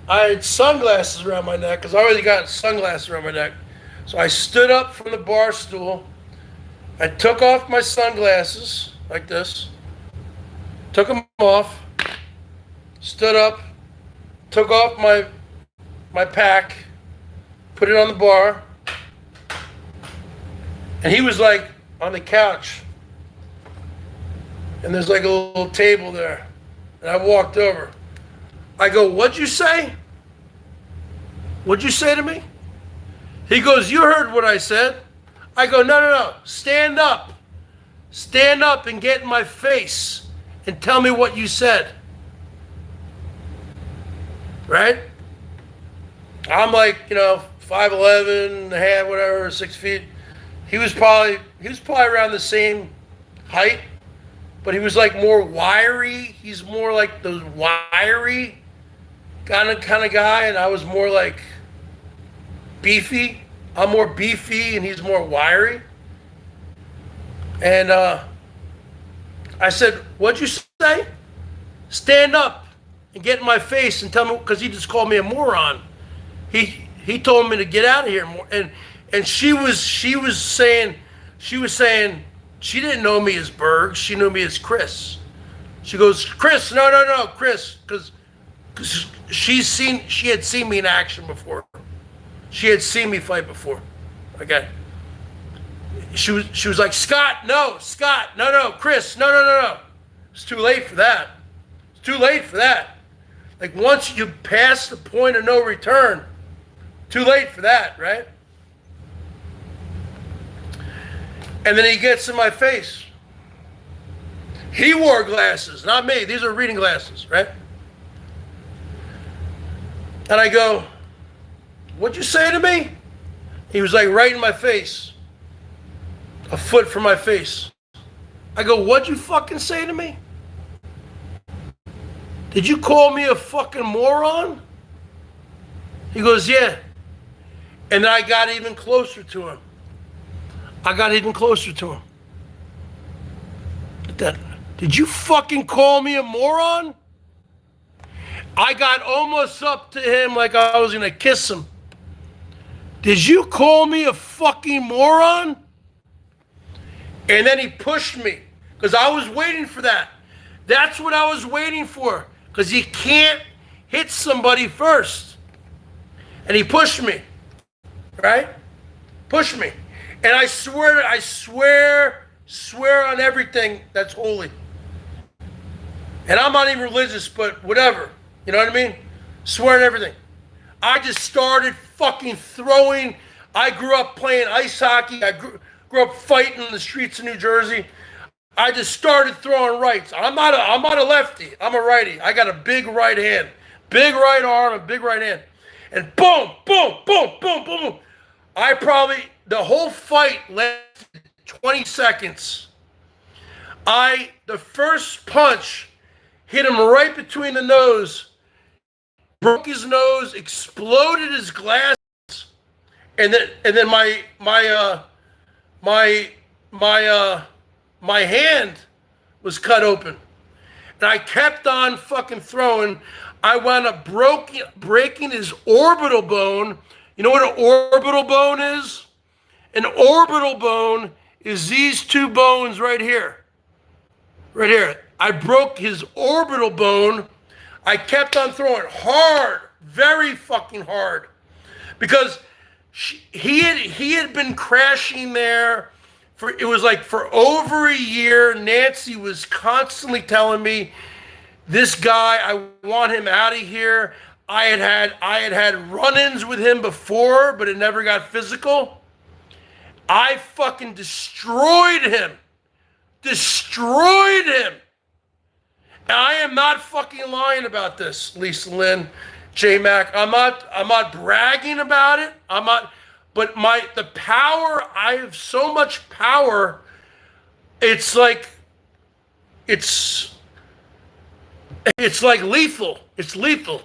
had sunglasses around my neck because I already got sunglasses around my neck. So I stood up from the bar stool. I took off my sunglasses like this. Took them off. Stood up. Took off my pack. Put it on the bar. And he was like on the couch. And there's like a little table there. And I walked over. I go, what'd you say? What'd you say to me? He goes, you heard what I said. I go, no. Stand up. Stand up and get in my face and tell me what you said. Right? I'm like, 5'11", and a half, whatever, 6 feet. He was probably around the same height, but he was like more wiry. He's more like those wiry kind of guy, and I was more like beefy. I'm more beefy, and he's more wiry. And I said, what'd you say? Stand up and get in my face and tell me, because he just called me a moron. He told me to get out of here. And she was saying she didn't know me as Bergs. She knew me as Chris. She goes, Chris, no, Chris, because she had seen me in action before. She had seen me fight before. Okay. She was like, Scott, no, Chris, no. It's too late for that. It's too late for that. Like once you pass the point of no return, too late for that, right? And then he gets in my face. He wore glasses, not me. These are reading glasses, right? And I go, what'd you say to me? He was like right in my face. A foot from my face. I go, what'd you fucking say to me? Did you call me a fucking moron? He goes, yeah. And then I got even closer to him. Did you fucking call me a moron? I got almost up to him like I was going to kiss him. Did you call me a fucking moron? And then he pushed me because I was waiting for that. That's what I was waiting for, because you can't hit somebody first. And he pushed me, right? Pushed me. And I swear on everything that's holy. And I'm not even religious, but whatever. You know what I mean? Swear on everything. I just started fucking throwing. I grew up playing ice hockey. I grew up fighting in the streets of New Jersey. I just started throwing rights. I'm not a lefty. I'm a righty. I got a big right hand. Big right arm, a big right hand. And boom, boom, boom, boom, boom. The whole fight lasted 20 seconds. The first punch hit him right between the nose, broke his nose, exploded his glasses, and then my hand was cut open. And I kept on fucking throwing. I wound up breaking his orbital bone. You know what an orbital bone is? An orbital bone is these two bones right here. Right here. I broke his orbital bone. I kept on throwing hard, very fucking hard. Because he had been crashing there for over a year. Nancy was constantly telling me, this guy, I want him out of here. I had had run-ins with him before, but it never got physical. I fucking destroyed him. Destroyed him. And I am not fucking lying about this, Lisa Lynn, J-Mac. I'm not bragging about it. But the power, I have so much power. It's like lethal. It's lethal.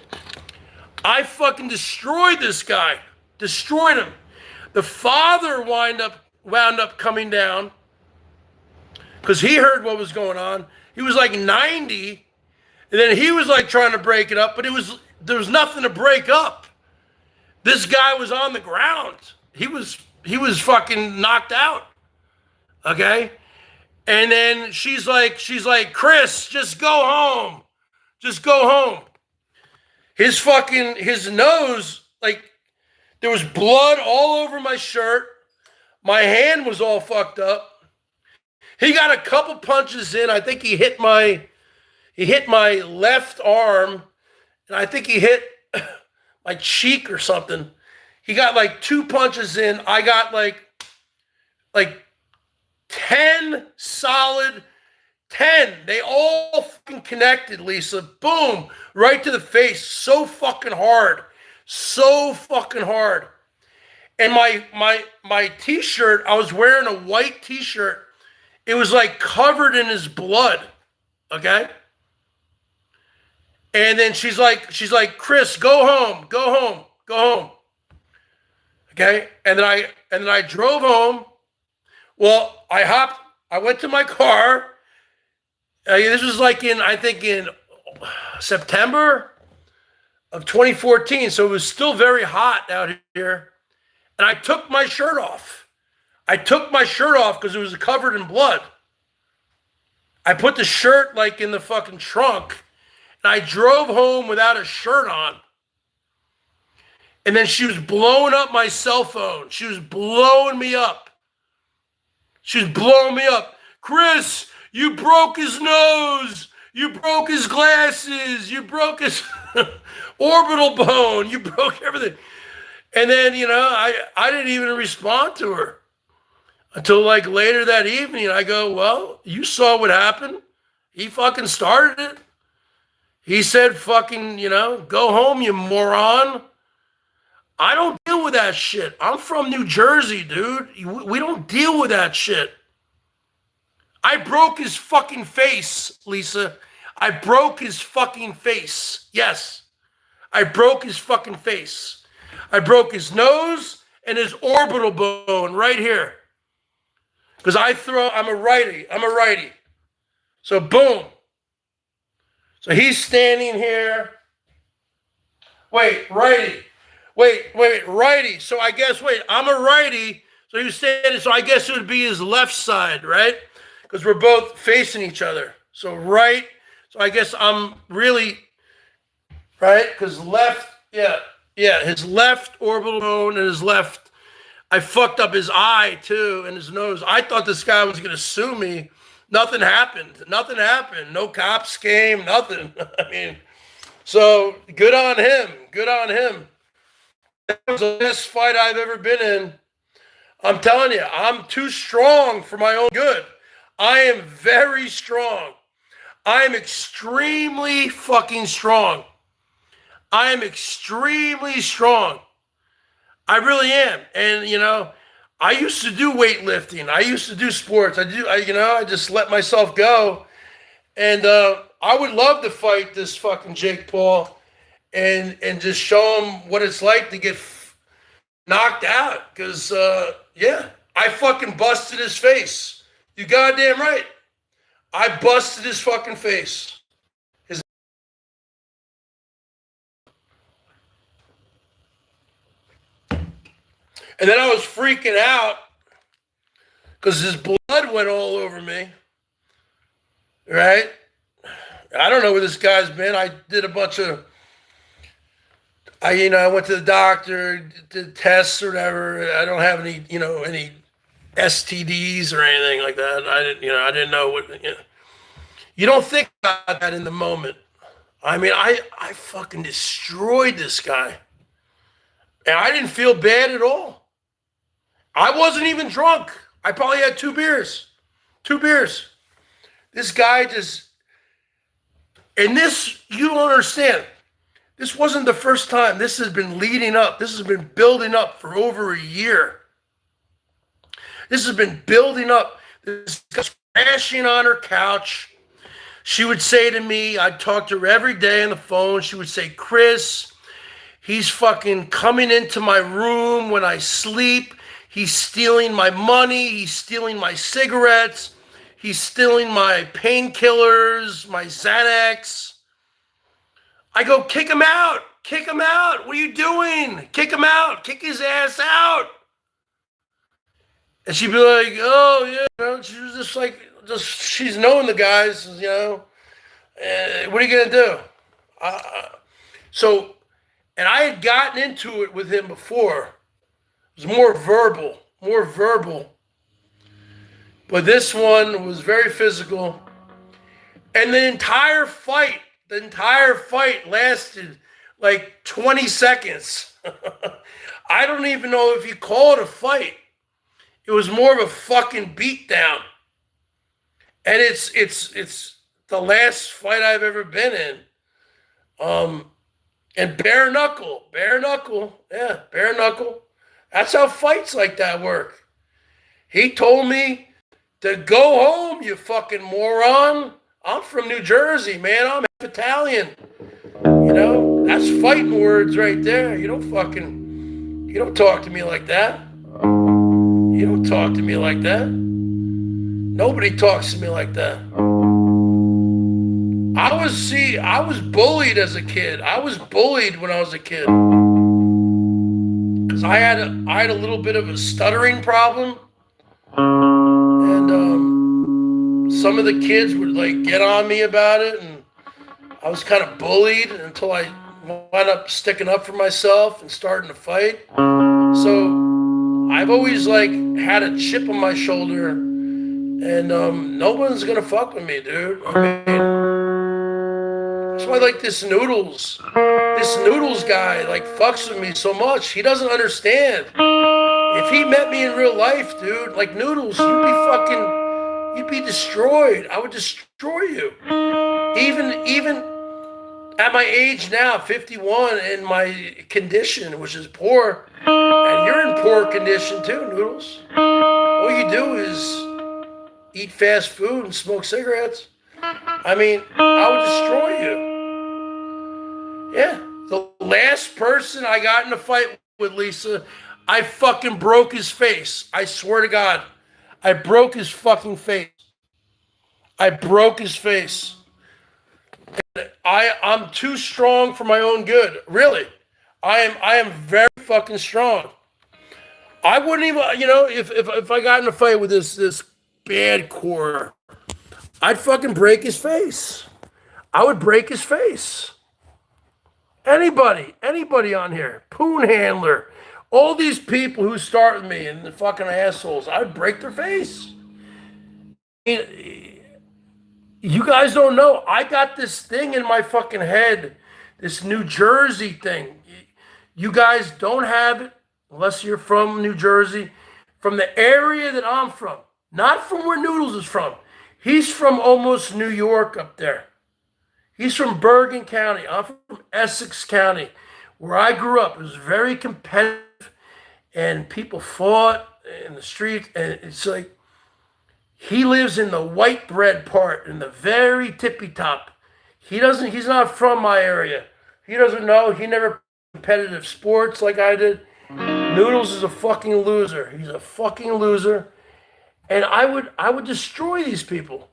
I fucking destroyed this guy. Destroyed him. The father wound up coming down because he heard what was going on. He was like 90, and then he was like trying to break it up, but there was nothing to break up. This guy was on the ground. He was fucking knocked out. Okay? And then she's like, Chris, just go home. Just go home. His nose, like, there was blood all over my shirt. My hand was all fucked up. He got a couple punches in. I think he hit my left arm, and I think he hit my cheek or something. He got like 2 punches in. I got like 10 solid 10. They all fucking connected, Lisa. Boom. Right to the face. So fucking hard. So fucking hard. And my t-shirt, I was wearing a white t-shirt. It was like covered in his blood. Okay? And then she's like, Chris, go home. Go home. Go home. Okay? And then I drove home. Well, I went to my car. This was like in September of 2014. So it was still very hot out here. And I took my shirt off. I took my shirt off because it was covered in blood. I put the shirt like in the fucking trunk. And I drove home without a shirt on. And then she was blowing up my cell phone. She was blowing me up. She was blowing me up. Chris, you broke his nose. You broke his glasses. You broke his orbital bone. You broke everything. And then, I didn't even respond to her until like later that evening. I go, well, you saw what happened. He fucking started it. He said, fucking, go home, you moron. I don't deal with that shit. I'm from New Jersey, dude. We don't deal with that shit. I broke his fucking face, Lisa. I broke his fucking face. Yes. I broke his fucking face. I broke his nose and his orbital bone right here. Because I'm a righty. So boom. So he's standing here. Wait, righty. Wait, righty. So I guess, I'm a righty. So he was saying, so I guess it would be his left side, right? Because we're both facing each other. So right. So I guess I'm really, right? Because left, yeah, his left orbital bone and his left, I fucked up his eye too and his nose. I thought this guy was going to sue me. Nothing happened. Nothing happened. No cops came, nothing. I mean, so good on him. Good on him. That was the best fight I've ever been in. I'm telling you, I'm too strong for my own good. I am very strong. I am extremely fucking strong. I am extremely strong. I really am. And, you know, I used to do weightlifting. I used to do sports. I just let myself go. And I would love to fight this fucking Jake Paul and just show him what it's like to get knocked out. Because, yeah, I fucking busted his face. You goddamn right. I busted his fucking face. And then I was freaking out because his blood went all over me. Right? I don't know where this guy's been. I did a bunch of, I went to the doctor, did tests or whatever. I don't have any, any STDs or anything like that. I didn't know what, You don't think about that in the moment. I mean, I fucking destroyed this guy. And I didn't feel bad at all. I wasn't even drunk. I probably had 2 beers. 2 beers. This guy just, and this, you don't understand. This wasn't the first time. This has been leading up. This has been building up for over a year. This has been building up. This guy's crashing on her couch. She would say to me, I'd talk to her every day on the phone. She would say, Chris, he's fucking coming into my room when I sleep. He's stealing my money. He's stealing my cigarettes. He's stealing my painkillers, my Xanax. I go, kick him out. Kick him out. What are you doing? Kick him out. Kick his ass out. And she'd be like, oh, yeah. She was just like, she's knowing the guys, what are you going to do? And I had gotten into it with him before. It was more verbal. But this one was very physical. And the entire fight lasted like 20 seconds. I don't even know if you call it a fight. It was more of a fucking beatdown. And it's the last fight I've ever been in. And bare knuckle. That's how fights like that work. He told me to go home, you fucking moron. I'm from New Jersey, man. I'm half Italian. That's fighting words right there. You don't talk to me like that. You don't talk to me like that. Nobody talks to me like that. I was bullied as a kid. I was bullied when I was a kid. Because I had a little bit of a stuttering problem. And some of the kids would like get on me about it, and I was kind of bullied until I wound up sticking up for myself and starting to fight. So I've always like had a chip on my shoulder, and no one's gonna fuck with me, dude. I mean, that's why like this Noodles guy like fucks with me so much. He doesn't understand. If he met me in real life, dude, like Noodles, you'd be destroyed. I would destroy you. Even at my age now, 51, and my condition, which is poor, and you're in poor condition too, Noodles. All you do is eat fast food and smoke cigarettes. I mean, I would destroy you. Yeah. The last person I got in a fight with, Lisa, I fucking broke his face. I swear to God. I broke his fucking face. I broke his face. I'm too strong for my own good. Really. I am very fucking strong. I wouldn't even, if I got in a fight with this bad core, I'd fucking break his face. I would break his face. Anybody on here, Poon Handler, all these people who start with me and the fucking assholes, I'd break their face. You guys don't know. I got this thing in my fucking head, this New Jersey thing. You guys don't have it unless you're from New Jersey, from the area that I'm from, not from where Noodles is from. He's from almost New York up there. He's from Bergen County. I'm from Essex County, where I grew up. It was very competitive, and people fought in the streets. And it's like he lives in the white bread part, in the very tippy top. He's not from my area. He doesn't know. He never played competitive sports like I did. Noodles is a fucking loser. He's a fucking loser. And I would destroy these people.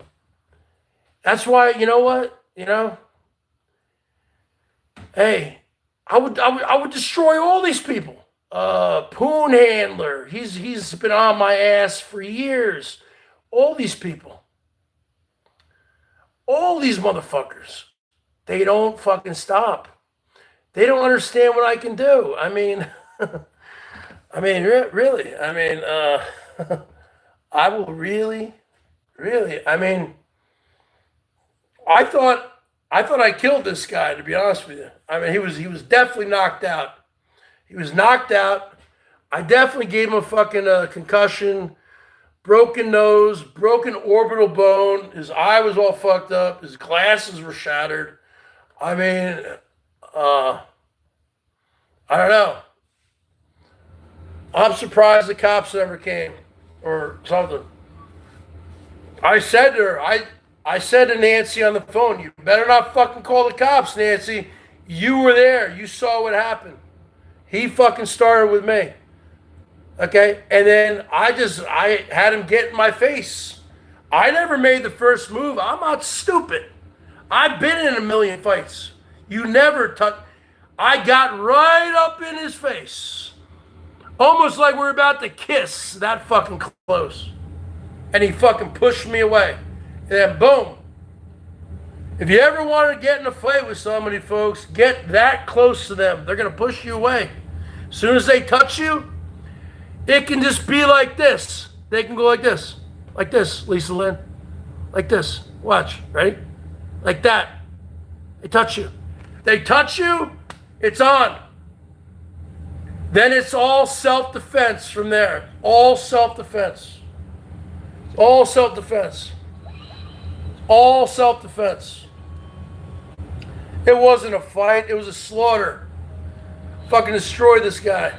That's why, you know what? Hey, I would destroy all these people. Poon Handler, he's been on my ass for years. All these people. All these motherfuckers. They don't fucking stop. They don't understand what I can do. I mean, really. I will really. I thought I killed this guy, to be honest with you. He was definitely knocked out. He was knocked out. I definitely gave him a fucking concussion, broken nose, broken orbital bone. His eye was all fucked up. His glasses were shattered. I don't know. I'm surprised the cops never came or something. I said to her, I said to Nancy on the phone, you better not fucking call the cops, Nancy. You were there. You saw what happened. He fucking started with me. Okay? And then I had him get in my face. I never made the first move. I'm not stupid. I've been in a million fights. You never touch. I got right up in his face. Almost like we're about to kiss, that fucking close. And he fucking pushed me away. And then boom. If you ever want to get in a fight with somebody, folks, get that close to them. They're going to push you away. As soon as they touch you, it can just be like this. They can go like this. Like this, Lisa Lynn. Like this. Watch. Ready? Like that. They touch you. They touch you, it's on. Then it's all self-defense from there. All self-defense. All self-defense. All self-defense. It wasn't a fight. It was a slaughter. Fucking destroy this guy.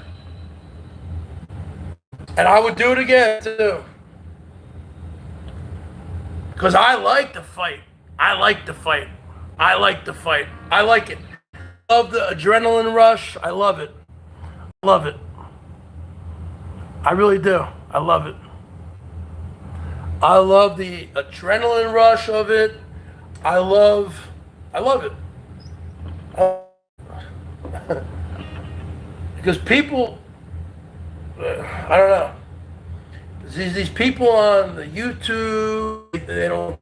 And I would do it again, too. Because I like to fight. I like to fight. I like to fight. I like it. I love the adrenaline rush. I love it. I love it. I really do. I love it. I love the adrenaline rush of it. I love it. Because people, I don't know. These people on the YouTube, they don't.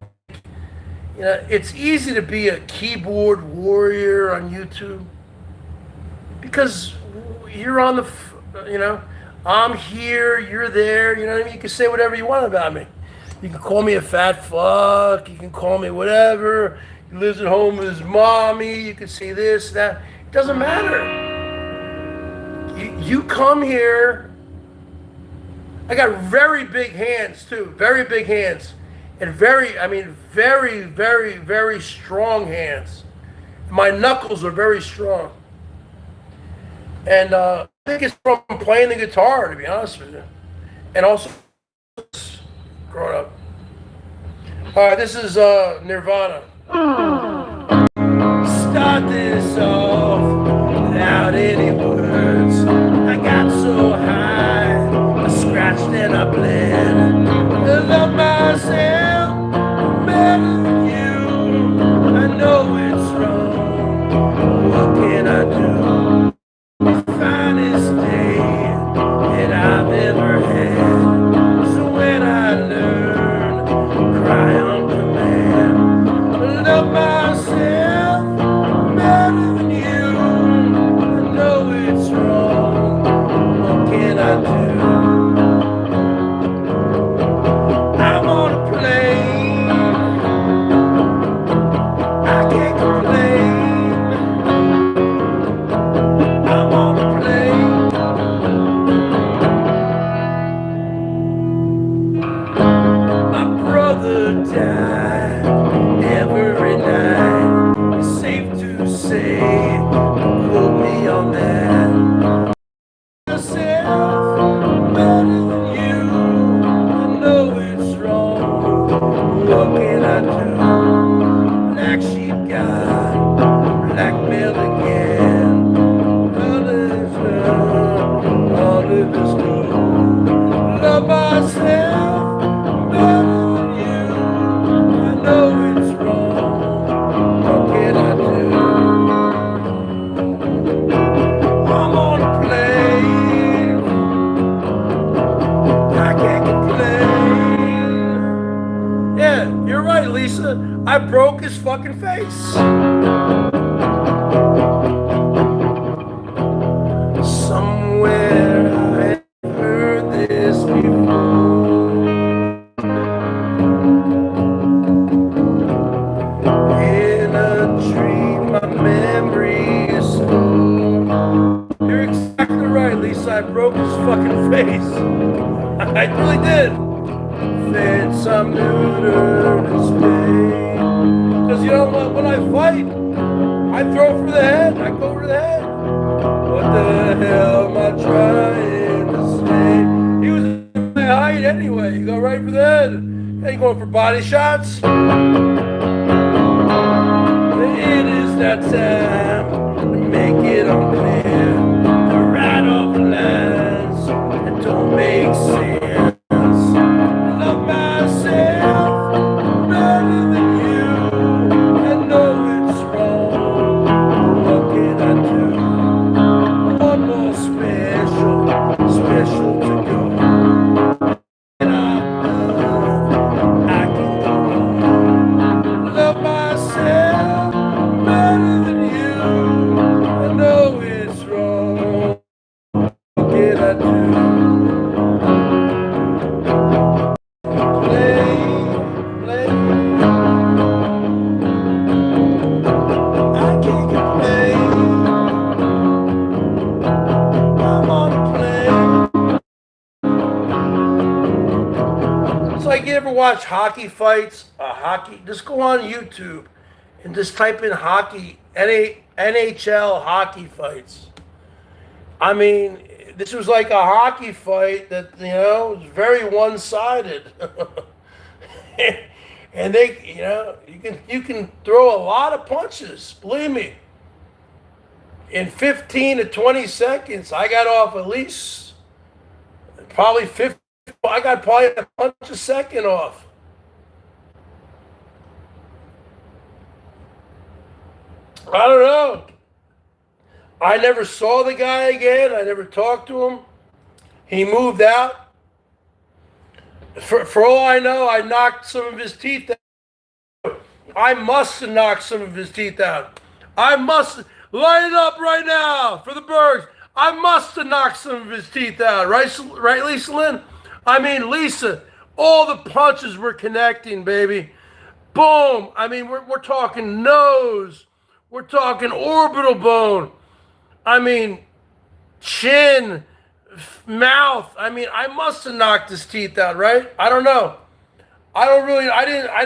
It's easy to be a keyboard warrior on YouTube because you're on the, I'm here, you're there, you know what I mean? You can say whatever you want about me. You can call me a fat fuck, you can call me whatever. He lives at home with his mommy, you can say this, that. It doesn't matter. You come here. I got very big hands too, very big hands. And very, very, very strong hands. My knuckles are very strong. And I think it's from playing the guitar, to be honest with you. And also growing up. All right, this is Nirvana. Start this off without any words. I got so high, I scratched and I bled. I love myself. I know it's wrong. What can I do? The finest day that I've ever had. So when I learn, cry on command, love myself better than you. I know it's wrong. What can I do? I'm on a plane. I can't complain. I'm on a plane. My brother died every night. It's safe to say, quote me on that. Yourself better than you. I know it's wrong. What can I do? Black sheep got blackmailed again. All of this gold. Love myself better than you. I know it's wrong. What can I do? I'm on a plane. I can't complain. Yeah, you're right, Lisa. I broke his fucking face. Somewhere I've heard this before. In a dream, my memory is stored. You're exactly right, Lisa. I broke his fucking face. I really did. Fed some neuter to stay. Because you know what? When I fight, I throw for the head. I go for the head. What the hell am I trying to say? He was in my height anyway. You go right for the head. Ain't going for body shots. It is that time to make it unclear. To write off lines that don't make sense. Love myself better than you. I know it's wrong. What can I do? One more special to go. And I can go on. Love myself better than you. I know it's wrong. What can I do? Play. I can't complain. I'm on a plane. It's like you ever watch hockey fights? Just go on YouTube and just type in hockey, NHL hockey fights. I mean, this was like a hockey fight that, was very one-sided. And they, you can throw a lot of punches, believe me. In 15 to 20 seconds, I got off at least probably 50. I got probably a punch a second off. I don't know. I never saw the guy again. I never talked to him. He moved out. For all I know, I knocked some of his teeth out. I must have knocked some of his teeth out. I must light it up right now for the Bergs. I must have knocked some of his teeth out, right, Lisa Lynn? I mean, Lisa, all the punches were connecting, baby. Boom. I mean, we're talking nose. We're talking orbital bone. I mean, chin, mouth. I mean, I must have knocked his teeth out, right? I don't know. I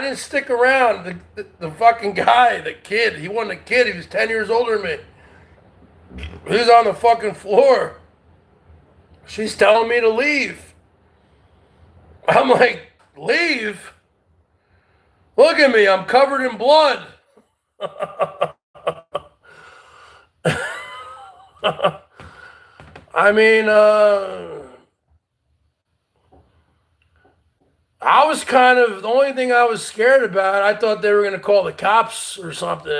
didn't stick around. The fucking guy, the kid, he wasn't a kid. He was 10 years older than me. He was on the fucking floor. She's telling me to leave. I'm like, leave? Look at me. I'm covered in blood. I mean, I was kind of, the only thing I was scared about, I thought they were going to call the cops or something,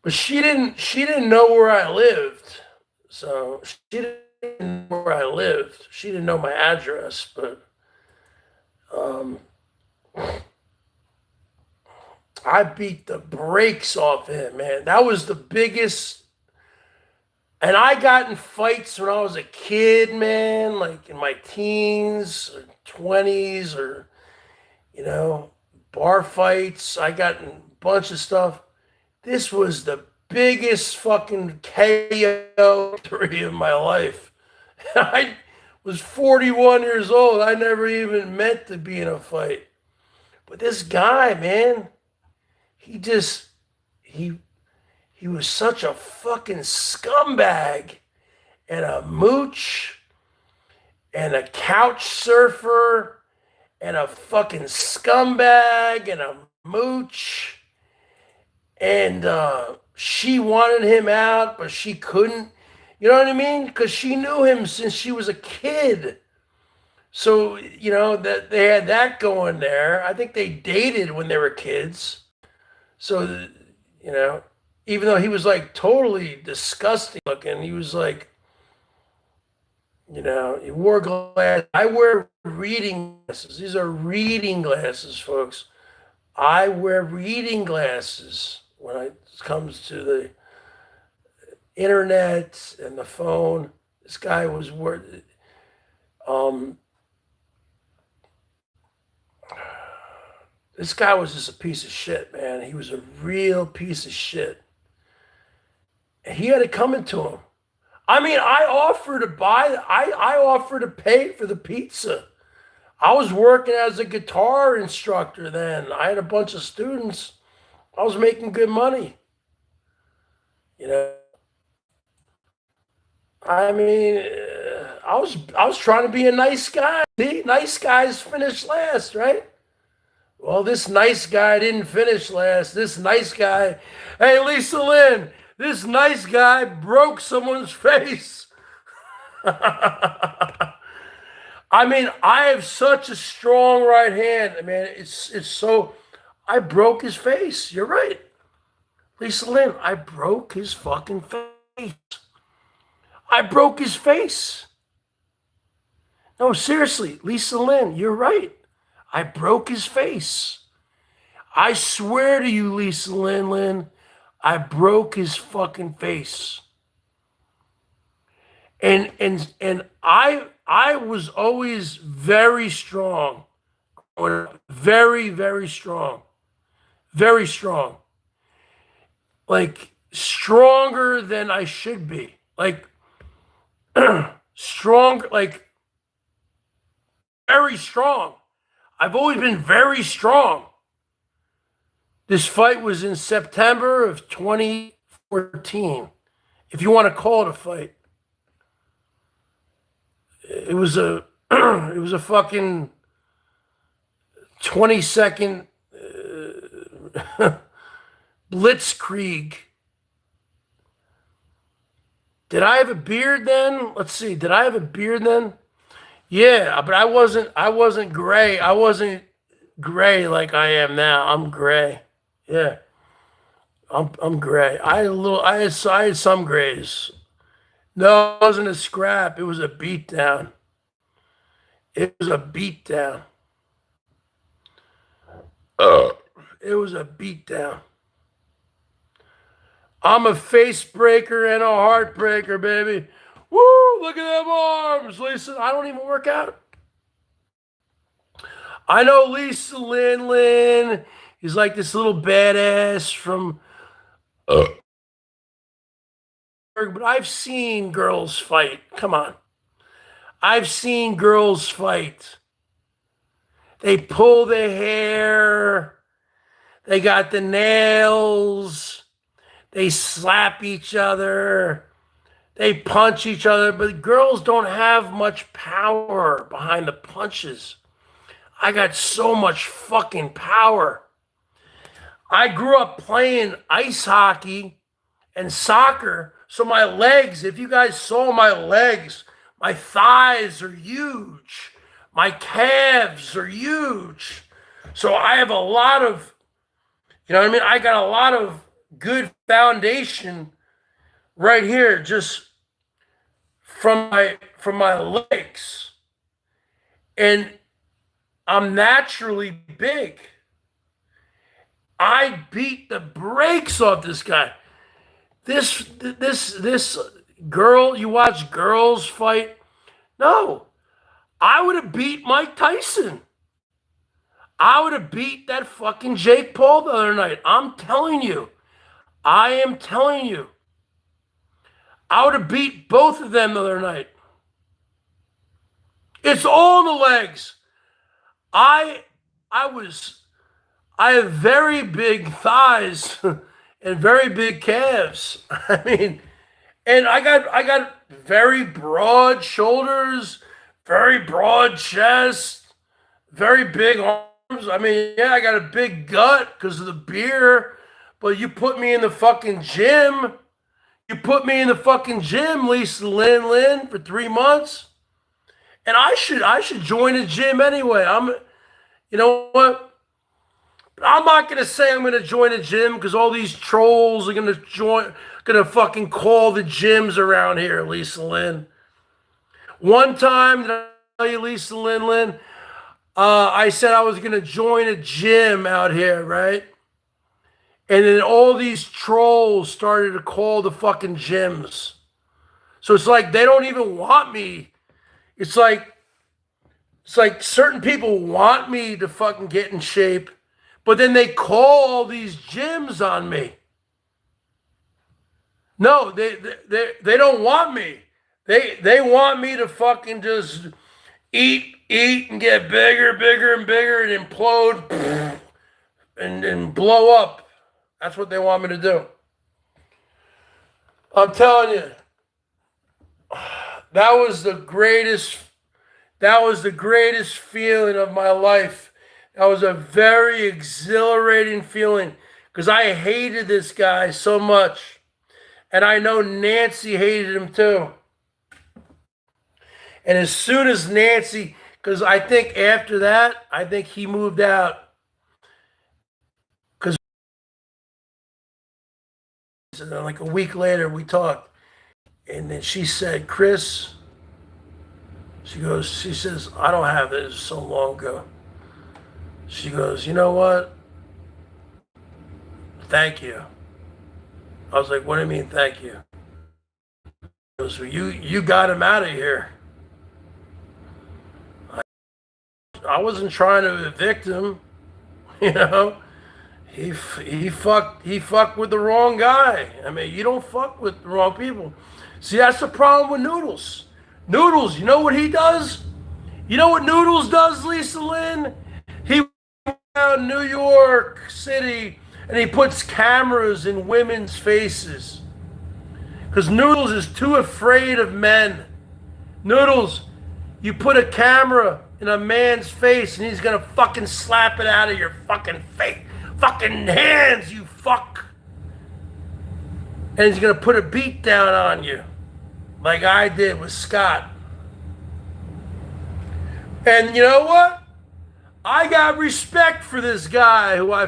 But she didn't know where I lived. So she didn't know where I lived. She didn't know my address, but I beat the brakes off him, man. That was the biggest. And I got in fights when I was a kid, man, like in my teens or 20s or, bar fights. I got in a bunch of stuff. This was the biggest fucking KO victory of my life. I was 41 years old. I never even meant to be in a fight. But this guy, man, he was such a fucking scumbag and a mooch and a couch surfer and a fucking scumbag and a mooch. And she wanted him out, but she couldn't. You know what I mean? Because she knew him since she was a kid. So, that they had that going there. I think they dated when they were kids. So, even though he was like totally disgusting looking, he was like, he wore glasses. I wear reading glasses. These are reading glasses, folks. I wear reading glasses when it comes to the internet and the phone. This guy was this guy was just a piece of shit, man. He was a real piece of shit. And he had it coming to him. I mean, I offered to pay for the pizza. I was working as a guitar instructor then. I had a bunch of students. I was making good money. I mean, I was trying to be a nice guy. See, nice guys finish last, right? Well, this nice guy didn't finish last. This nice guy, hey, Lisa Lynn, this nice guy broke someone's face. I mean, I have such a strong right hand. I mean, it's so. I broke his face. You're right, Lisa Lynn. I broke his fucking face. I broke his face. No, seriously, Lisa Lynn, you're right. I broke his face. I swear to you, Lisa Lynn, I broke his fucking face. And I was always very strong. Very, very strong. Very strong. Like stronger than I should be. Like strong, like very strong. I've always been very strong. This fight was in September of 2014. If you want to call it a fight. It was a fucking 20-second blitzkrieg. Did I have a beard then? Let's see. Did I have a beard then? Yeah, but I wasn't gray. I wasn't gray like I am now. I'm gray. Yeah. I'm gray. I had some grays. No, it wasn't a scrap. It was a beatdown. It was a beatdown. It was a beatdown. I'm a face breaker and a heart breaker, baby. Woo! Look at them arms, Lisa. I don't even work out. I know Lisa Lynn is like this little badass from but I've seen girls fight. Come on. I've seen girls fight. They pull their hair. They got the nails. They slap each other. They punch each other. But girls don't have much power behind the punches. I got so much fucking power. I grew up playing ice hockey and soccer. So my legs, if you guys saw my legs, my thighs are huge. My calves are huge. So I have a lot of, you know what I mean? I got a lot of good foundation right here, just from my legs, and I'm naturally big. I beat the brakes off this guy. This girl, you watch girls fight? No, I would have beat Mike Tyson. I would have beat that fucking Jake Paul the other night. I'm telling you. I am telling you. I would have beat both of them the other night. It's all in the legs. I have very big thighs and very big calves. I mean, and I got very broad shoulders, very broad chest, very big arms. I mean, yeah, I got a big gut because of the beer, but you put me in the fucking gym. You put me in the fucking gym, Lisa Lynn, for 3 months. And I should join a gym anyway. You know what? I'm not going to say I'm going to join a gym because all these trolls are going to fucking call the gyms around here, Lisa Lynn. One time, did I tell you, Lisa Lynn? I said I was going to join a gym out here, right? And then all these trolls started to call the fucking gyms. So it's like they don't even want me. It's like certain people want me to fucking get in shape, but then they call all these gyms on me. No, they don't want me. They want me to fucking just eat and get bigger and bigger and implode and blow up. That's what they want me to do. I'm telling you, that was the greatest feeling of my life. That was a very exhilarating feeling because I hated this guy so much. And I know Nancy hated him too. And as soon as Nancy, because I think after that, I think he moved out. Because like a week later, we talked. And then she said, Chris, she says, I don't have it. It was so long ago. She goes, you know what? Thank you. I was like, what do you mean, thank you? She goes, well, you got him out of here. I wasn't trying to evict him, you know. He fucked with the wrong guy. I mean, you don't fuck with the wrong people. See, that's the problem with Noodles. Noodles, you know what he does? You know what Noodles does, Lisa Lynn? He went out in New York City and he puts cameras in women's faces. Because Noodles is too afraid of men. Noodles, you put a camera in a man's face and he's gonna fucking slap it out of your fucking face. Fucking hands, you fuck. And he's gonna put a beat down on you. Like I did with Scott. And you know what? I got respect for this guy who I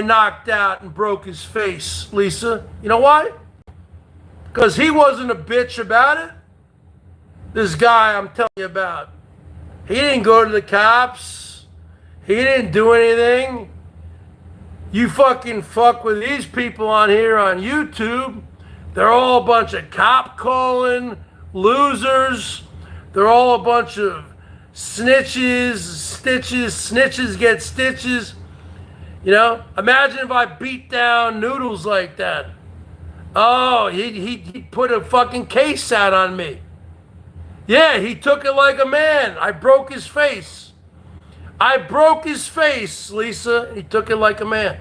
knocked out and broke his face, Lisa. You know why? Because he wasn't a bitch about it. This guy I'm telling you about. He didn't go to the cops. He didn't do anything. You fucking fuck with these people on here on YouTube. They're all a bunch of cop calling losers. They're all a bunch of snitches get stitches. You know, imagine if I beat down Noodles like that. Oh, he put a fucking case out on me. Yeah, he took it like a man. I broke his face. I broke his face, Lisa. He took it like a man.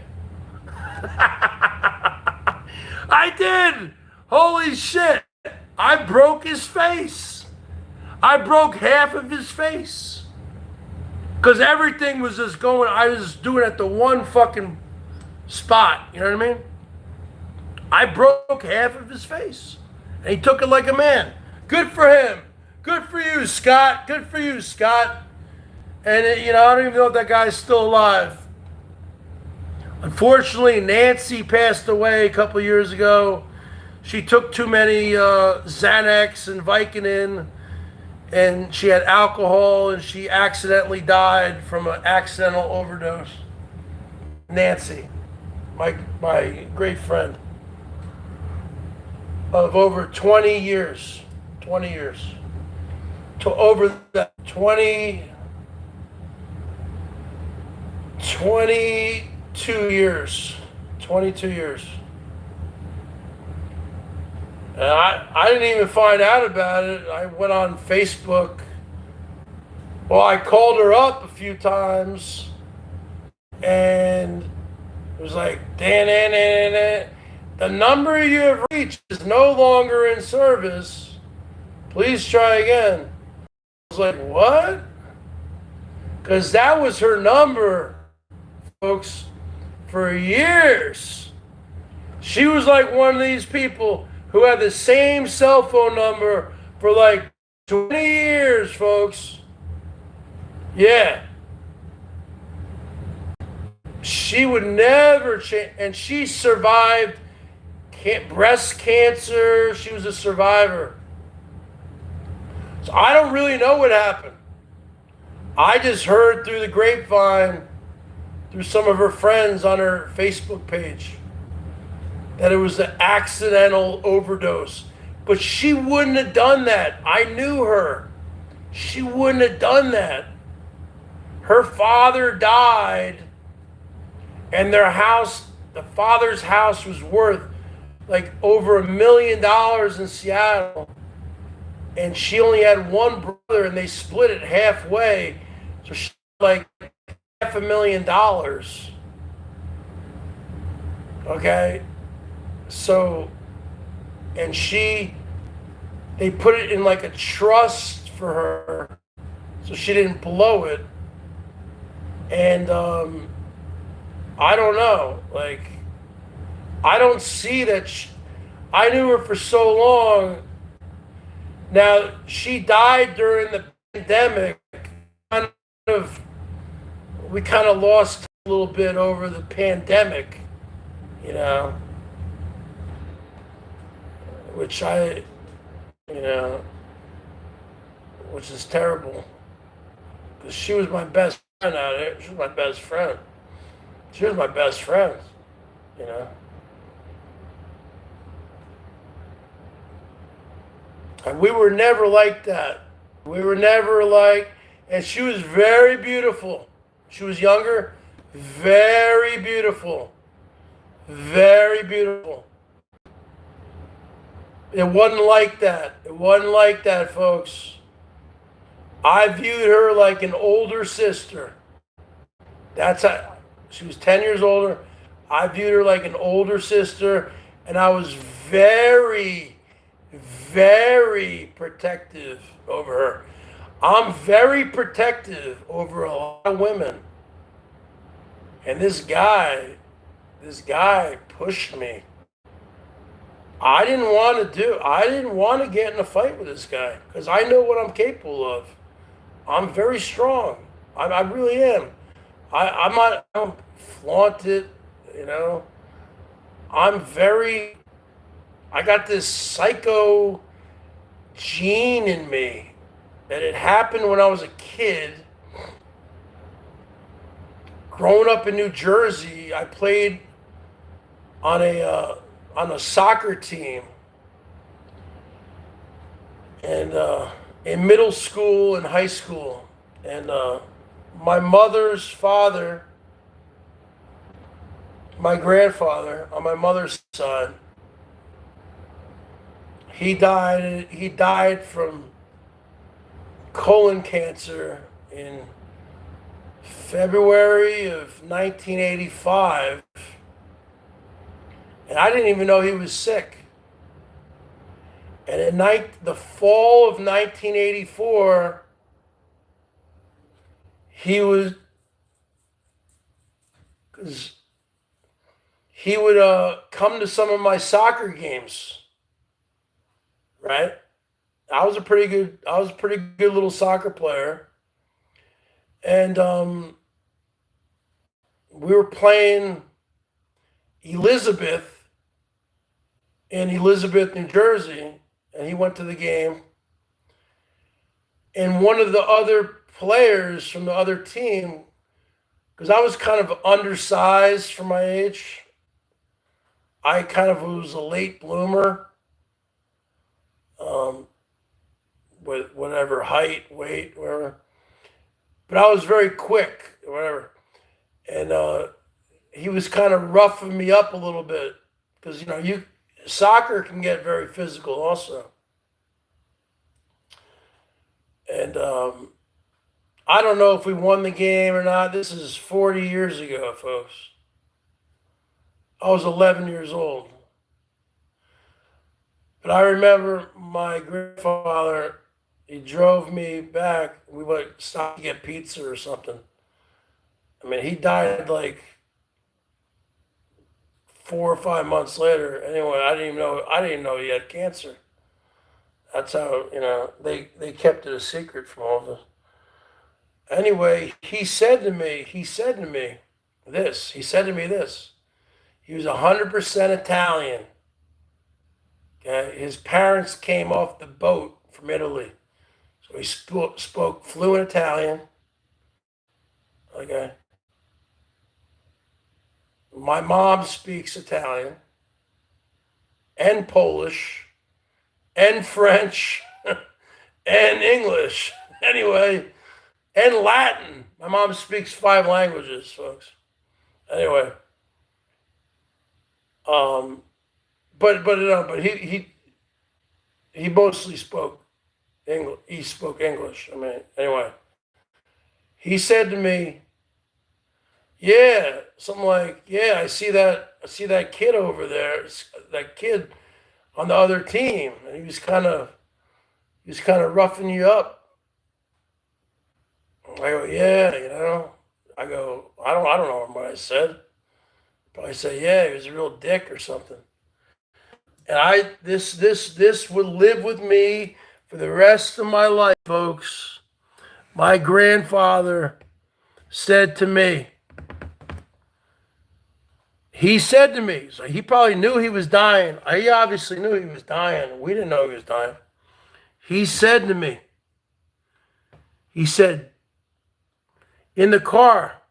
I did. Holy shit. I broke his face. I broke half of his face. Because everything was just going, I was doing it at the one fucking spot. You know what I mean? I broke half of his face. And he took it like a man. Good for him. Good for you, Scott. Good for you, Scott. And, you know, I don't even know if that guy's still alive. Unfortunately, Nancy passed away a couple years ago. She took too many Xanax and Vicodin, and she had alcohol, and she accidentally died from an accidental overdose. Nancy, my great friend of over 20 years, 20 years, to over that 22 years, 22 years. And I didn't even find out about it. I went on Facebook. Well, I called her up a few times, and it was like, Dan, the number you have reached is no longer in service. Please try again. I was like, what? Because that was her number, folks, for years. She was like one of these people who had the same cell phone number for like 20 years, folks. Yeah. She would never change, and she survived breast cancer. She was a survivor. So I don't really know what happened. I just heard through the grapevine, through some of her friends on her Facebook page, that it was an accidental overdose. But she wouldn't have done that. I knew her. She wouldn't have done that. Her father died, and their house, the father's house, was worth like over $1 million in Seattle. And she only had one brother, and they split it halfway. So she had like $500,000. Okay? So, and they put it in like a trust for her, so she didn't blow it. And I don't know, like, I don't see that. I knew her for so long. Now, she died during the pandemic. We kind of lost a little bit over the pandemic, you know, which which is terrible, because she was my best friend out there. She was my best friend. She was my best friend, you know. And we were never like that. We were never like, and she was very beautiful. She was younger, very beautiful. Very beautiful. It wasn't like that. It wasn't like that, folks. I viewed her like an older sister. That's how, she was 10 years older. I viewed her like an older sister, and I was very, very protective over her. I'm very protective over a lot of women. And this guy pushed me. I didn't want to get in a fight with this guy, because I know what I'm capable of. I'm very strong. I really am. I don't flaunt it, you know. I got this psycho gene in me that it happened when I was a kid. Growing up in New Jersey, I played on a soccer team, and in middle school and high school, and my mother's father, my grandfather on my mother's side, he died from colon cancer in February of 1985, and I didn't even know he was sick. And at the fall of 1984, he would come to some of my soccer games, right? I was a pretty good little soccer player, and we were playing Elizabeth in Elizabeth, New Jersey, and he went to the game. And one of the other players from the other team, because I was kind of undersized for my age, I kind of was a late bloomer with whatever height, weight, whatever. But I was very quick, whatever. And he was kind of roughing me up a little bit because, soccer can get very physical also. And I don't know if we won the game or not. This is 40 years ago, folks. I was 11 years old. But I remember my grandfather, he drove me back. We went stop to get pizza or something. I mean, he died like 4 or 5 months later. Anyway, I didn't even know he had cancer. That's how, they kept it a secret from all of us. Anyway, he said to me this. He was 100% Italian. Okay? His parents came off the boat from Italy. So he spoke fluent Italian. Okay. My mom speaks Italian and Polish and French and English. Anyway, and Latin. My mom speaks 5 languages, folks. Anyway, but he mostly spoke English. He spoke English. I mean, anyway, he said to me, "Yeah, something like, yeah, I see that kid over there, that kid on the other team, and he was kind of roughing you up." I go, "Yeah, I go, I don't know what I said. Probably say, yeah, he was a real dick or something." And this would live with me for the rest of my life, folks. My grandfather said to me, so he probably knew he was dying. He obviously knew he was dying. We didn't know he was dying. He said to me, in the car,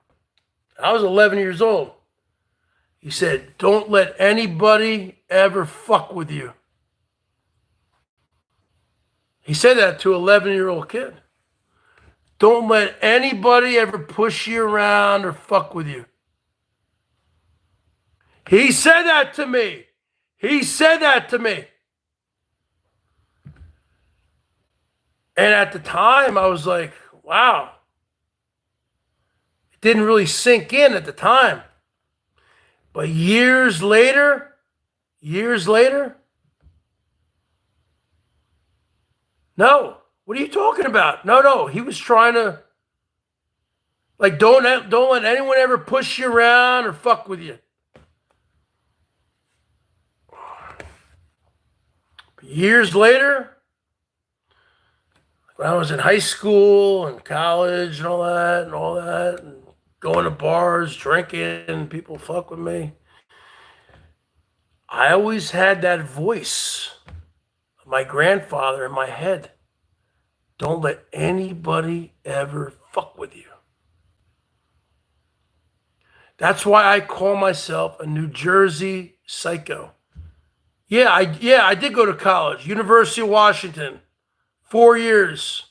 I was 11 years old. He said, "Don't let anybody ever fuck with you." He said that to an 11-year-old kid. Don't let anybody ever push you around or fuck with you. He said that to me. And at the time, I was like, wow. It didn't really sink in at the time. But years later, no. What are you talking about? No. He was trying to, like, don't let anyone ever push you around or fuck with you. Years later, when I was in high school and college and all that, and going to bars, drinking, people fuck with me, I always had that voice of my grandfather in my head. Don't let anybody ever fuck with you. That's why I call myself a New Jersey psycho. Yeah, I did go to college, University of Washington, 4 years,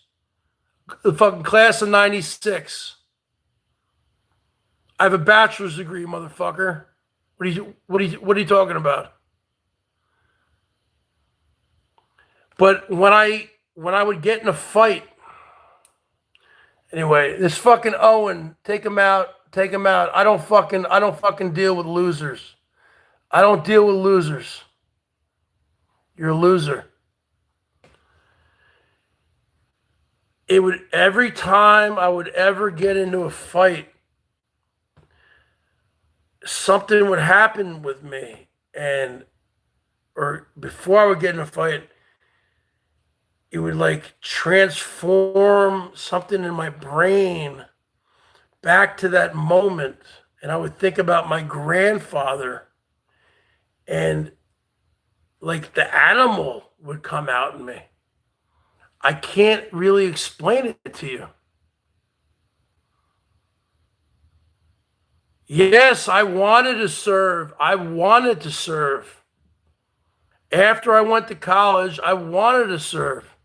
the fucking class of '96. I have a bachelor's degree, motherfucker. What are you talking about? But when I would get in a fight, anyway, this fucking Owen, take him out. I don't fucking deal with losers. I don't deal with losers. You're a loser. Every time I would ever get into a fight, something would happen with me, or before I would get in a fight, it would like transform something in my brain back to that moment, and I would think about my grandfather and like the animal would come out in me. I can't really explain it to you. Yes, I wanted to serve. I wanted to serve. After I went to college, I wanted to serve.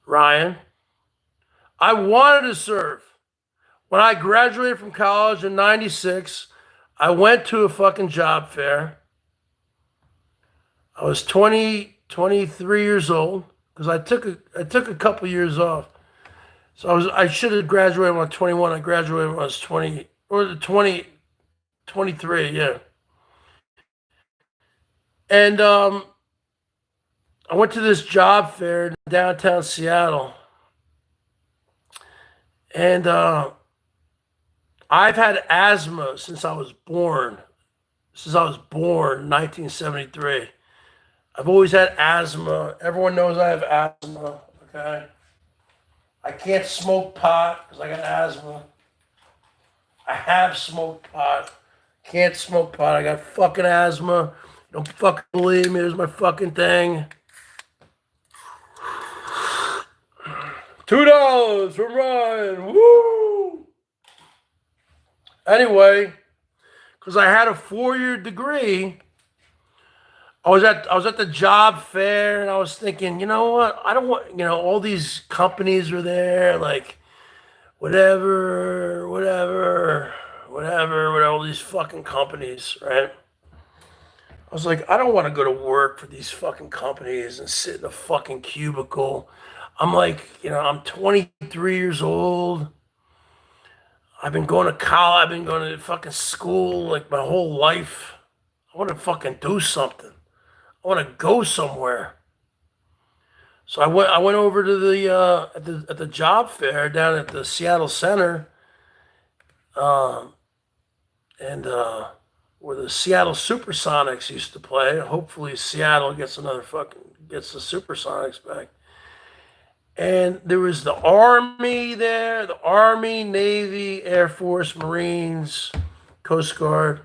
Ryan, I wanted to serve. When I graduated from college in 96, I went to a fucking job fair. I was 23 years old because I took a couple years off. So I should have graduated when I was 21. I graduated when I was 20 or 20, 23, yeah. And I went to this job fair in downtown Seattle. And I've had asthma since I was born. Since I was born in 1973. I've always had asthma. Everyone knows I have asthma, okay? I can't smoke pot because I got asthma. I have smoked pot. Can't smoke pot. I got fucking asthma. Don't fucking believe me. There's my fucking thing. $2 from Ryan. Woo! Anyway, because I had a 4-year degree, I was at the job fair and I was thinking, you know what? I don't want, all these companies are there, like whatever, all these fucking companies, right? I was like, I don't want to go to work for these fucking companies and sit in a fucking cubicle. I'm like, I'm 23 years old. I've been going to college. I've been going to fucking school like my whole life. I want to fucking do something. I want to go somewhere. So I went over to the at the job fair down at the Seattle Center, and where the Seattle Supersonics used to play. Hopefully Seattle gets the Supersonics back. And there was the Army there, the Army, Navy, Air Force, Marines, Coast Guard.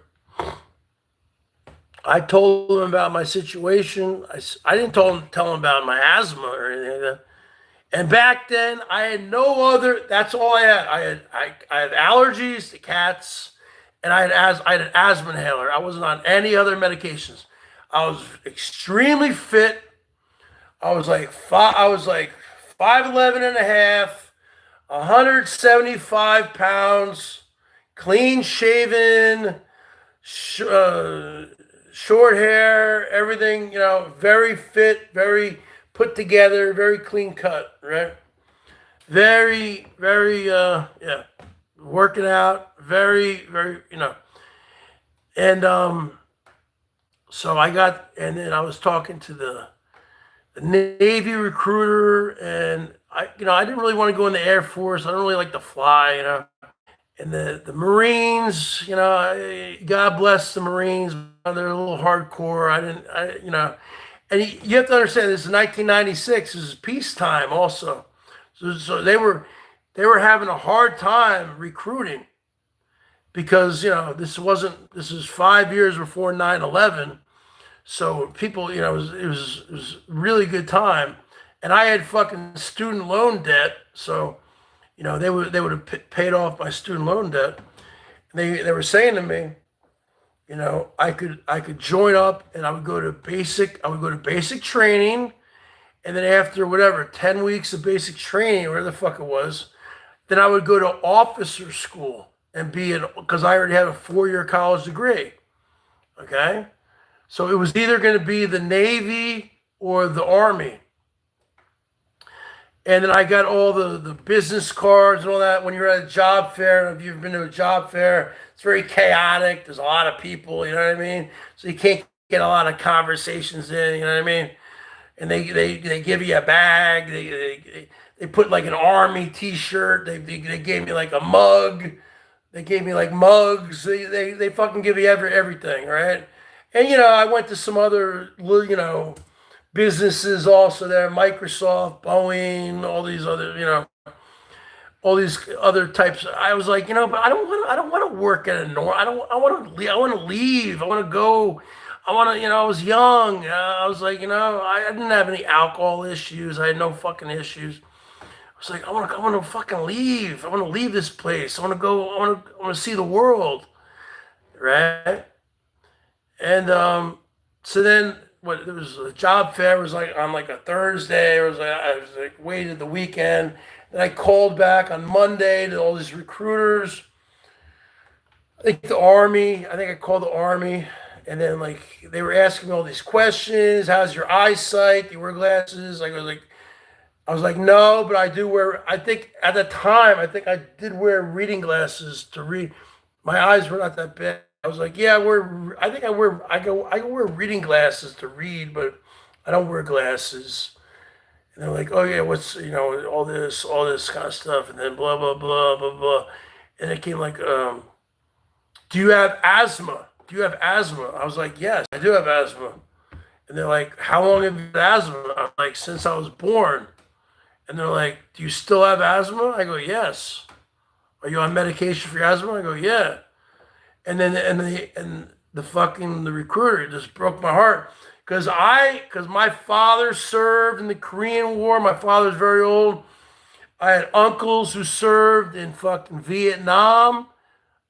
I told them about my situation. I didn't tell them about my asthma or anything like that. And back then, I had no other. That's all I had. I had allergies to cats, and I had an asthma inhaler. I wasn't on any other medications. I was extremely fit. I was like 5'11" and a half, 175 pounds, clean shaven, short hair, everything, very fit, very put together, very clean cut, right? Very, very, working out, very, very, And so and then I was talking to the Navy recruiter, and I didn't really want to go in the Air Force. I don't really like to fly, And the Marines, God bless the Marines. They're a little hardcore. And you have to understand, this is 1996. This is peacetime also. So they were having a hard time recruiting because, this is 5 years before 9/11. So people, it was really good time. And I had fucking student loan debt. So, they would have paid off my student loan debt. And they were saying to me, I could join up and I would go to basic training. And then after 10 weeks of basic training, whatever the fuck it was, then I would go to officer school and because I already had a 4-year college degree. Okay. So it was either going to be the Navy or the Army. And then I got all the business cards and all that. When you're at a job fair, if you've been to a job fair, it's very chaotic. There's a lot of people, you know what I mean? So you can't get a lot of conversations in, you know what I mean? And they give you a bag. They put like an Army T-shirt. They gave me like a mug. They gave me like mugs. They fucking give you everything, right? And, I went to some other, businesses also there, Microsoft, Boeing, all these other, all these other types. I was like, but I don't want to work at a norm. I want to leave. I want to leave. I want to go. I want to, I was young. I was like, I didn't have any alcohol issues. I had no fucking issues. I was like, I want to fucking leave. I want to leave this place. I want to go. I want to see the world, right? And so then, there was a job fair. It was like on like a Thursday. I was like waited the weekend. And I called back on Monday to all these recruiters. I think I called the Army. And then like they were asking me all these questions. How's your eyesight? Do you wear glasses? I was like, no, but I do wear. I think at the time, I did wear reading glasses to read. My eyes were not that bad. I was like, yeah, I can wear reading glasses to read, but I don't wear glasses. And they're like, oh yeah, what's all this kind of stuff, and then blah blah blah blah blah. And it came like, do you have asthma? Do you have asthma? I was like, yes, I do have asthma. And they're like, how long have you had asthma? I'm like, since I was born. And they're like, do you still have asthma? I go, yes. Are you on medication for your asthma? I go, yeah. And then the recruiter just broke my heart because my father served in the Korean War. My father's very old. I had uncles who served in fucking Vietnam.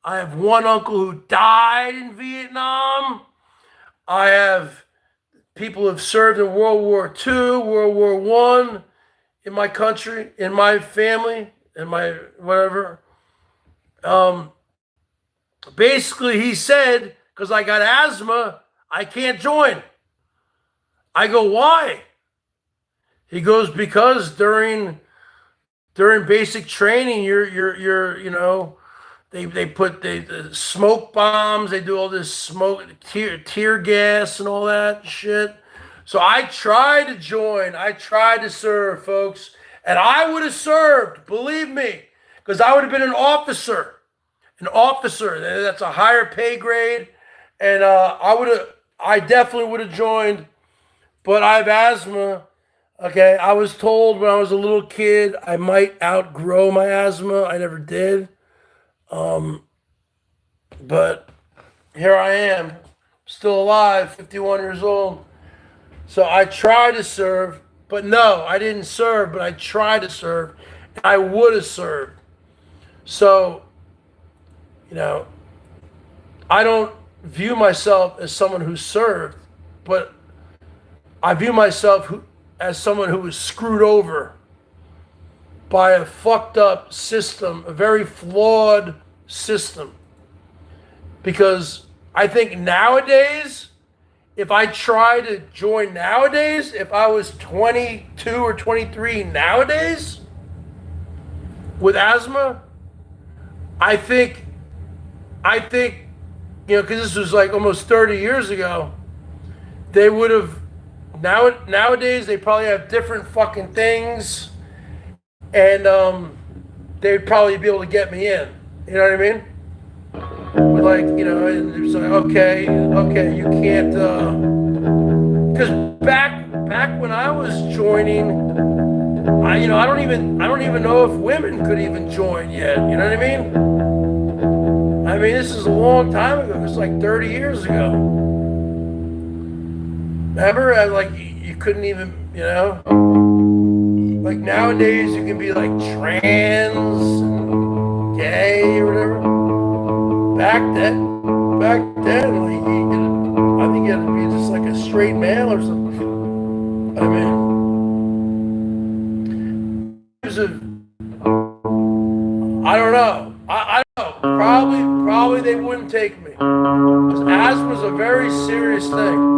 I have one uncle who died in Vietnam. I have people who have served in World War II, World War I in my country, in my family, in my whatever. Basically, he said, because I got asthma, I can't join. I go, why? He goes, because during basic training, they smoke bombs, they do all this smoke, tear gas and all that shit. So I tried to join, I tried to serve, folks, and I would have served, believe me, because I would have been an officer. That's a higher pay grade, and I definitely would have joined, but I have asthma. Okay, I was told when I was a little kid I might outgrow my asthma. I never did, but here I am, still alive, 51 years old. So I tried to serve, but no, I didn't serve, but I tried to serve. I would have served. So I don't view myself as someone who served, but I view myself as someone who was screwed over by a fucked up system, a very flawed system. Because I think nowadays, if I try to join nowadays, if I was 22 or 23 nowadays with asthma, I think, because this was like almost 30 years ago, they would have, nowadays they probably have different fucking things, and they'd probably be able to get me in. You know what I mean? With and it's like, okay, you can't, because back when I was joining, I don't even know if women could even join yet. You know what I mean? I mean, this is a long time ago. It's like 30 years ago. Remember, you couldn't even, like nowadays you can be like trans, gay, or whatever. Back then, I think you had to be just like a straight male or something. I mean, I don't know. I don't know. Probably they wouldn't take me. Because asthma is a very serious thing.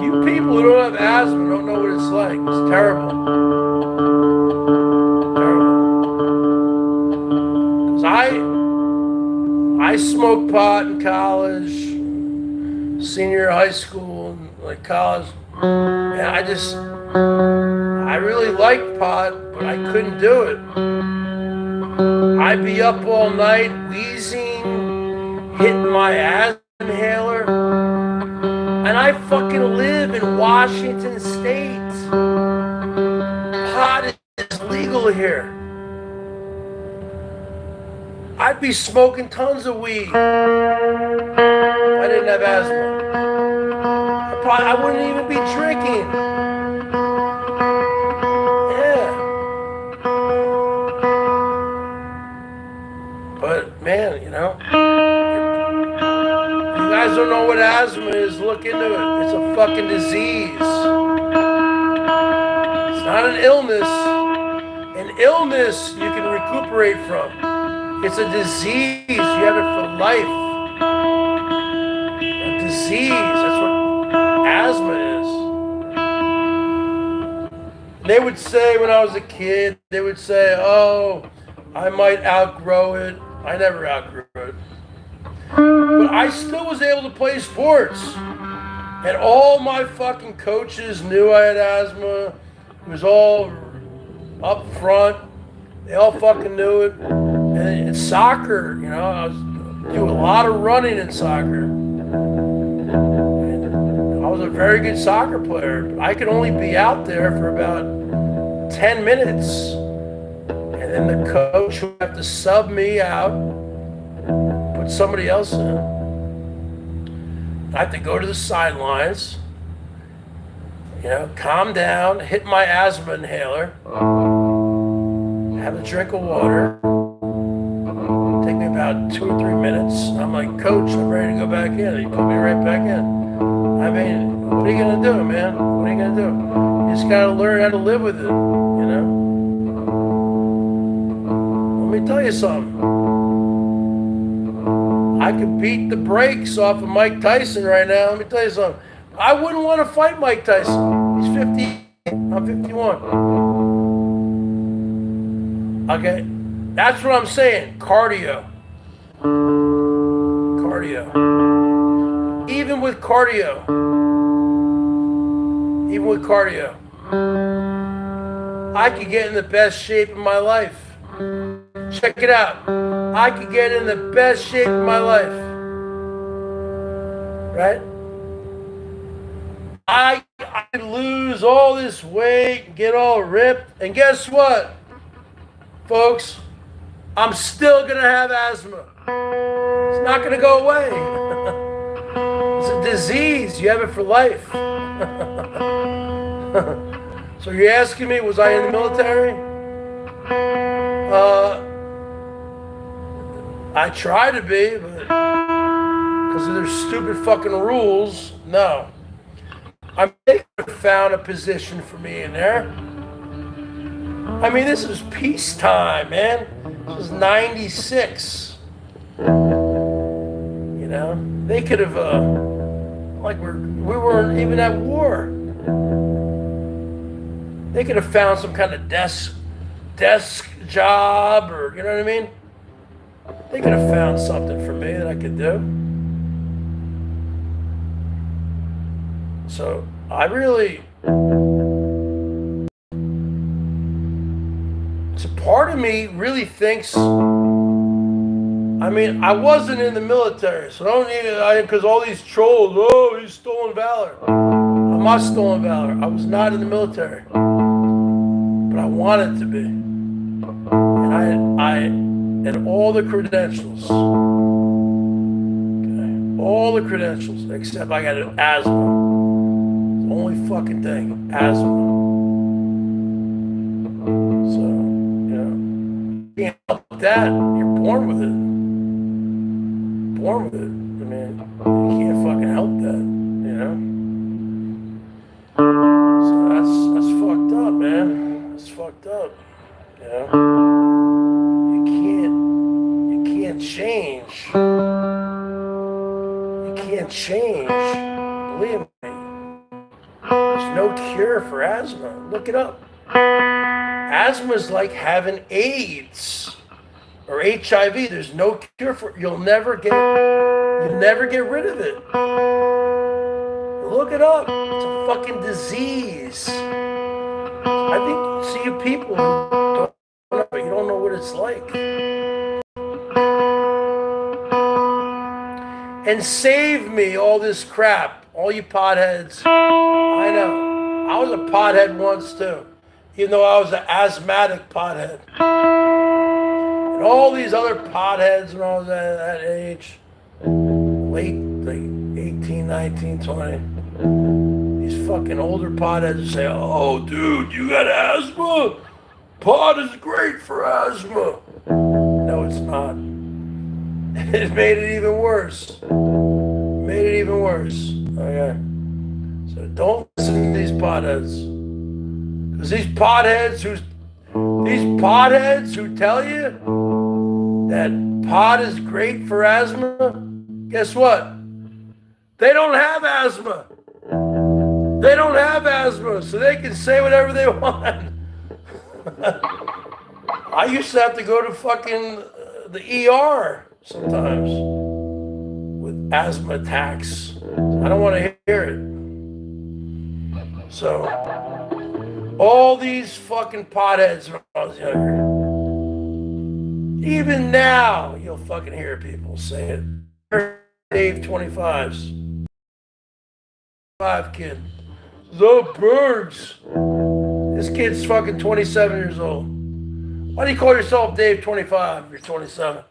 You people who don't have asthma don't know what it's like. It's terrible. Because I smoked pot in college, senior high school, and like college. And I really liked pot, but I couldn't do it. I'd be up all night wheezing, hitting my asthma inhaler, and I fucking live in Washington State. Pot is legal here. I'd be smoking tons of weed if I didn't have asthma. I wouldn't even be drinking. Yeah. But man, you know, you guys don't know what asthma is, look into it. It's a fucking disease. It's not an illness. An illness you can recuperate from. It's a disease. You have it for life. A disease. That's what asthma is. They would say when I was a kid, they would say, oh, I might outgrow it. I never outgrew it. But I still was able to play sports. And all my fucking coaches knew I had asthma. It was all up front. They all fucking knew it. And in soccer, you know, I was doing a lot of running in soccer. And I was a very good soccer player. But I could only be out there for about 10 minutes. And then the coach would have to sub me out, put somebody else in. I have to go to the sidelines, you know, calm down, hit my asthma inhaler, have a drink of water, take me about 2 or 3 minutes. I'm like, Coach, I'm ready to go back in. He put me right back in. I mean, what are you going to do, man? What are you going to do? You just got to learn how to live with it, you know? Let me tell you something. I could beat the brakes off of Mike Tyson right now. Let me tell you something. I wouldn't want to fight Mike Tyson. He's 50. I'm 51. Okay. That's what I'm saying. Cardio. Cardio. Even with cardio. I could get in the best shape of my life. Check it out. I could get in the best shape of my life. Right? I could lose all this weight, get all ripped, and guess what, folks? I'm still going to have asthma. It's not going to go away. It's a disease. You have it for life. So you're asking me, was I in the military? I try to be, but because of their stupid fucking rules, no. I may have found a position for me in there. I mean, this is peacetime, man. This was 96. You know, they could have, like we weren't even at war. They could have found some kind of desk job, or you know what I mean? They could have found something for me that I could do. So I really, so part of me really thinks, I mean, I wasn't in the military, so I don't need, because all these trolls, oh, he's stolen valor. I'm not stolen valor. I was not in the military, but I wanted to be. And I had all the credentials. Okay. All the credentials, except I got an asthma. The only fucking thing, asthma. So, you know, you can't help that. You're born with it. Born with it. I mean, you can't fucking help that, you know? So that's fucked up, man. That's fucked up. You know? You can't change. You can't change. Believe me. There's no cure for asthma. Look it up. Asthma is like having AIDS or HIV. There's no cure for it. You'll never get rid of it. Look it up. It's a fucking disease. I think see you people who don't know, but you don't know what it's like. And save me all this crap, all you potheads. I know. I was a pothead once too, even though I was an asthmatic pothead. And all these other potheads when I was at that age, late, like 18, 19, 20, these fucking older potheads would say, oh, dude, you got asthma? Pot is great for asthma. No, it's not. It made it even worse. Made it even worse. Okay. So don't listen to these potheads. Because these potheads who tell you that pot is great for asthma, guess what? They don't have asthma. They don't have asthma, so they can say whatever they want. I used to have to go to fucking the ER sometimes with asthma attacks. I don't want to hear it. So, all these fucking potheads when I was younger, even now, you'll fucking hear people say it. Dave 25's. 5 kid. The Bergs. This kid's fucking 27 years old. Why do you call yourself Dave 25 if you're 27?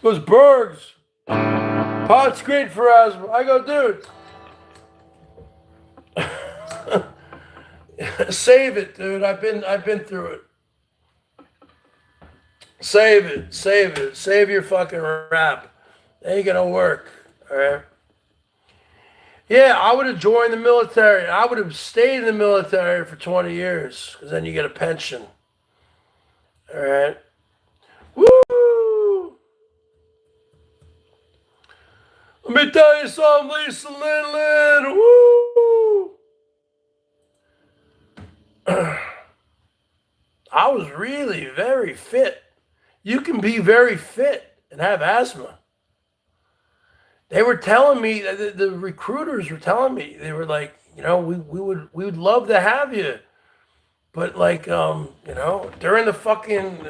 Those Bergs. Pot's great for asthma. I go, dude. Save it, dude. I've been through it. Save it. Save your fucking rap. It ain't gonna work. Alright? Yeah, I would have joined the military. I would have stayed in the military for 20 years. Because then you get a pension. Alright? Woo! Let me tell you something, Lisa Lin. Woo! I was really very fit. You can be very fit and have asthma. They were telling me, the recruiters were telling me, they were like, you know, we would love to have you, but like, you know, during the fucking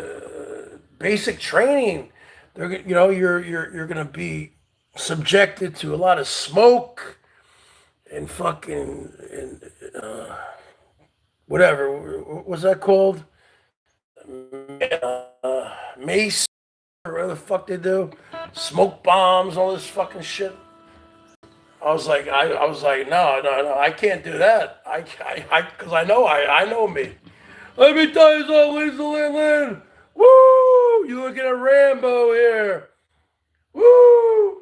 basic training, they're, you know, you're gonna be subjected to a lot of smoke and fucking whatever, what was that called? Mace, or whatever the fuck they do, smoke bombs, all this fucking shit. I was like, no, I can't do that. Because I know me. Let me tell you something, Lisa Lin. Woo! You looking at Rambo here. Woo!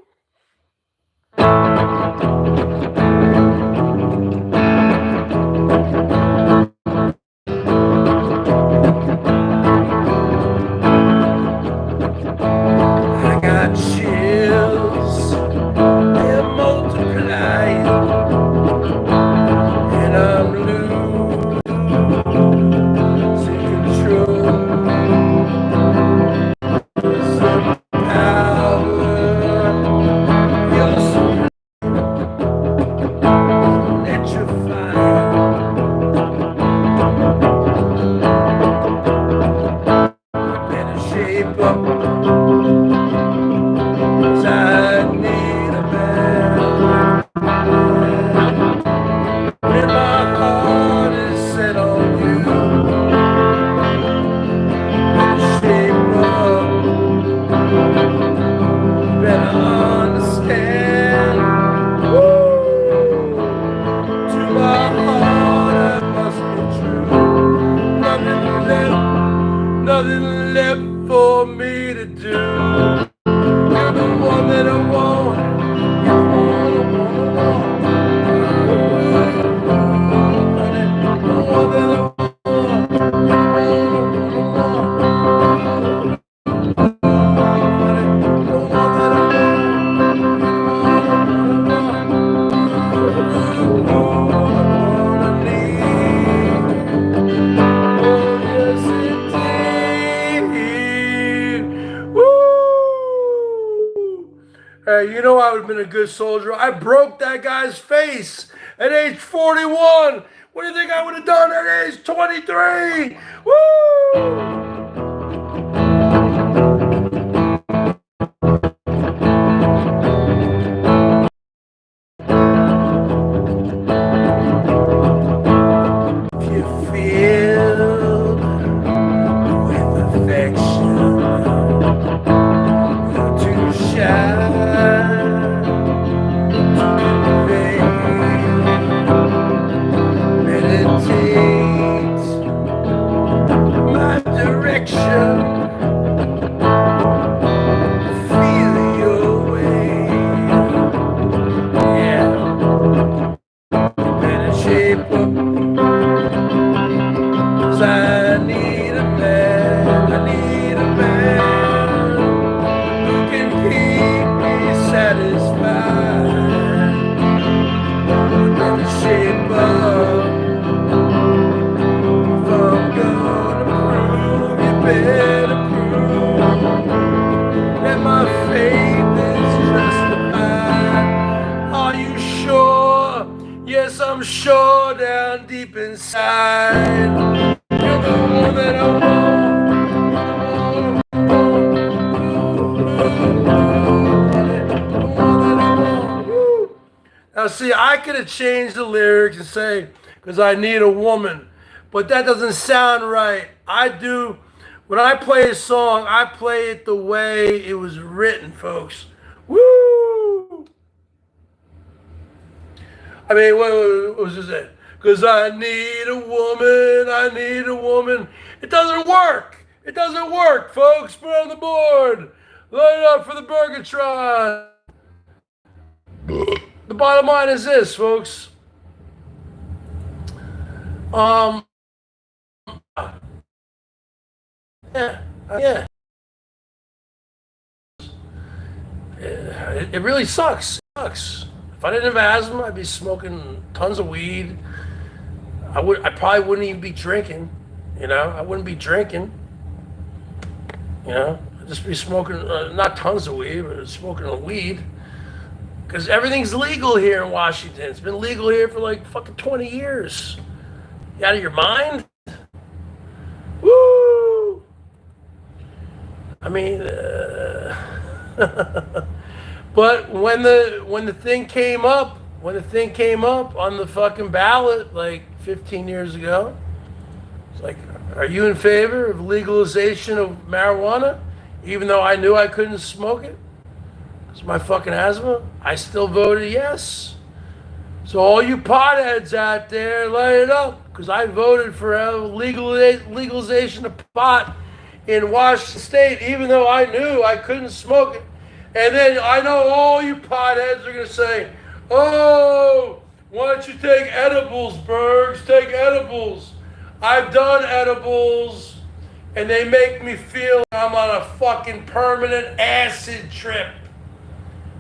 Nothing left for me to do. You're the one that I want. You're the one I want. The one that I want. You know I would have been a good soldier. I broke that guy's face at age 41. What do you think I would have done at age 23? Woo! If you're filled with affection, shape up. If I'm gonna prove, you better prove that my faith is justified. Are you sure? Yes, I'm sure down deep inside. You're the one that I want. Now, see, I could have changed the lyrics and say, because I need a woman, but that doesn't sound right. I do, when I play a song, I play it the way it was written, folks. Woo! I mean, what was it? Because I need a woman, I need a woman. It doesn't work. It doesn't work, folks. Put it on the board. Light it up for the Burgatron. The bottom line is this, folks. Yeah. It really sucks. It sucks. If I didn't have asthma, I'd be smoking tons of weed. I probably wouldn't even be drinking. You know, I wouldn't be drinking. You know, I'd just be smoking, not tons of weed, but smoking weed. Because everything's legal here in Washington. It's been legal here for like fucking 20 years. You out of your mind? Woo! I mean, but when the thing came up, on the fucking ballot like 15 years ago, it's like, are you in favor of legalization of marijuana? Even though I knew I couldn't smoke it? It's my fucking asthma. I still voted yes. So all you potheads out there, light it up, because I voted for legalization of pot in Washington State, even though I knew I couldn't smoke it. And then I know all you potheads are gonna say, "Oh, why don't you take edibles, Bergs? Take edibles." I've done edibles, and they make me feel like I'm on a fucking permanent acid trip.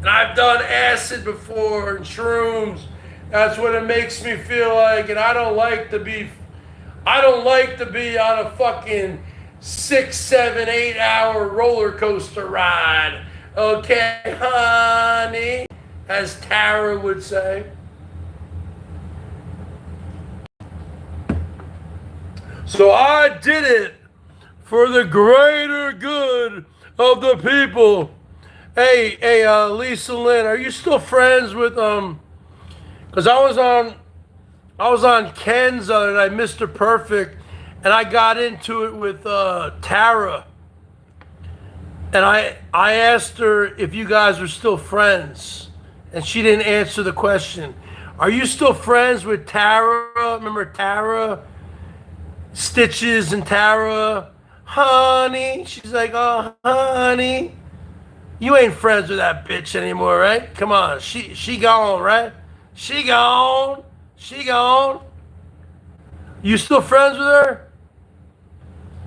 And I've done acid before and shrooms. That's what it makes me feel like. And I don't like to be on a fucking 6, 7, 8 hour roller coaster ride. Okay, honey, as Tara would say. So I did it for the greater good of the people. Hey, Lisa Lynn, are you still friends with because I was on Ken's the other night, Mr. Perfect, and I got into it with Tara, and I asked her if you guys were still friends, and she didn't answer the question. Are you still friends with Tara? Remember Tara? Stitches and Tara, honey. She's like, oh, honey. You ain't friends with that bitch anymore, right? Come on, she gone, right? She gone. You still friends with her?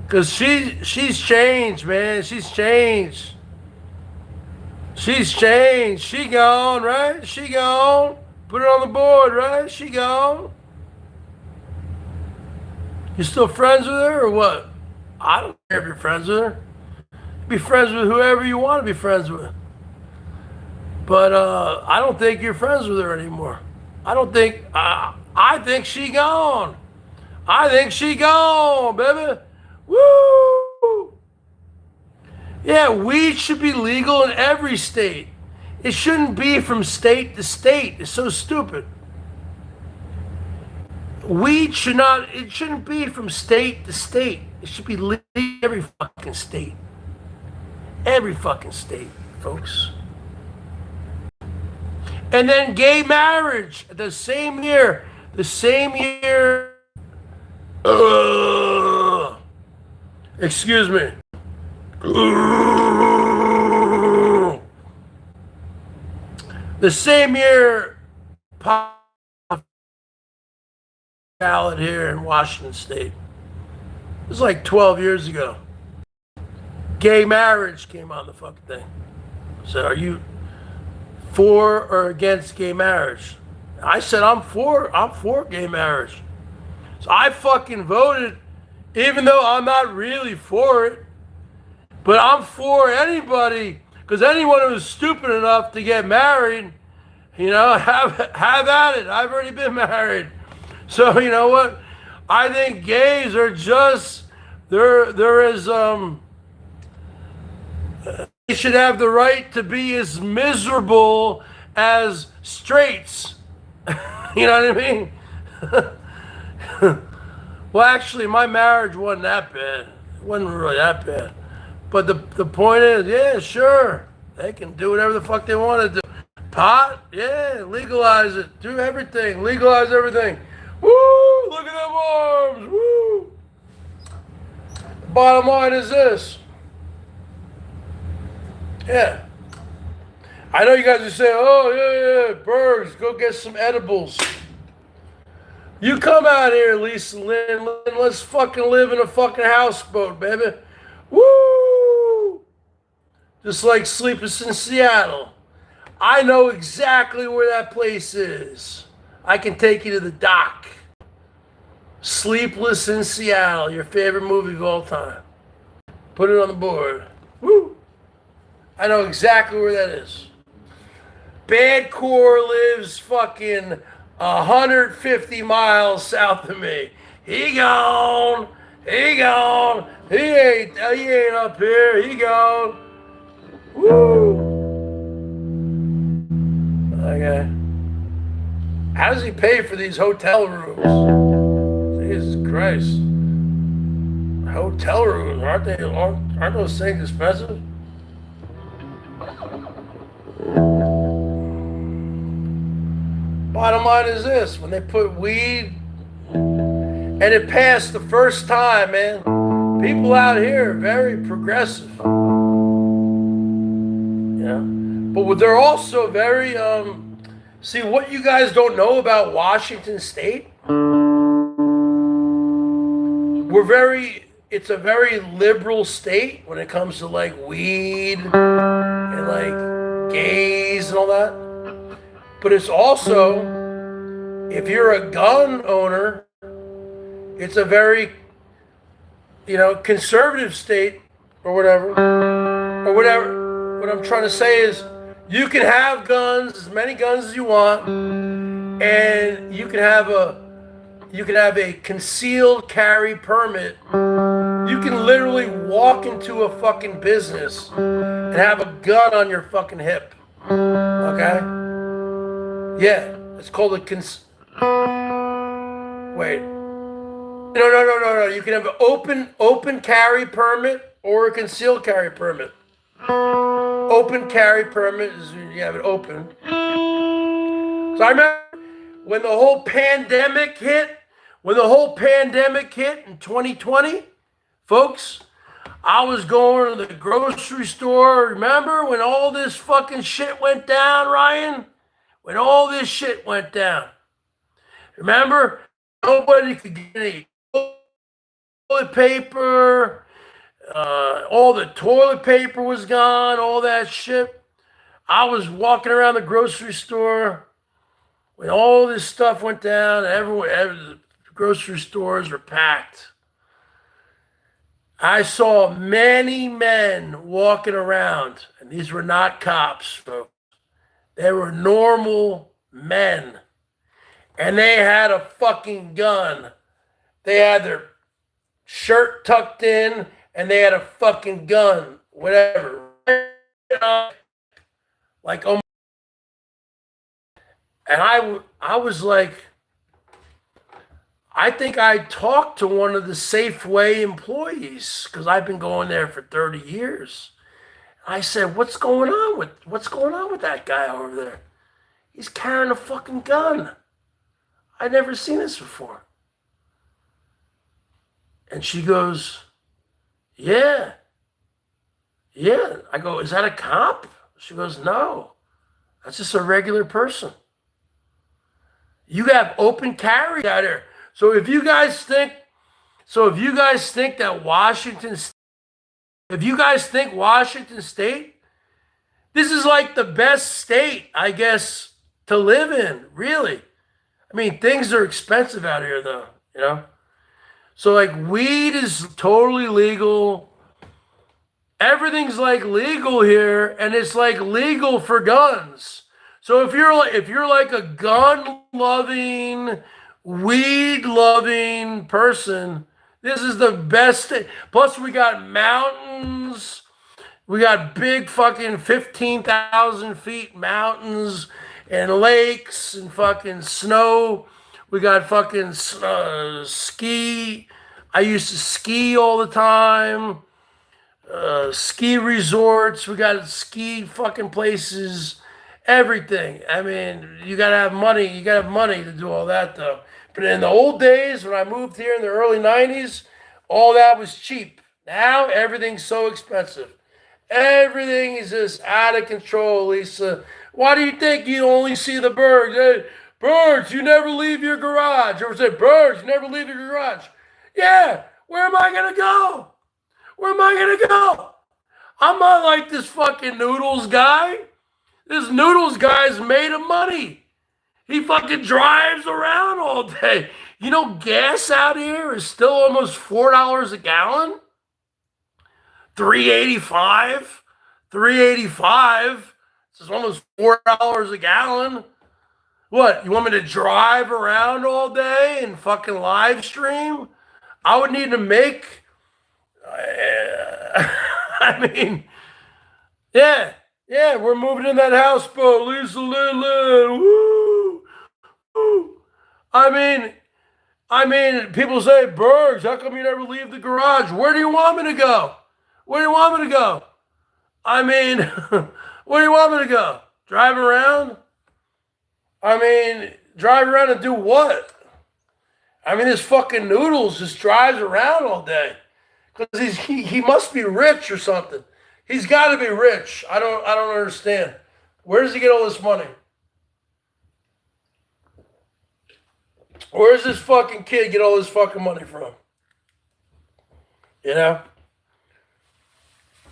Cause she's changed, man. She's changed. She gone, right? She gone. Put it on the board, right? She gone. You still friends with her or what? I don't care if you're friends with her. Be friends with whoever you want to be friends with. But I don't think you're friends with her anymore. I think she gone. I think she gone, baby. Woo! Yeah, weed should be legal in every state. It shouldn't be from state to state. It's so stupid. Weed shouldn't be from state to state. It should be legal in every fucking state. Every fucking state, folks. And then gay marriage, the same year. Excuse me. The same year, ballot here in Washington State. It was like 12 years ago. Gay marriage came on the fucking thing. So are you for or against gay marriage? I said I'm for gay marriage. So I fucking voted, even though I'm not really for it. But I'm for anybody, because anyone who's stupid enough to get married, have at it. I've already been married. So you know what? I think gays are just there is they should have the right to be as miserable as straights. You know what I mean? Well, actually, my marriage wasn't that bad. It wasn't really that bad. But the point is, yeah, sure, they can do whatever the fuck they want to do. Pot, yeah, legalize it. Do everything. Legalize everything. Woo! Look at them arms. Woo! Bottom line is this. Yeah. I know you guys are saying, oh, yeah, Bergs, go get some edibles. You come out here, Lisa Lynn, let's fucking live in a fucking houseboat, baby. Woo! Just like Sleepless in Seattle. I know exactly where that place is. I can take you to the dock. Sleepless in Seattle, your favorite movie of all time. Put it on the board. Woo! I know exactly where that is. Badcore lives fucking 150 miles south of me. He gone. He gone. He ain't up here. He gone. Woo! Okay. How does he pay for these hotel rooms? Jesus Christ. Hotel rooms, aren't those things expensive? Bottom line is this, when they put weed, and it passed the first time, man, people out here are very progressive. Yeah. But they're also very, see, what you guys don't know about Washington State, it's a very liberal state when it comes to like weed and like gays and all that. But it's also, if you're a gun owner, it's a very, conservative state or whatever. What I'm trying to say is, you can have guns, as many guns as you want, and you can have a concealed carry permit. You can literally walk into a fucking business and have a gun on your fucking hip. Okay? Yeah, it's called a wait. No. You can have an open carry permit or a concealed carry permit. Open carry permit is when you have it open. So I remember when the whole pandemic hit in 2020, folks, I was going to the grocery store. Remember when all this fucking shit went down, Ryan? When all this shit went down. Remember? Nobody could get any toilet paper. All the toilet paper was gone. All that shit. I was walking around the grocery store when all this stuff went down. The grocery stores were packed. I saw many men walking around, and these were not cops, folks. They were normal men. And they had a fucking gun. They had their shirt tucked in, and they had a fucking gun. Whatever. Like, oh. And I was like, I think I talked to one of the Safeway employees, because I've been going there for 30 years. I said, what's going on with that guy over there? He's carrying a fucking gun. I'd never seen this before. And she goes, yeah. I go, is that a cop? She goes, no. That's just a regular person. You have open carry out there. So if you guys think that Washington State, this is like the best state, I guess, to live in, really. I mean, things are expensive out here, though, you know? So, like, weed is totally legal. Everything's like legal here, and it's like legal for guns. So if you're like a gun loving, weed loving person, this is the best thing. Plus, we got mountains. We got big fucking 15,000 feet mountains and lakes and fucking snow. We got fucking ski. I used to ski all the time. Ski resorts. We got ski fucking places. Everything. I mean, you gotta have money. You gotta have money to do all that, though. But in the old days, when I moved here in the early 90s, all that was cheap. Now everything's so expensive. Everything is just out of control, Lisa. Why do you think you only see the Bergs? Hey, Bergs, you never leave your garage. You ever say, Bergs, you never leave your garage? Yeah, where am I going to go? Where am I going to go? I'm not like this fucking Noodles guy. This Noodles guy's made of money. He fucking drives around all day. You know, gas out here is still almost $4 a gallon. 385, 385. It's almost $4 a gallon. What, you want me to drive around all day and fucking live stream? I would need to make, I mean, yeah, we're moving in that houseboat, Lisa Lindland, woo, woo. I mean, people say, Bergs, how come you never leave the garage? Where do you want me to go? Where do you want me to go? I mean, where do you want me to go? Drive around? I mean, drive around and do what? I mean, this fucking Noodles just drives around all day. Because he must be rich or something. He's got to be rich. I don't understand. Where does he get all this money? Where does this fucking kid get all this fucking money from? You know?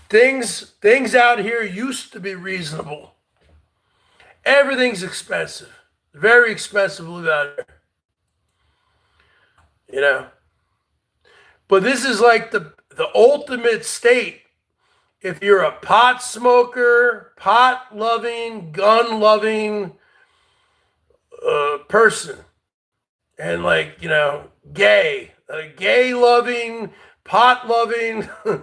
Things out here used to be reasonable. Everything's expensive. Very expensive to live out here. You know? But this is like the ultimate state. If you're a pot smoker, pot loving, gun loving person, and like, you know, gay loving, pot loving, you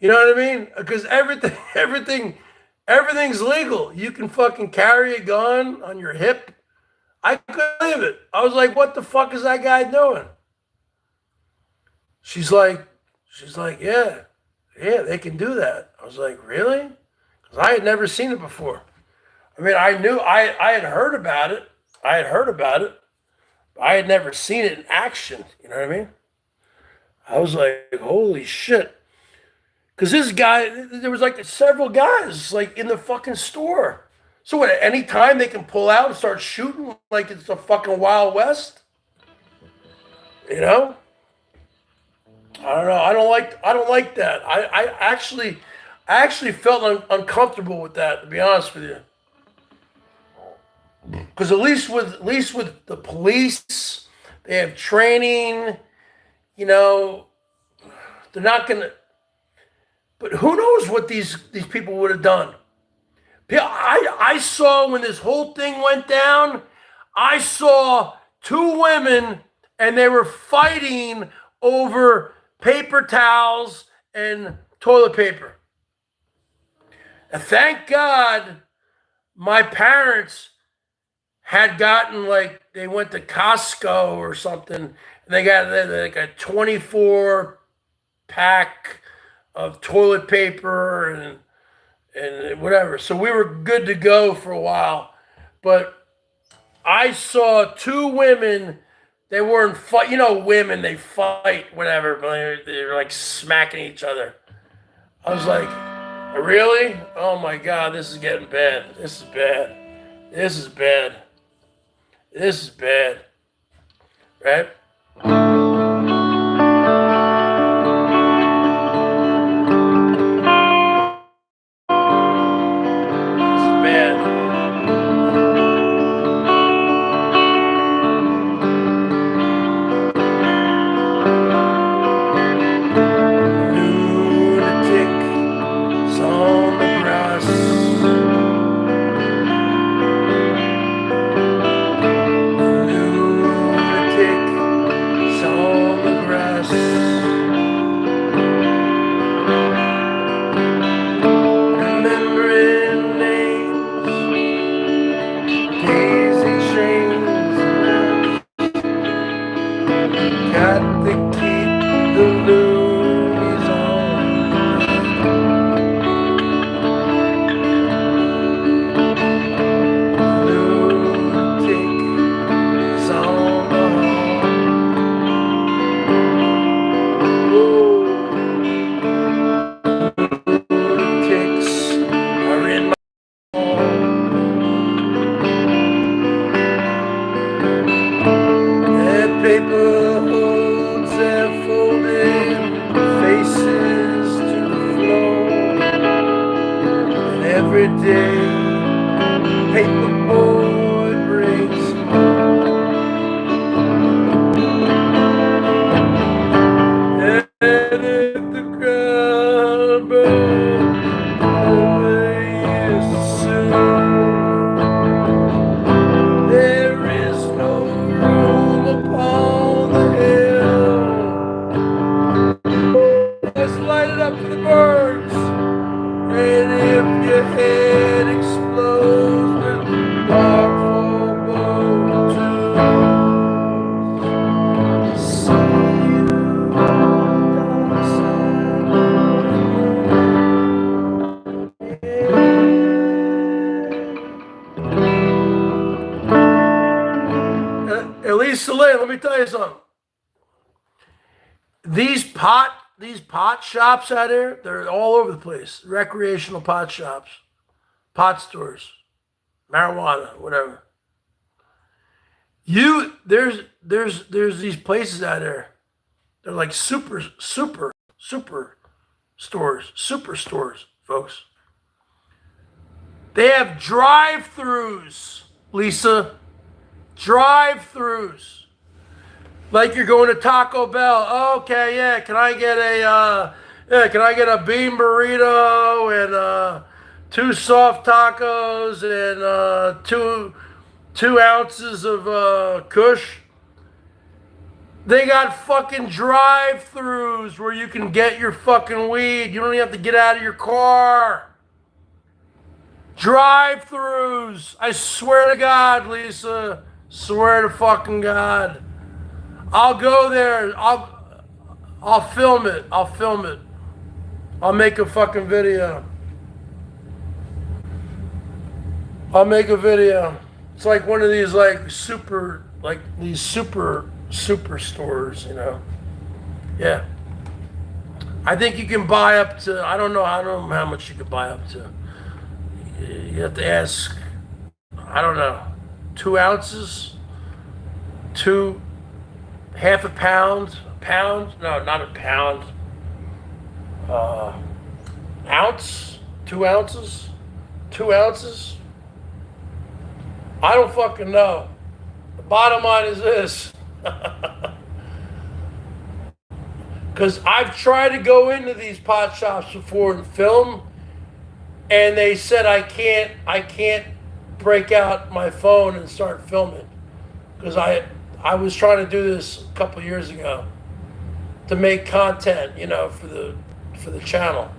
know what I mean? Because everything's legal. You can fucking carry a gun on your hip. I couldn't believe it. I was like, what the fuck is that guy doing? She's like, yeah, they can do that. I was like, really? Because I had never seen it before. I mean, I knew, I had heard about it. I had never seen it in action. You know what I mean? I was like, holy shit. Because this guy, there was like several guys like in the fucking store. So what, at any time they can pull out and start shooting like it's the fucking Wild West? You know? I don't know. I don't like that. I actually felt uncomfortable with that, to be honest with you. Because at least with the police, they have training. You know, they're not gonna. But who knows what these people would have done? I saw when this whole thing went down. I saw two women, and they were fighting over paper towels and toilet paper. And thank God my parents had gotten, like, they went to Costco or something, and they got like a 24 pack of toilet paper and whatever. So we were good to go for a while. But I saw two women. They weren't fight, you know, women, they fight, whatever, but they were like smacking each other. I was like, really? Oh my God, this is getting bad. This is bad. This is bad. This is bad. Right? This is bad. day, paperboy brings and if the ground burns, is soon. There is no room upon the hill. Let's light it up for the birds. And if your head explodes with dark foreboding too, see you on the dark side of the moon. Elisa Lynn, let me tell you something. These pot shops out here, they're all over the place. Recreational pot shops, pot stores, marijuana, whatever. There's these places out there. They're like super stores, folks. They have drive-throughs, Lisa. Drive-throughs. Like you're going to Taco Bell. Okay, yeah. Can I get a bean burrito and 2 soft tacos and 2 ounces of Kush? They got fucking drive-throughs where you can get your fucking weed. You don't even have to get out of your car. Drive-throughs. I swear to God, Lisa. Swear to fucking God. I'll go there. I'll film it. I'll make a fucking video. It's like one of these super stores, you know. Yeah. I think you can buy up to, I don't know how much you can buy up to. You have to ask, I don't know, 2 ounces? Half a pound? No, not a pound. Ounce? 2 ounces? 2 ounces? I don't fucking know. The bottom line is this. Because I've tried to go into these pot shops before and film, and they said I can't break out my phone and start filming. Because I was trying to do this a couple of years ago to make content, you know, for the channel.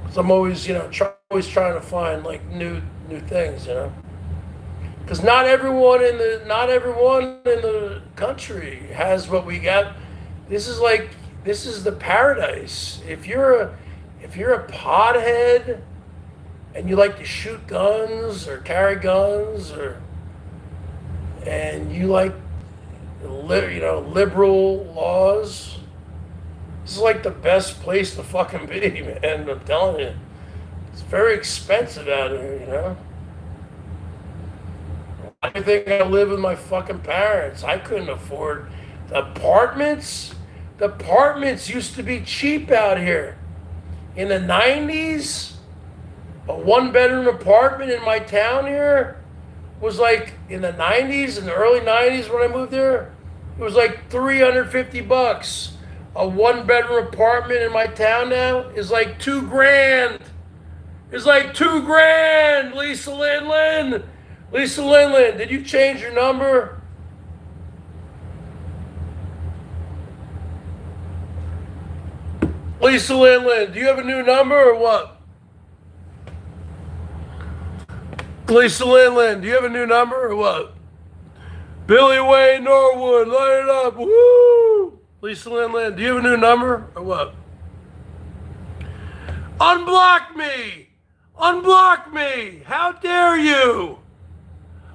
Because I'm always, you know, always trying to find like new things, you know. Because not everyone in the country has what we got. This is the paradise. If you're a pothead and you like to shoot guns or carry guns and you like, you know, liberal laws, this is like the best place to fucking be, man. I'm telling you, it's very expensive out here, you know. I think I live with my fucking parents. I couldn't afford the apartments. The apartments used to be cheap out here. In the 90s, a 1-bedroom apartment in my town here was like, in the 90s, in the early 90s when I moved there, it was like $350. A 1-bedroom apartment in my town now is like $2,000. It's like $2,000, Lisa Lynn. Lisa Lynn, did you change your number? Lisa Lynn, do you have a new number or what? Lisa Lynn, do you have a new number or what? Billy Wayne Norwood, light it up, woo! Lisa Lynn, do you have a new number or what? Unblock me! Unblock me! How dare you?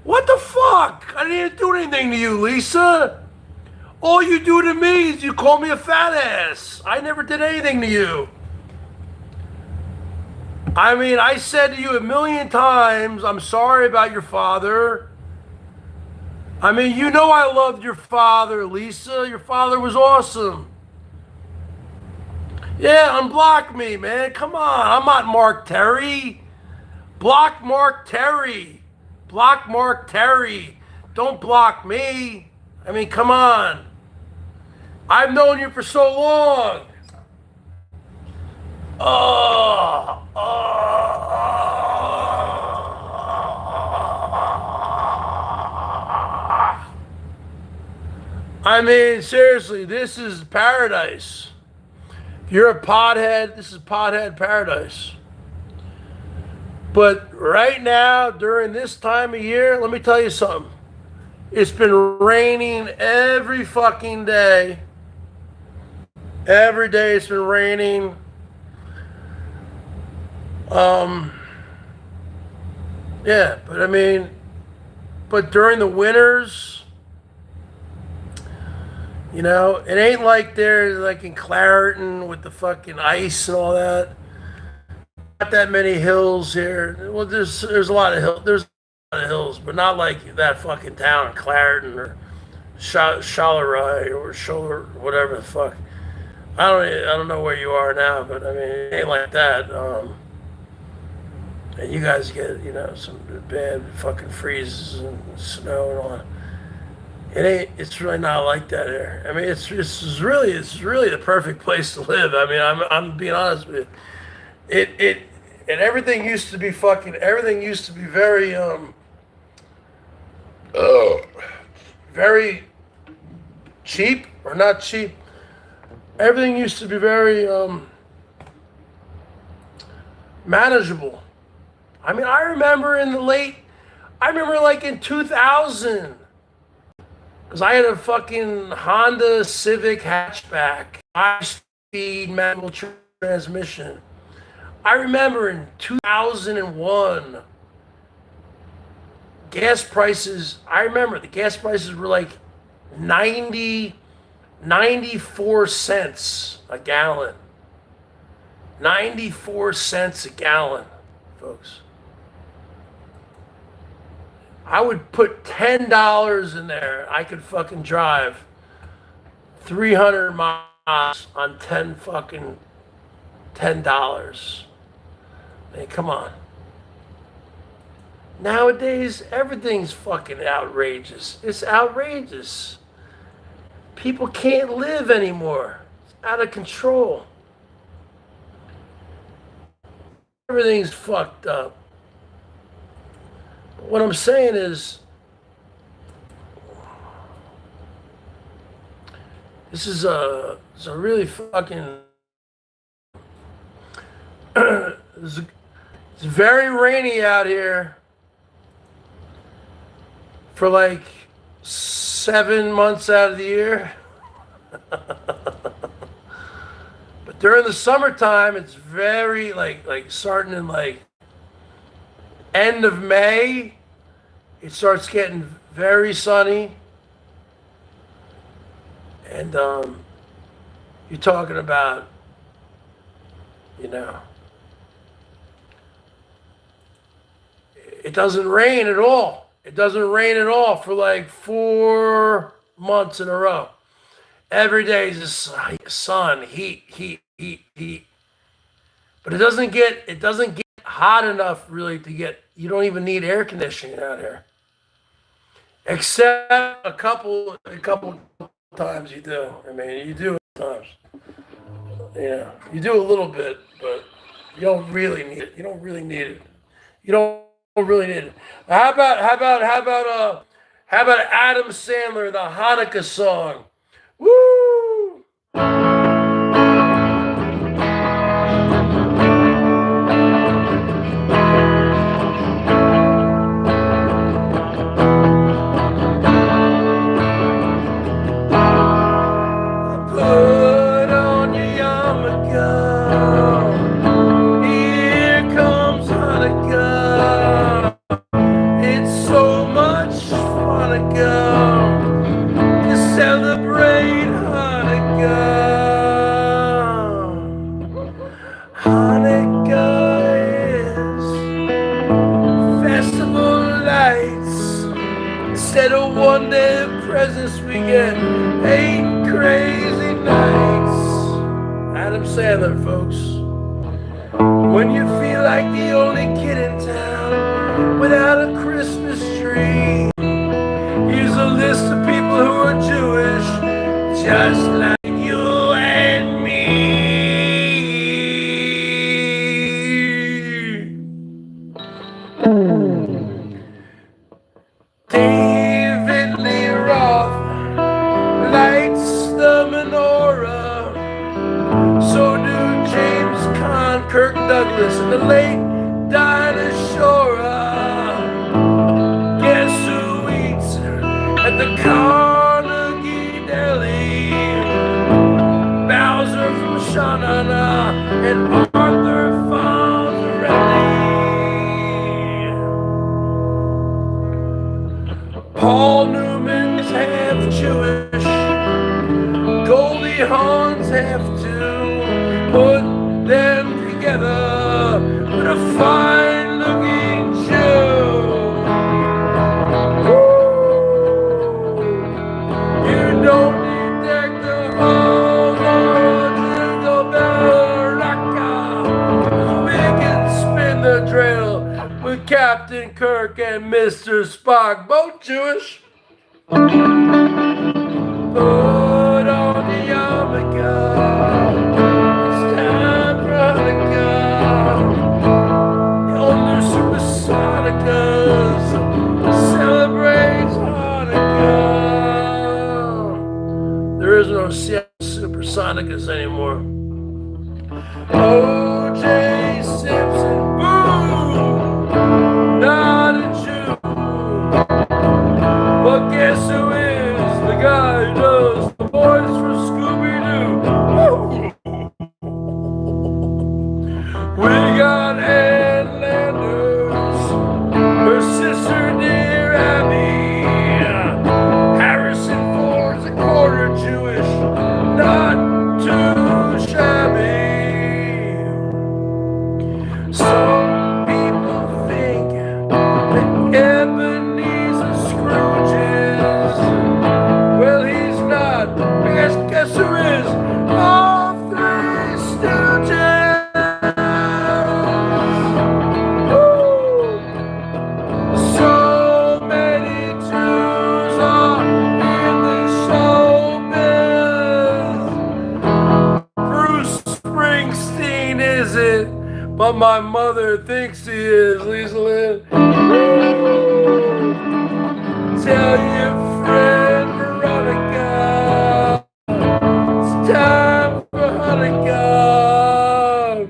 What the fuck? I didn't do anything to you, Lisa. All you do to me is you call me a fat ass. I never did anything to you. I mean, I said to you 1,000,000 times, I'm sorry about your father. I mean, you know I loved your father, Lisa. Your father was awesome. Yeah, unblock me, man. Come on. I'm not Mark Terry. Block Mark Terry. Block Mark Terry. Don't block me. I mean, come on. I've known you for so long. I mean, seriously, this is paradise. If you're a pothead, this is pothead paradise. But right now, during this time of year, let me tell you something. It's been raining every fucking day. Every day it's been raining. Yeah, but I mean, but during the winters, you know, it ain't like there's like in Clareton with the fucking ice and all that. Not that many hills here. Well, there's a lot of hills. There's a lot of hills, but not like that fucking town, Clareton or Charleroi or whatever the fuck. I don't know where you are now, but I mean, it ain't like that. And you guys get, you know, some bad fucking freezes and snow and all that. It's really not like that here. I mean, it's really the perfect place to live. I mean, I'm being honest with you. And everything used to be very very cheap, or not cheap. Everything used to be very manageable. I mean, I remember like in 2000, because I had a fucking Honda Civic hatchback, high-speed manual transmission. I remember in 2001, the gas prices were like 94 cents a gallon. 94 cents a gallon, folks. I would put $10 in there. I could fucking drive 300 miles on $10. I mean, come on. Nowadays, everything's fucking outrageous. It's outrageous. People can't live anymore. It's out of control. Everything's fucked up. What I'm saying is, this is a really fucking, it's very rainy out here for like 7 months out of the year. But during the summertime, it's very like starting in like end of May, it starts getting very sunny. And you're talking about, you know, it doesn't rain at all. It doesn't rain at all for like 4 months in a row. Every day is just sun, heat. But it doesn't get hot enough really to get, you don't even need air conditioning out here. Except a couple times you do. I mean, you do at times. Yeah, you do a little bit, but you don't really need it. You don't really need it. How about Adam Sandler, the Hanukkah song? Woo! Put on your yarmulke. Here comes Hanukkah. It's so much fun to go to celebrate Hanukkah. Hanukkah is festival lights. Instead of one day of presents, we get 8 crazy nights. Adam Sandler, folks. When you feel like the only kid in town without a Christmas tree, here's a list of people who are Jewish, just like you and me. David Lee Roth lights the menorah. So do James Caan, Kirk Douglas, and the late Dinah Shore. Guess who eats at the Carnegie Deli? Bowser from Shanana and Arthur Fonzarelli. Paul Newman's half Jewish. Goldie Hawn's have to put them together with a fine-looking Jew. Woo! You don't need deck the halls or Jingle Bell Rocker. We can spin the drill with Captain Kirk and Mr. Spock, both Jewish. Put on the yarmulke. It's time for Hanukkah. The older Supersonicas celebrates Hanukkah. There is no Supersonicas anymore. O.J. Simpson, boo! Not a Jew. But guess who is the guy who does the voice for Scooby-Doo? We got Ann Landers, her sister dear Abby. Harrison Ford's a quarter Jewish, not too shabby. Some people think that Ebenezer Scrooge is. Well, he's not. Guess who is? All three Stooges. Woo! So many Jews are in the showbiz. Bruce Springsteen is it? But my mother thinks he is, Lisa Lynn. Tell your friend Veronica it's time for Hanukkah.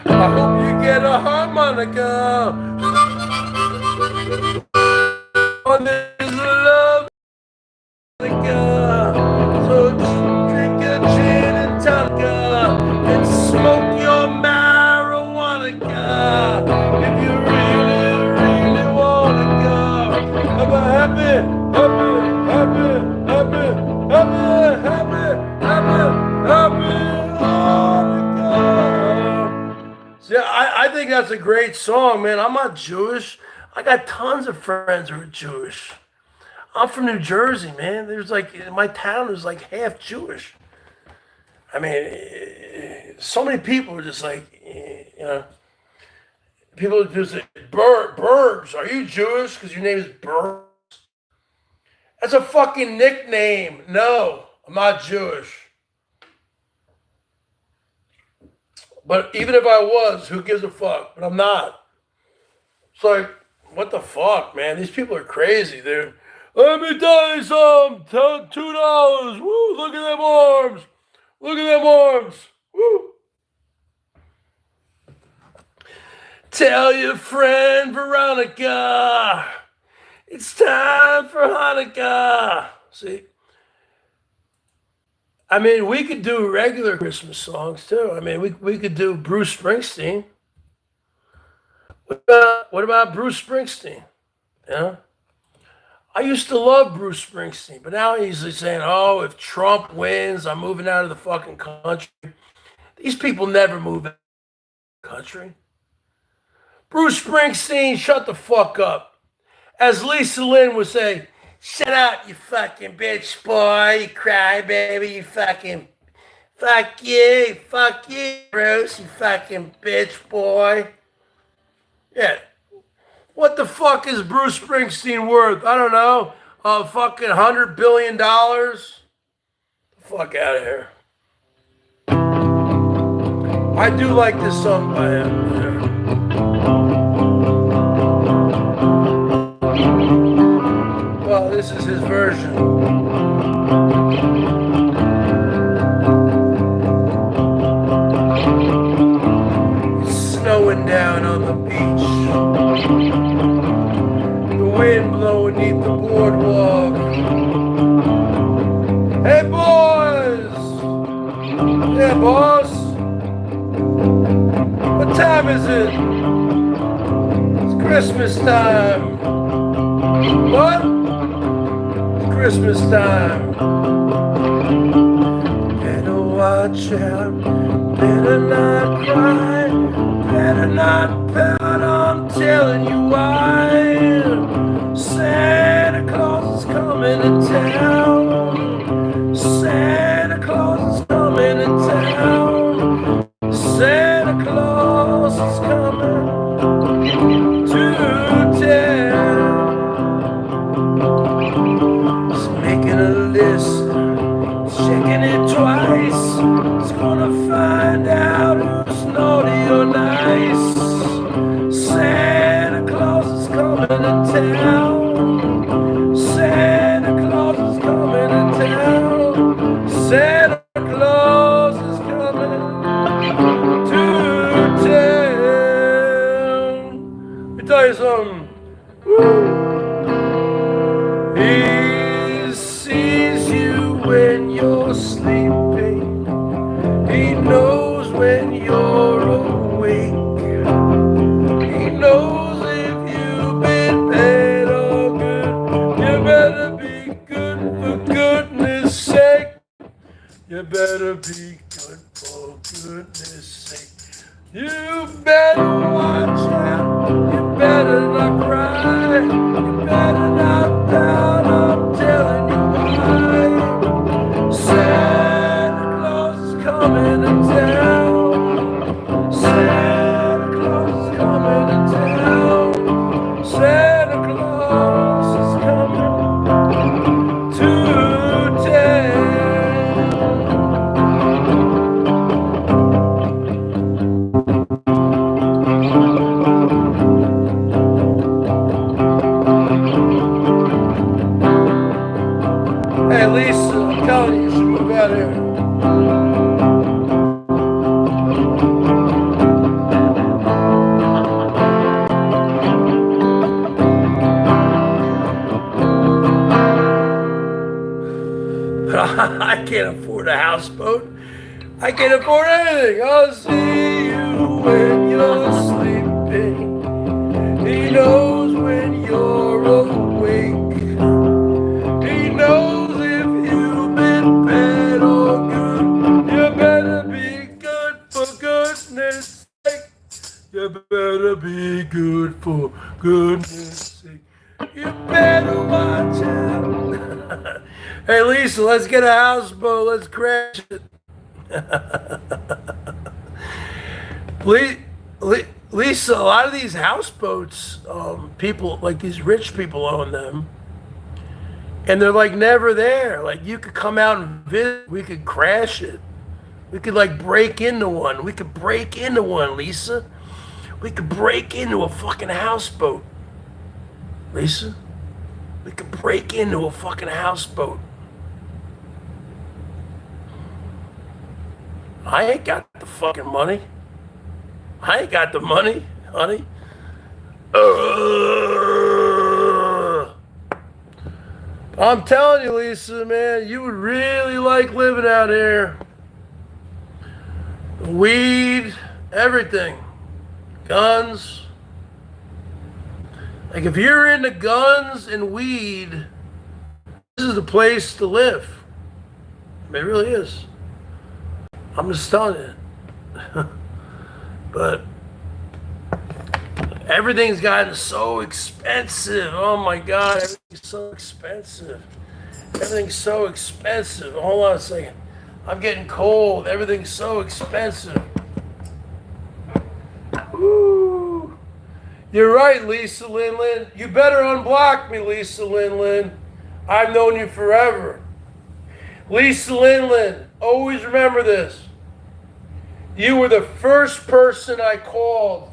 I hope you get a harmonica. On this love Hanukkah. So drink a gin and tonic and smoke your marijuana if you really wanna go. Have a happy Hanukkah. See, I think that's a great song, man. I'm not Jewish. I got tons of friends who are Jewish. I'm from New Jersey, man. There's like, my town is like half Jewish. I mean, so many people are just like, you know, people just say, Bergs, are you Jewish? Because your name is Bergs. That's a fucking nickname. No, I'm not Jewish. But even if I was, who gives a fuck? But I'm not. It's like, what the fuck, man? These people are crazy. Let me tell you something. $2. Woo, look at them arms. Look at them arms. Woo. Tell your friend Veronica it's time for Hanukkah. See? I mean, we could do regular Christmas songs too. I mean, we could do Bruce Springsteen. What about Bruce Springsteen? Yeah. I used to love Bruce Springsteen, but now he's saying, oh, if Trump wins, I'm moving out of the fucking country. These people never move out of the country. Bruce Springsteen, shut the fuck up. As Lisa Lynn would say, shut up, you fucking bitch boy, you cry baby, you fucking Fuck you, Bruce, you fucking bitch boy. Yeah. What the fuck is Bruce Springsteen worth? I don't know. Fucking $100 billion? Fuck out of here. I do like this song by him. Well, this is his version. It's snowing down on the beach. The wind blowing beneath the boardwalk. Hey, boys! Yeah, boss? What time is it? It's Christmas time. What? It's Christmas time. Better watch out. Better not cry. Better not pout. I'm telling you why. Santa Claus is coming to town. Santa Claus is coming to town. Santa Claus is coming to town. He's making a list, checking it twice. He's gonna find out who's naughty or nice. Santa Claus is coming to town. Santa Claus is coming to town. Santa Claus is coming to town. Let me tell you something. Woo. He sees you when you're sleeping. He knows when you're awake. He knows if you've been bad or good. You better be good for goodness sake. You better be good for goodness sake. You better watch out. You better not cry. You better not pout. I'm telling you why. Santa Claus is coming to town. Santa Claus is coming to town. Santa Claus is coming to town. Hey, Lisa, I'm telling you, you should move out here. I can't afford a houseboat. I can't afford anything. I'll see you when you're sleeping. He knows when you're awake. He knows if you've been bad or good. You better be good for goodness sake. You better be good for goodness sake. You better watch out. Hey, Lisa, let's get a houseboat. Let's crash it. Lisa, a lot of these houseboats, people, like these rich people own them. And they're like never there. Like you could come out and visit. We could crash it. We could like break into one. We could break into one, Lisa. We could break into a fucking houseboat. Lisa, we could break into a fucking houseboat. I ain't got the fucking money. I ain't got the money, honey. I'm telling you, Lisa, man, you would really like living out here. Weed, everything. Guns. Like if you're into guns and weed, this is the place to live. I mean, it really is. I'm just telling you. But everything's gotten so expensive. Oh my God, everything's so expensive. Everything's so expensive. Hold on a second. I'm getting cold. Everything's so expensive. Woo. You're right, Lisa Lin. You better unblock me, Lisa Lin. I've known you forever. Lisa Lin, always remember this. You were the first person I called.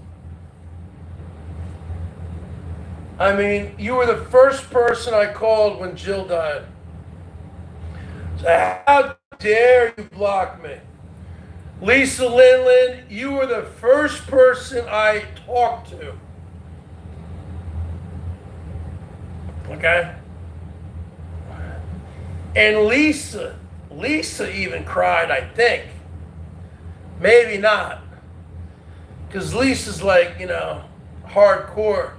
I mean, you were the first person I called when Jill died. So how dare you block me? Lisa Lin, you were the first person I talked to. Okay? And Lisa even cried, I think. Maybe not. Because Lisa's like, hardcore.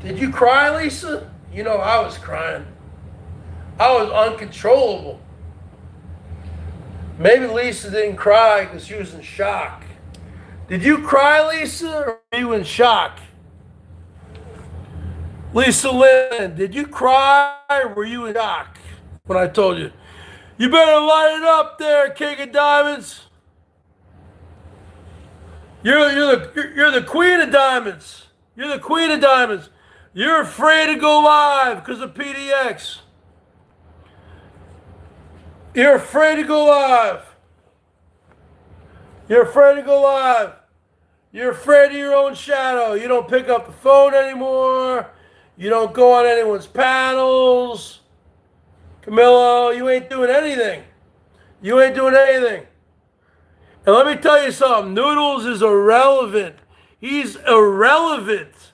Did you cry, Lisa? You know, I was crying. I was uncontrollable. Maybe Lisa didn't cry because she was in shock. Did you cry, Lisa, or were you in shock? Lisa Lin, did you cry or were you in shock when I told you? You better light it up there, King of Diamonds. You're the Queen of Diamonds. You're the Queen of Diamonds. You're afraid to go live because of PDX. You're afraid to go live. You're afraid to go live. You're afraid of your own shadow. You don't pick up the phone anymore. You don't go on anyone's panels. Camillo, you ain't doing anything. You ain't doing anything. And let me tell you something. Noodles is irrelevant. He's irrelevant.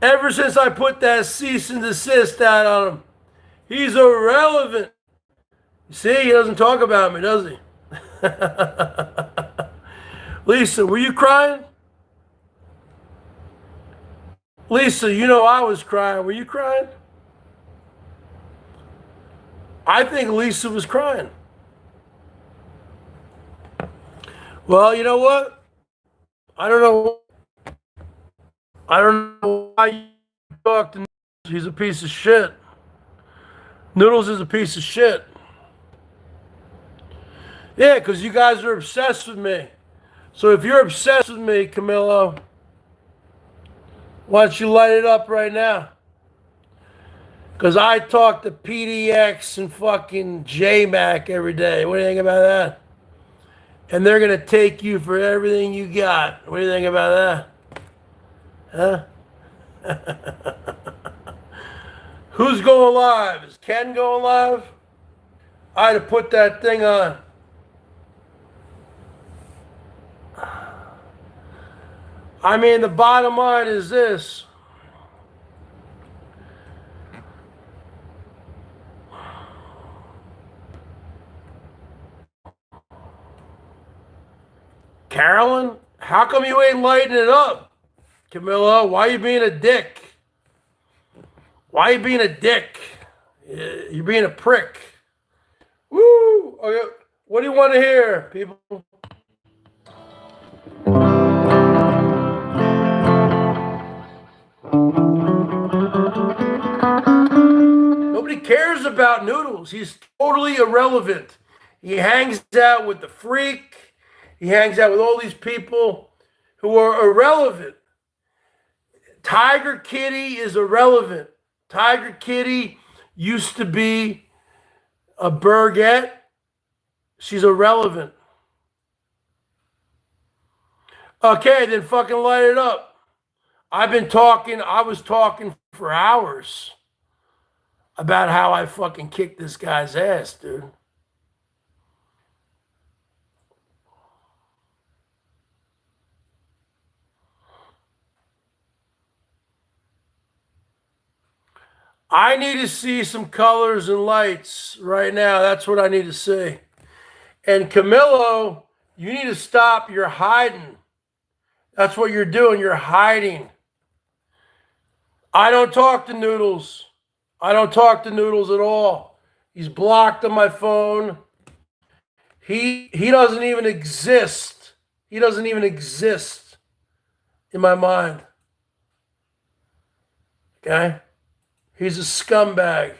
Ever since I put that cease and desist out on him. He's irrelevant. You see, he doesn't talk about me, does he? Lisa, were you crying? Lisa, you know I was crying. Were you crying? I think Lisa was crying. Well, you know what? I don't know why you talk to Noodles. He's a piece of shit. Noodles is a piece of shit. Yeah, because you guys are obsessed with me. So if you're obsessed with me, Camillo, why don't you light it up right now? Because I talk to PDX and fucking JMac every day. What do you think about that? And they're going to take you for everything you got. What do you think about that? Huh? Who's going live? Is Ken going live? I had to put that thing on. I mean, the bottom line is this. Carolyn, how come you ain't lighting it up? Camilla, why you being a dick? Why you being a dick? You're being a prick. Woo! Okay. What do you want to hear, people? Nobody cares about Noodles. He's totally irrelevant. He hangs out with the freak. He hangs out with all these people who are irrelevant. Tiger Kitty is irrelevant. Tiger Kitty used to be a Bergette. She's irrelevant. Okay, then fucking light it up. I was talking for hours about how I fucking kicked this guy's ass, dude. I need to see some colors and lights right now. That's what I need to see. And Camillo, you need to stop your hiding. That's what you're doing. You're hiding. I don't talk to Noodles. I don't talk to Noodles at all. He's blocked on my phone. He doesn't even exist. He doesn't even exist in my mind. Okay? He's a scumbag.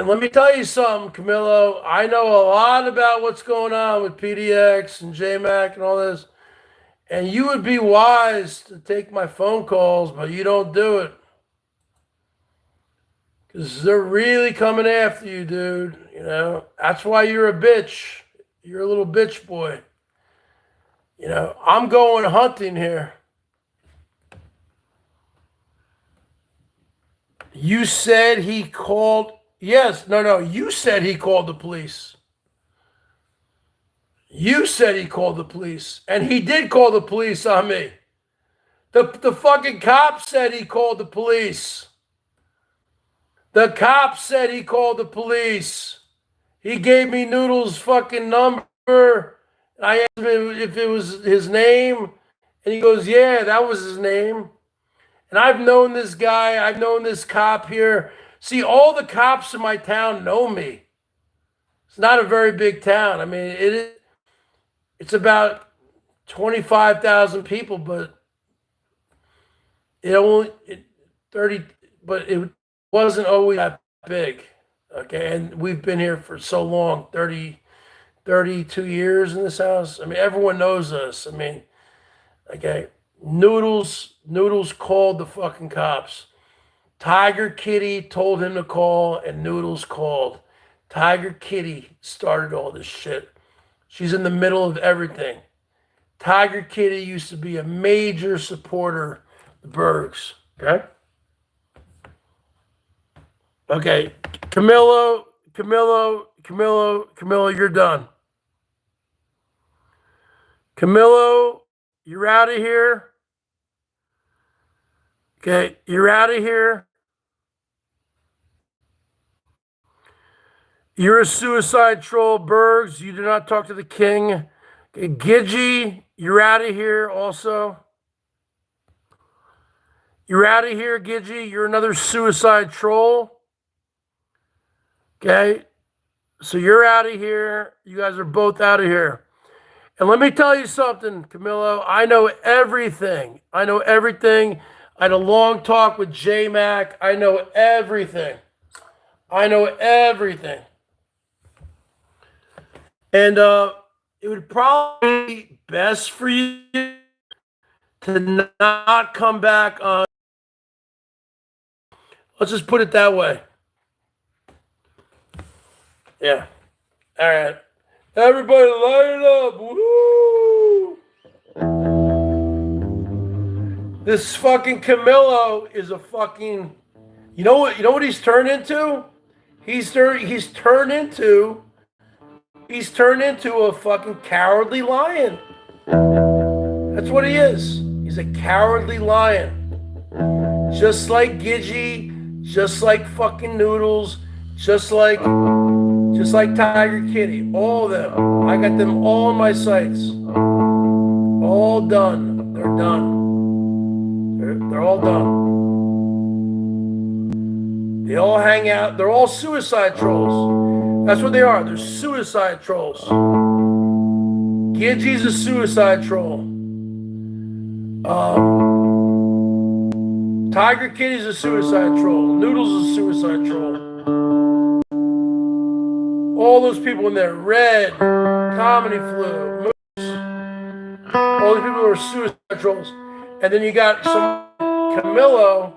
And let me tell you something, Camilo. I know a lot about what's going on with PDX and JMac and all this. And you would be wise to take my phone calls, but you don't do it. Because they're really coming after you, dude. You know, that's why you're a bitch. You're a little bitch boy. You know, I'm going hunting here. You said he called. Yes, no. You said he called the police. You said he called the police. And he did call the police on me. The fucking cop said he called the police. The cop said he called the police. He gave me Noodle's fucking number. And I asked him if it was his name. And he goes, yeah, that was his name. And I've known this guy. I've known this cop here. See, all the cops in my town know me. It's not a very big town. I mean, it's about 25,000 people, but it wasn't always that big. Okay, and we've been here for so long, 32 years in this house. I mean, everyone knows us. I mean, okay, Noodles called the fucking cops. Tiger Kitty told him to call, and Noodles called. Tiger Kitty started all this shit. She's in the middle of everything. Tiger Kitty used to be a major supporter of the Bergs. Okay? Okay. Camilo, you're done. Camilo, you're out of here. Okay, you're out of here. You're a suicide troll, Bergs. You do not talk to the king. Okay, Gidgey, you're out of here also. You're out of here, Gidgey. You're another suicide troll. Okay, so you're out of here. You guys are both out of here. And let me tell you something, Camilo. I know everything. I had a long talk with J-Mac. I know everything. And it would probably be best for you to not come back on. Let's just put it that way. Yeah. All right. Everybody line up. Woo! This fucking Camilo is a fucking. You know what he's turned into? He's turned into a fucking cowardly lion. That's what he is. He's a cowardly lion. Just like Gidgey, just like fucking Noodles, just like Tiger Kitty. All of them. I got them all in my sights. All done. They're done. They're all done. They all hang out. They're all suicide trolls. That's what they are. They're suicide trolls. Gidgey's a suicide troll. Tiger Kitty's a suicide troll. Noodles is a suicide troll. All those people in there. Red, Comedy Flu, Moose. All these people are suicide trolls. And then you got some Camilo,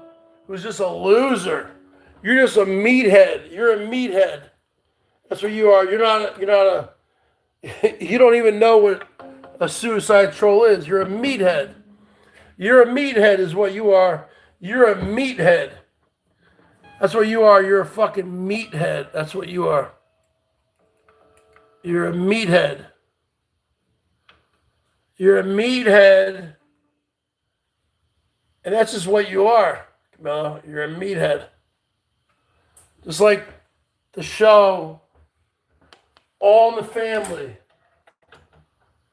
who's just a loser. You're just a meathead. You're a meathead. That's what you are. You're not a you don't even know what a suicide troll is. You're a meathead. You're a meathead is what you are. You're a meathead. That's what you are. You're a fucking meathead. That's what you are. You're a meathead. You're a meathead. And that's just what you are, Camilo. You're a meathead. Just like the show All in the Family.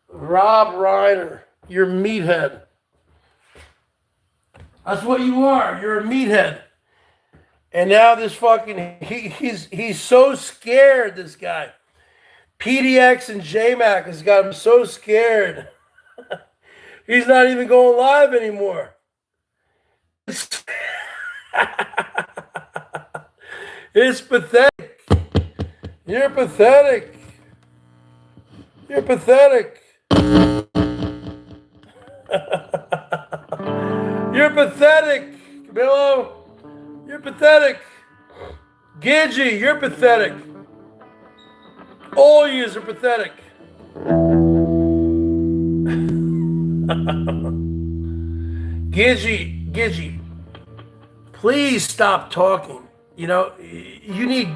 Rob Reiner. You're a meathead. That's what you are. You're a meathead. And now this fucking he's so scared, this guy. PDX and JMac has got him so scared. He's not even going live anymore. It's pathetic. You're pathetic. You're pathetic. You're pathetic, Camilo. You're pathetic. Gidgey, you're pathetic. All yous are pathetic. Gidgey, please stop talking. You know, you need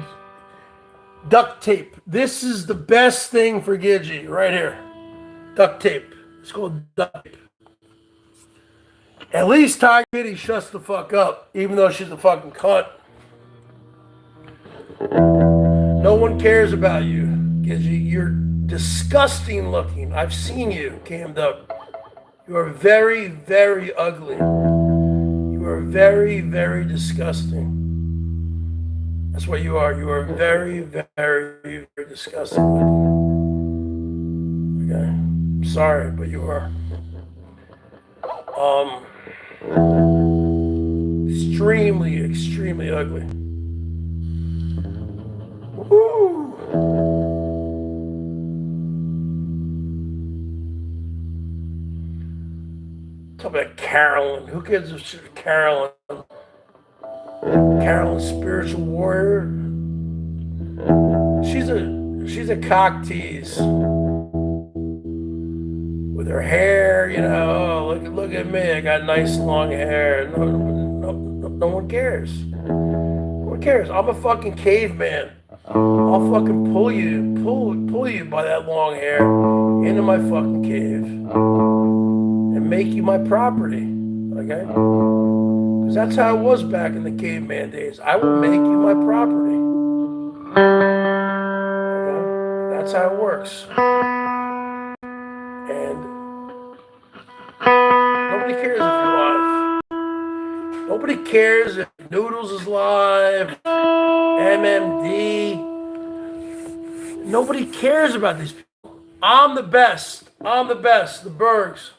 duct tape. This is the best thing for Gidgey right here. Duct tape. It's called duct tape. At least Tiger Kitty shuts the fuck up, even though she's a fucking cunt. No one cares about you, Gidgey. You're disgusting looking. I've seen you cammed up. You are very, very ugly. You are very, very disgusting. That's what you are. You are very, very, very disgusting looking. Okay. I'm sorry, but you are. Extremely, extremely ugly. Woo! Talk about Carolyn. Who gives a shit? Carolyn. Carolyn, spiritual warrior. She's a cock tease. With her hair, you know, oh, look at me. I got nice long hair. No one cares. No one cares. I'm a fucking caveman. I'll fucking pull you by that long hair into my fucking cave and make you my property. Okay? Because that's how it was back in the caveman days. I will make you my property. Okay? That's how it works. And nobody cares if you're live. Nobody cares if Noodles is live, MMD. Nobody cares about these people. I'm the best. I'm the best. The Bergs.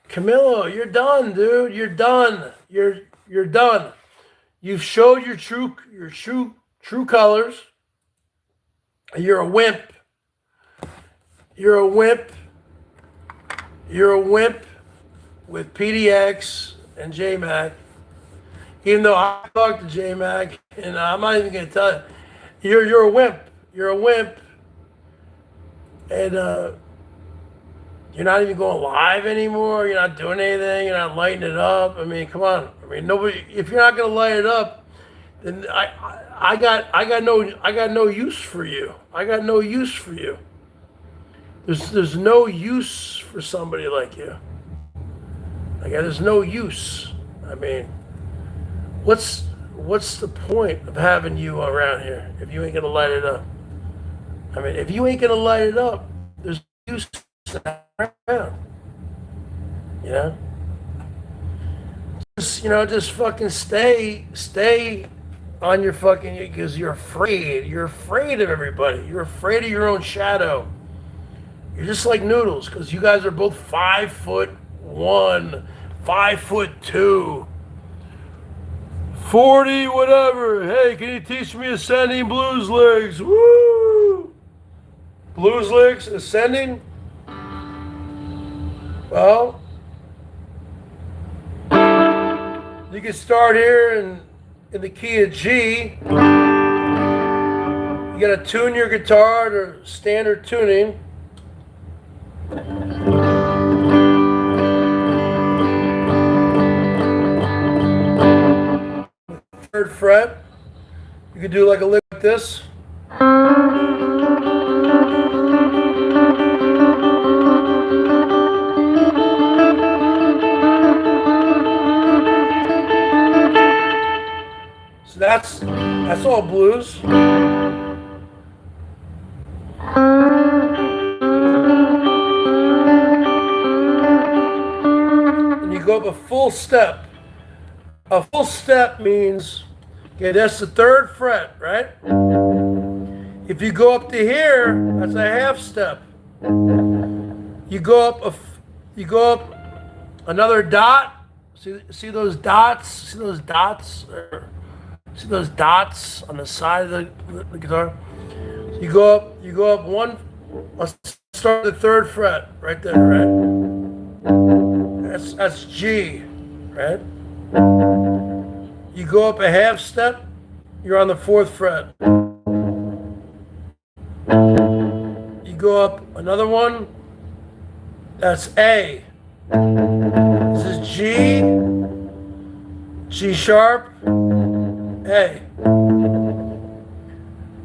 Camilo, you're done, dude. You're done. You're done. You've showed your true colors. You're a wimp. You're a wimp. You're a wimp with PDX and JMac. Even though I talked to JMac, and I'm not even gonna tell you. You're a wimp. You're a wimp. And you're not even going live anymore. You're not doing anything. You're not lighting it up. I mean, come on. I mean, nobody. If you're not gonna light it up, then I got no use for you. I got no use for you. There's no use for somebody like you. Like, there's no use. I mean, what's the point of having you around here if you ain't gonna light it up? I mean, if you ain't gonna light it up, there's no use around. You know? Just fucking stay on your fucking, because you're afraid. You're afraid of everybody. You're afraid of your own shadow. You're just like Noodles, because you guys are both 5'1", 5'2", 40, whatever. Hey, can you teach me ascending blues legs? Woo! Blues legs, ascending? Well, you can start here in the key of G. You gotta tune your guitar to standard tuning. Third fret. You can do like a lick like this. So that's all blues. And you go up a full step. A full step means, okay, that's the 3rd fret, right? If you go up to here, that's a half step. You go up another dot. See those dots? See those dots? See those dots on the side of the guitar? You go up one. Let's start the 3rd fret right there, right? That's G, right? You go up a half step, you're on the 4th fret. You go up another one, that's A. This is G, G sharp, A.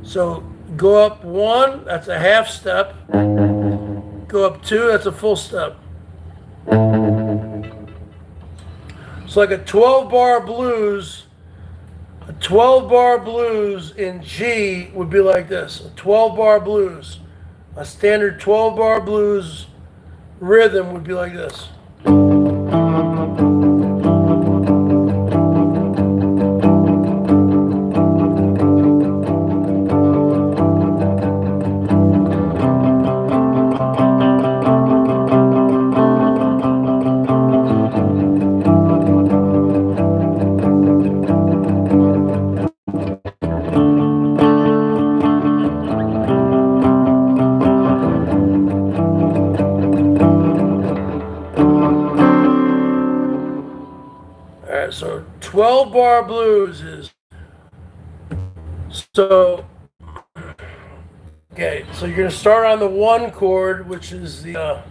So go up 1, that's a half step. Go up 2, that's a full step. So like a 12-bar blues, a 12-bar blues in G would be like this. A 12-bar blues, a standard 12-bar blues rhythm would be like this. So 12-bar blues is, so, okay, so you're going to start on the 1 chord, which is the,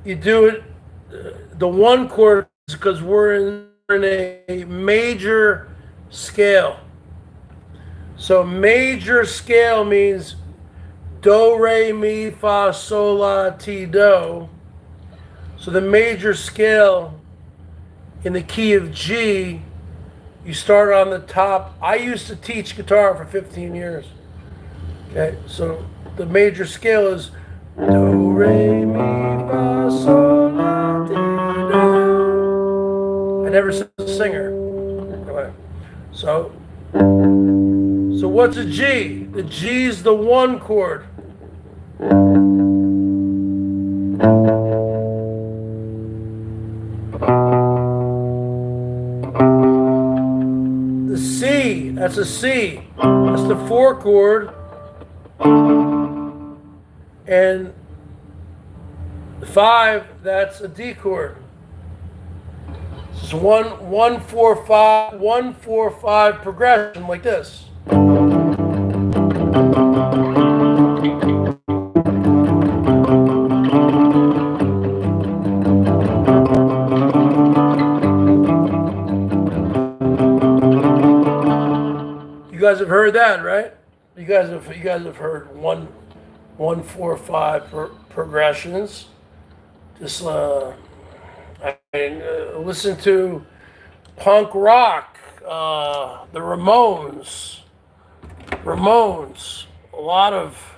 you do it, the 1 chord is because we're in a major scale. So major scale means do, re, mi, fa, sol, la, ti, do. So the major scale in the key of G, you start on the top. I used to teach guitar for 15 years. Okay, so the major scale is do, re, mi, fa, sol, la, ti, do. I never said the singer. Okay. So what's a G? The G's the 1 chord. The C, that's a C. That's the 4 chord. And the 5, that's a D chord. It's 1 4 5 1 4 5 progression like this. You guys have heard that, right? You guys have heard 1 4 5 progressions. Just listen to punk rock, the Ramones, a lot of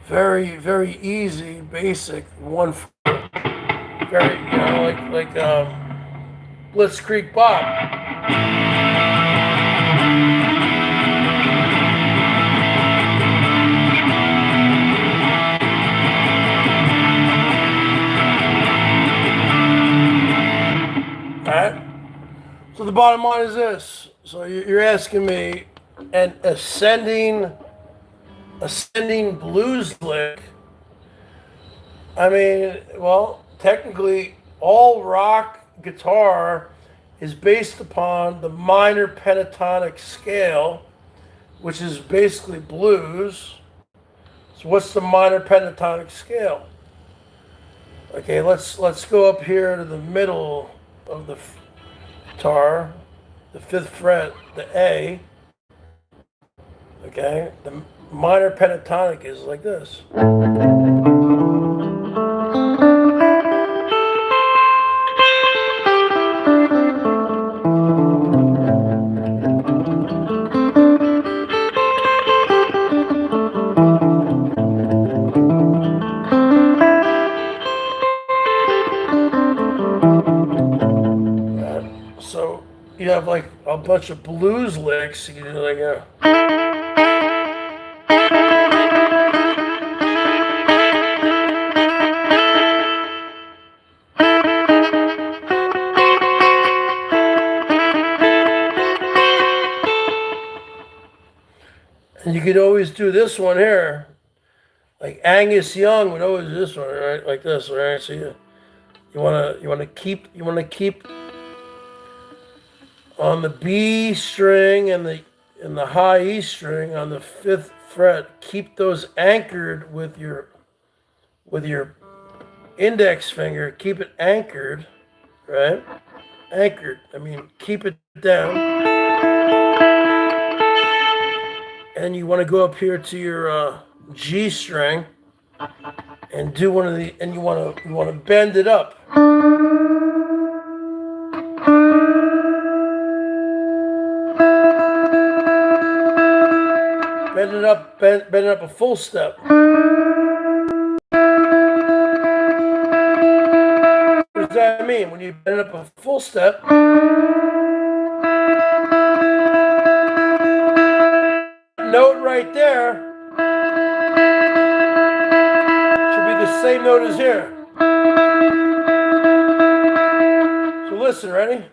very, very easy, basic 1 4, very, like Blitzkrieg Bop. Alright? So the bottom line is this. So you're asking me an ascending blues lick. I mean, well, technically all rock guitar is based upon the minor pentatonic scale, which is basically blues. So what's the minor pentatonic scale? Okay, let's go up here to the middle of the guitar, the 5th fret, the A. Okay, minor pentatonic is like this. So you have like a bunch of blues licks. You can do like a. And you could always do this one here. Like Angus Young would always do this one, right? Like this, right? So you wanna keep on the B string and the high E string on the 5th fret. Keep those anchored with your index finger. Keep it anchored, right? Anchored. I mean, keep it down. And you want to go up here to your G string and do one of the, and you want to bend it up. Bend it up a full step. What does that mean? When you bend it up a full step, note right there should be the same note as here. So listen, ready?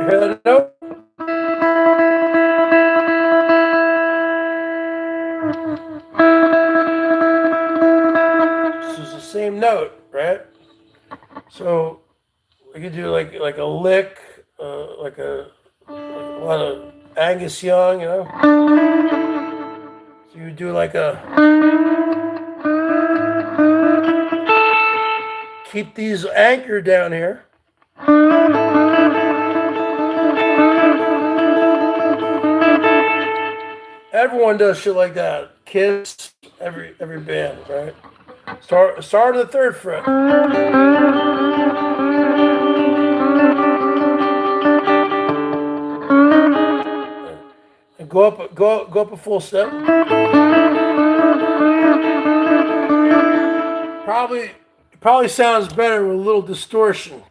Hear that note? This is the same note, right? So we could do like a lick, like a lot of Angus Young, you know. So you do like a. Keep these anchored down here. Everyone does shit like that. Kiss, every band, right? Start on the 3rd fret. And go up a full step. Probably sounds better with a little distortion.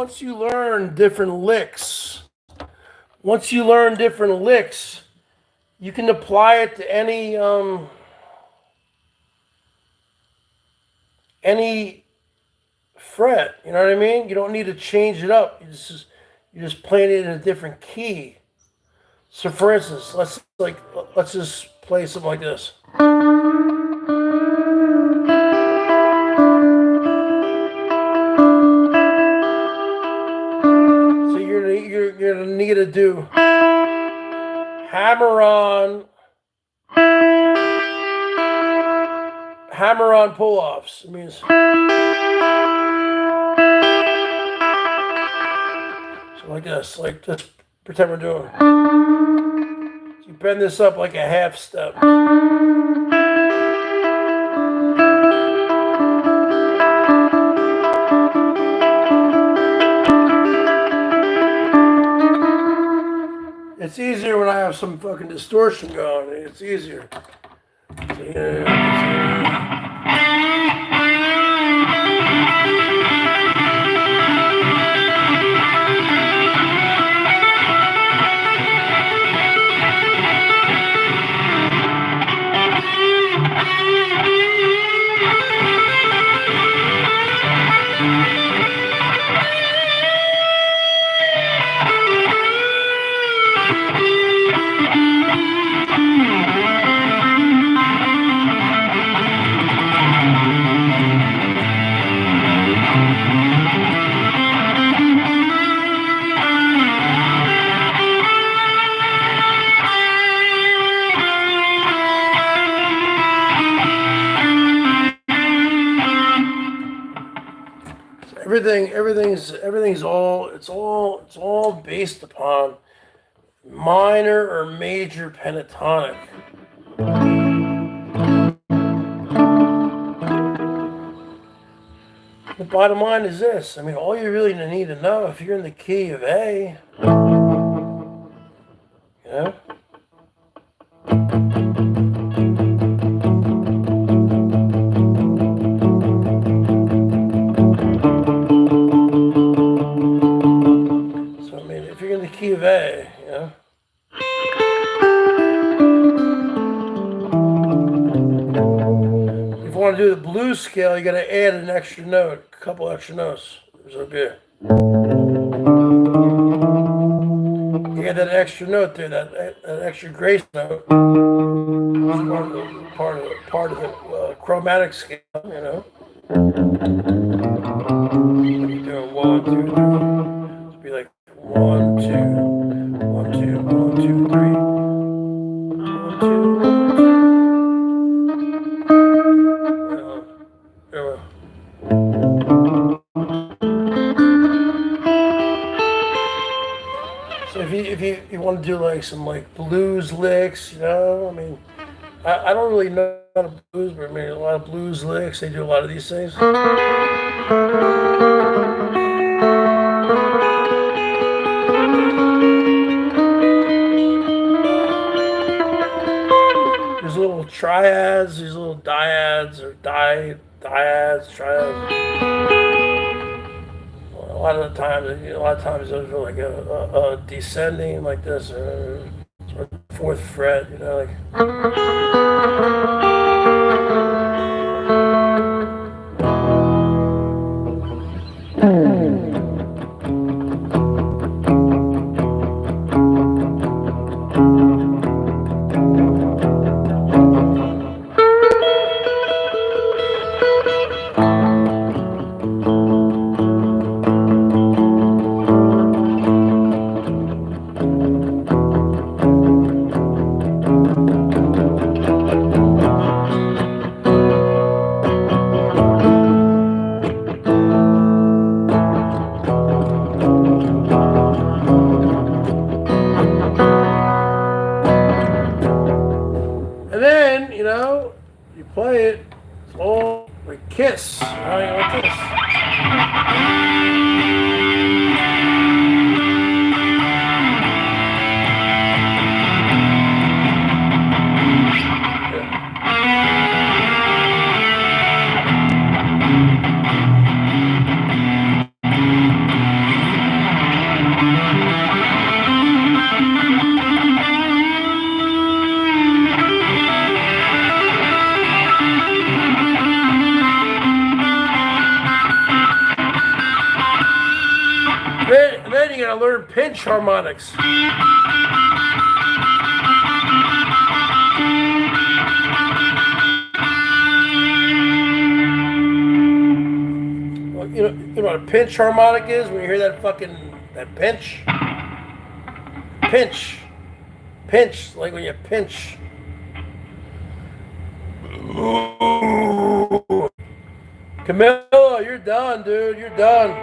Once you learn different licks, you can apply it to any fret. You know what I mean? You don't need to change it up. You're just playing it in a different key. So, for instance, let's just play something like this. You're gonna need to do hammer on pull-offs. It means so like this, pretend we're doing. So you bend this up like a half step. It's easier when I have some fucking distortion going. It's easier. So, everything's all based upon minor or major pentatonic. The bottom line is this. I mean, all you really need to know, if you're in the key of A, you know, so I mean, if you're in the key of A, you know, if you want to do the blues scale, you got to add an extra note, a couple extra notes. It's okay. You get that extra note there, that extra grace note. It's part of the chromatic scale, you know. You're doing 1, 2, 3. It'd be like 1, 2, 1, 2, 1, 2, 3. 1, 2, 1, 2. So if you want to do like some like blues licks, you know, I mean, I don't really know how to blues, but I mean a lot of blues licks. They do a lot of these things. There's little triads, these little diads or diads, triads. A lot of times those are like a descending like this, or sort of fourth fret, you know, like. And then, you know, you play it, it's all like Kiss, right? Like this. And then you gotta learn pinch harmonics. Well, you know what a pinch harmonic is when you hear that pinch? Pinch, like when you pinch. Ooh. Camilla, you're done, dude. You're done.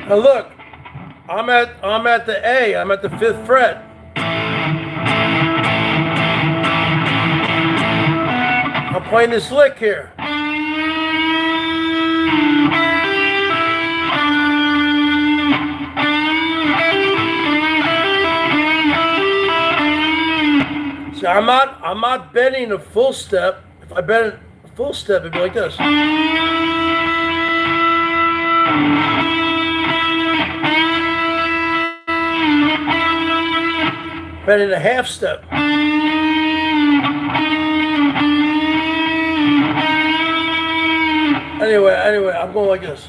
Now look, I'm at the A. I'm at the 5th fret. I'm playing this lick here. So I'm not bending a full step. If I bend a full step, it'd be like this. Right in a half step. Anyway, I'm going like this.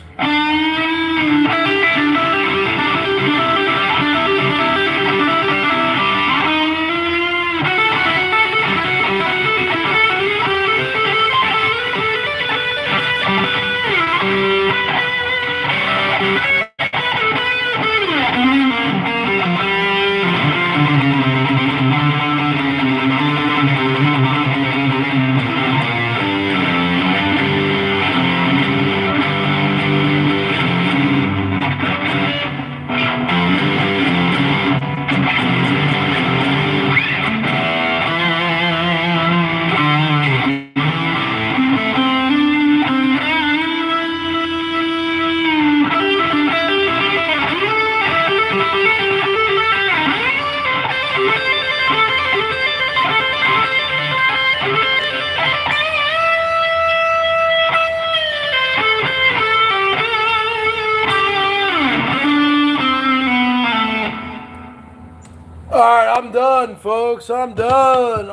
All right, I'm done, folks. I'm done.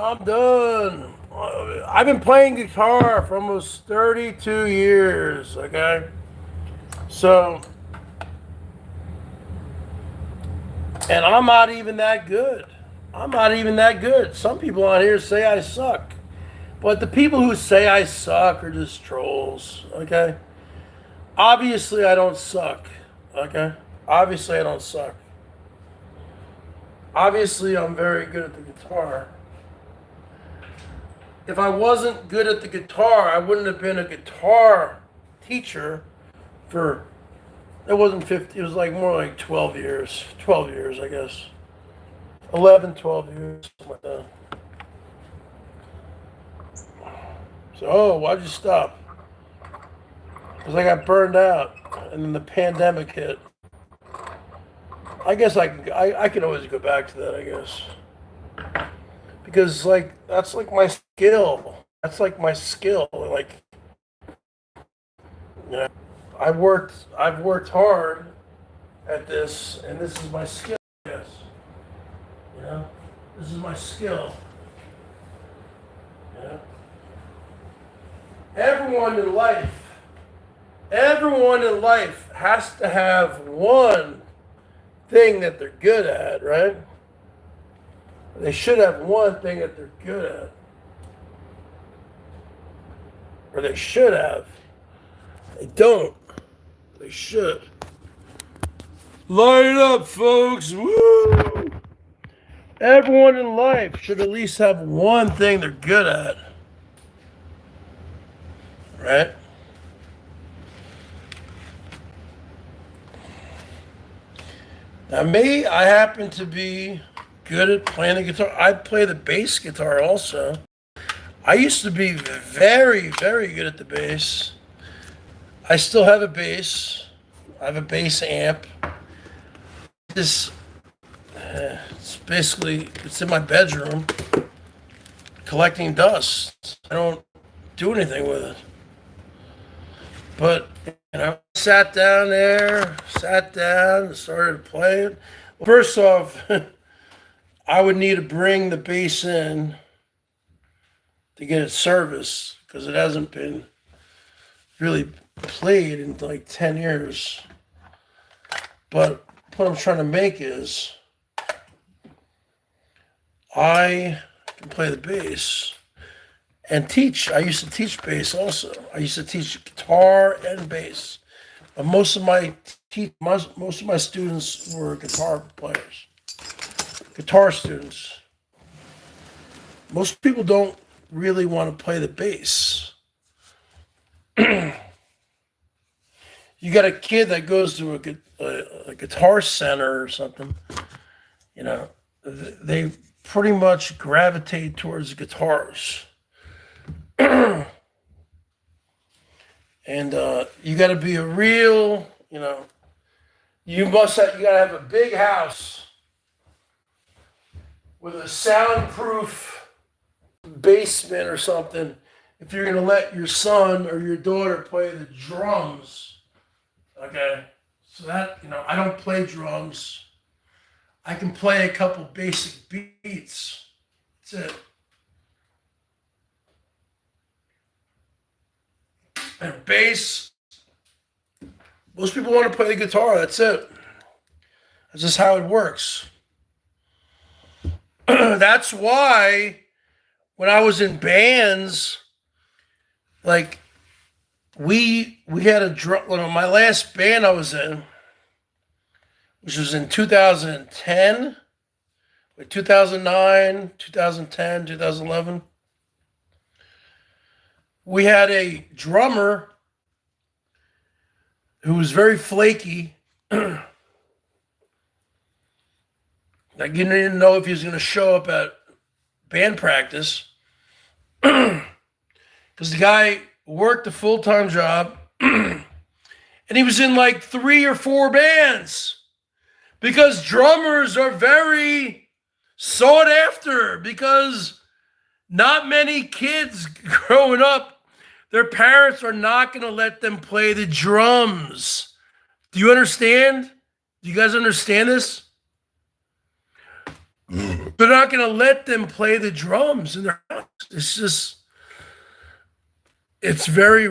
I've been playing guitar for almost 32 years, okay? So, and I'm not even that good. Some people on here say I suck. But the people who say I suck are just trolls, okay? Obviously, I don't suck, okay? Obviously, I don't suck. Obviously, I'm very good at the guitar. If I wasn't good at the guitar, I wouldn't have been a guitar teacher for, it wasn't 50, it was like more like 12 years. 12 years, I guess. 11, 12 years, something like that. So, why'd you stop? Because I got burned out, and then the pandemic hit. I guess I can always go back to that, I guess. Because, like, that's like my skill. Like, yeah, I've worked hard at this, and this is my skill, I guess. You know? This is my skill. Yeah. Everyone in life has to have one thing that they're good at, right? They should have one thing that they're good at. Or they should have. They don't. They should. Light up, folks. Woo! Everyone in life should at least have one thing they're good at. Right? Now, me, I happen to be good at playing the guitar. I play the bass guitar also. I used to be very, very good at the bass. I still have a bass. I have a bass amp. It's basically, it's in my bedroom collecting dust. I don't do anything with it. But, you know, sat down and started playing. Well, first off, I would need to bring the bass in to get it serviced because it hasn't been really played in like 10 years. But what I'm trying to make is I can play the bass and teach. I used to teach bass also. I used to teach guitar and bass. But most of my students were guitar players, guitar students. Most people don't really want to play the bass. You got a kid that goes to a guitar center or something, you know, they pretty much gravitate towards guitars. And you got to be a real, you know, you got to have a big house with a soundproof basement or something if you're going to let your son or your daughter play the drums. Okay, so that, you know, I don't play drums. I can play a couple basic beats. That's it. And bass, most people want to play the guitar. That's it. That's just how it works. That's why when I was in bands, like we had a drum. My last band I was in, which was in 2010, 2009, 2010, 2011. We had a drummer who was very flaky. Like, you didn't know if he was going to show up at band practice. Because the guy worked a full-time job. And he was in like 3 or 4 bands. Because drummers are very sought after. Because not many kids growing up, their parents are not going to let them play the drums. Do you understand? Do you guys understand this? They're not going to let them play the drums in their house. It's just, it's very,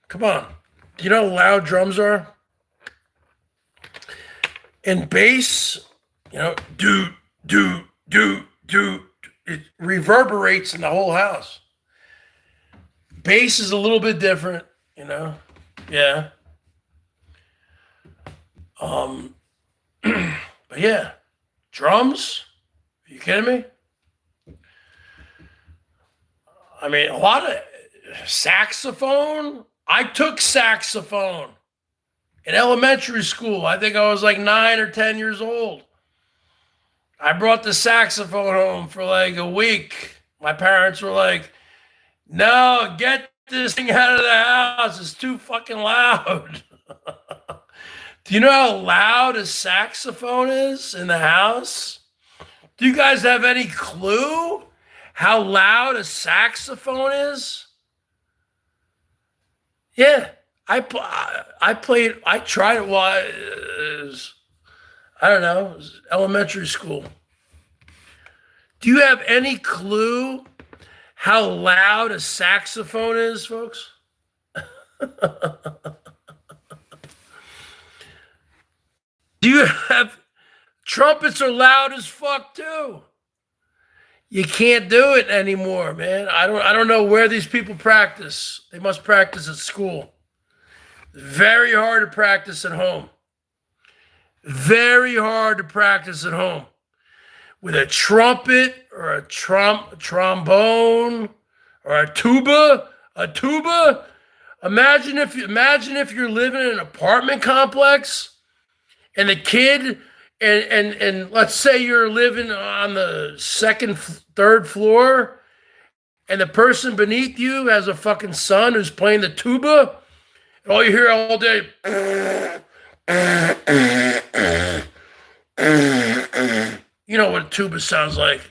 come on. Do you know how loud drums are? And bass, do, it reverberates in the whole house. Bass is a little bit different, yeah. But yeah, drums, are you kidding me? I mean, a lot of saxophone. I took saxophone in elementary school. I think I was like 9 or 10 years old. I brought the saxophone home for like a week. My parents were like, no, get this thing out of the house. It's too fucking loud. Do you know how loud a saxophone is in the house? Do you guys have any clue how loud a saxophone is? Yeah, I tried it while I don't know, it was elementary school. Do you have any clue how loud a saxophone is, folks? Do you have trumpets are loud as fuck too? You can't do it anymore, man. I don't know where these people practice. They must practice at school. Very hard to practice at home. Very hard to practice at home. With a trumpet or a trombone or a tuba. Imagine if you're living in an apartment complex and the kid and let's say you're living on the second, third floor and the person beneath you has a fucking son who's playing the tuba and all you hear all day. You know what a tuba sounds like.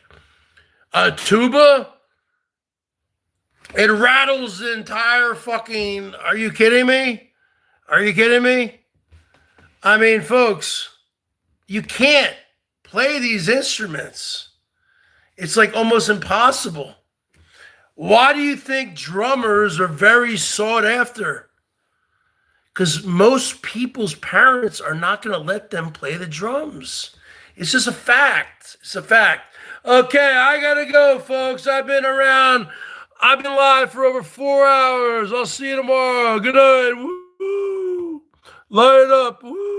A tuba, it rattles the entire fucking, are you kidding me? Are you kidding me? I mean, folks, you can't play these instruments. It's like almost impossible. Why do you think drummers are very sought after? Because most people's parents are not going to let them play the drums. It's just a fact. It's a fact. Okay, I got to go, folks. I've been around. I've been live for over 4 hours. I'll see you tomorrow. Good night. Woo! Light it up. Woo!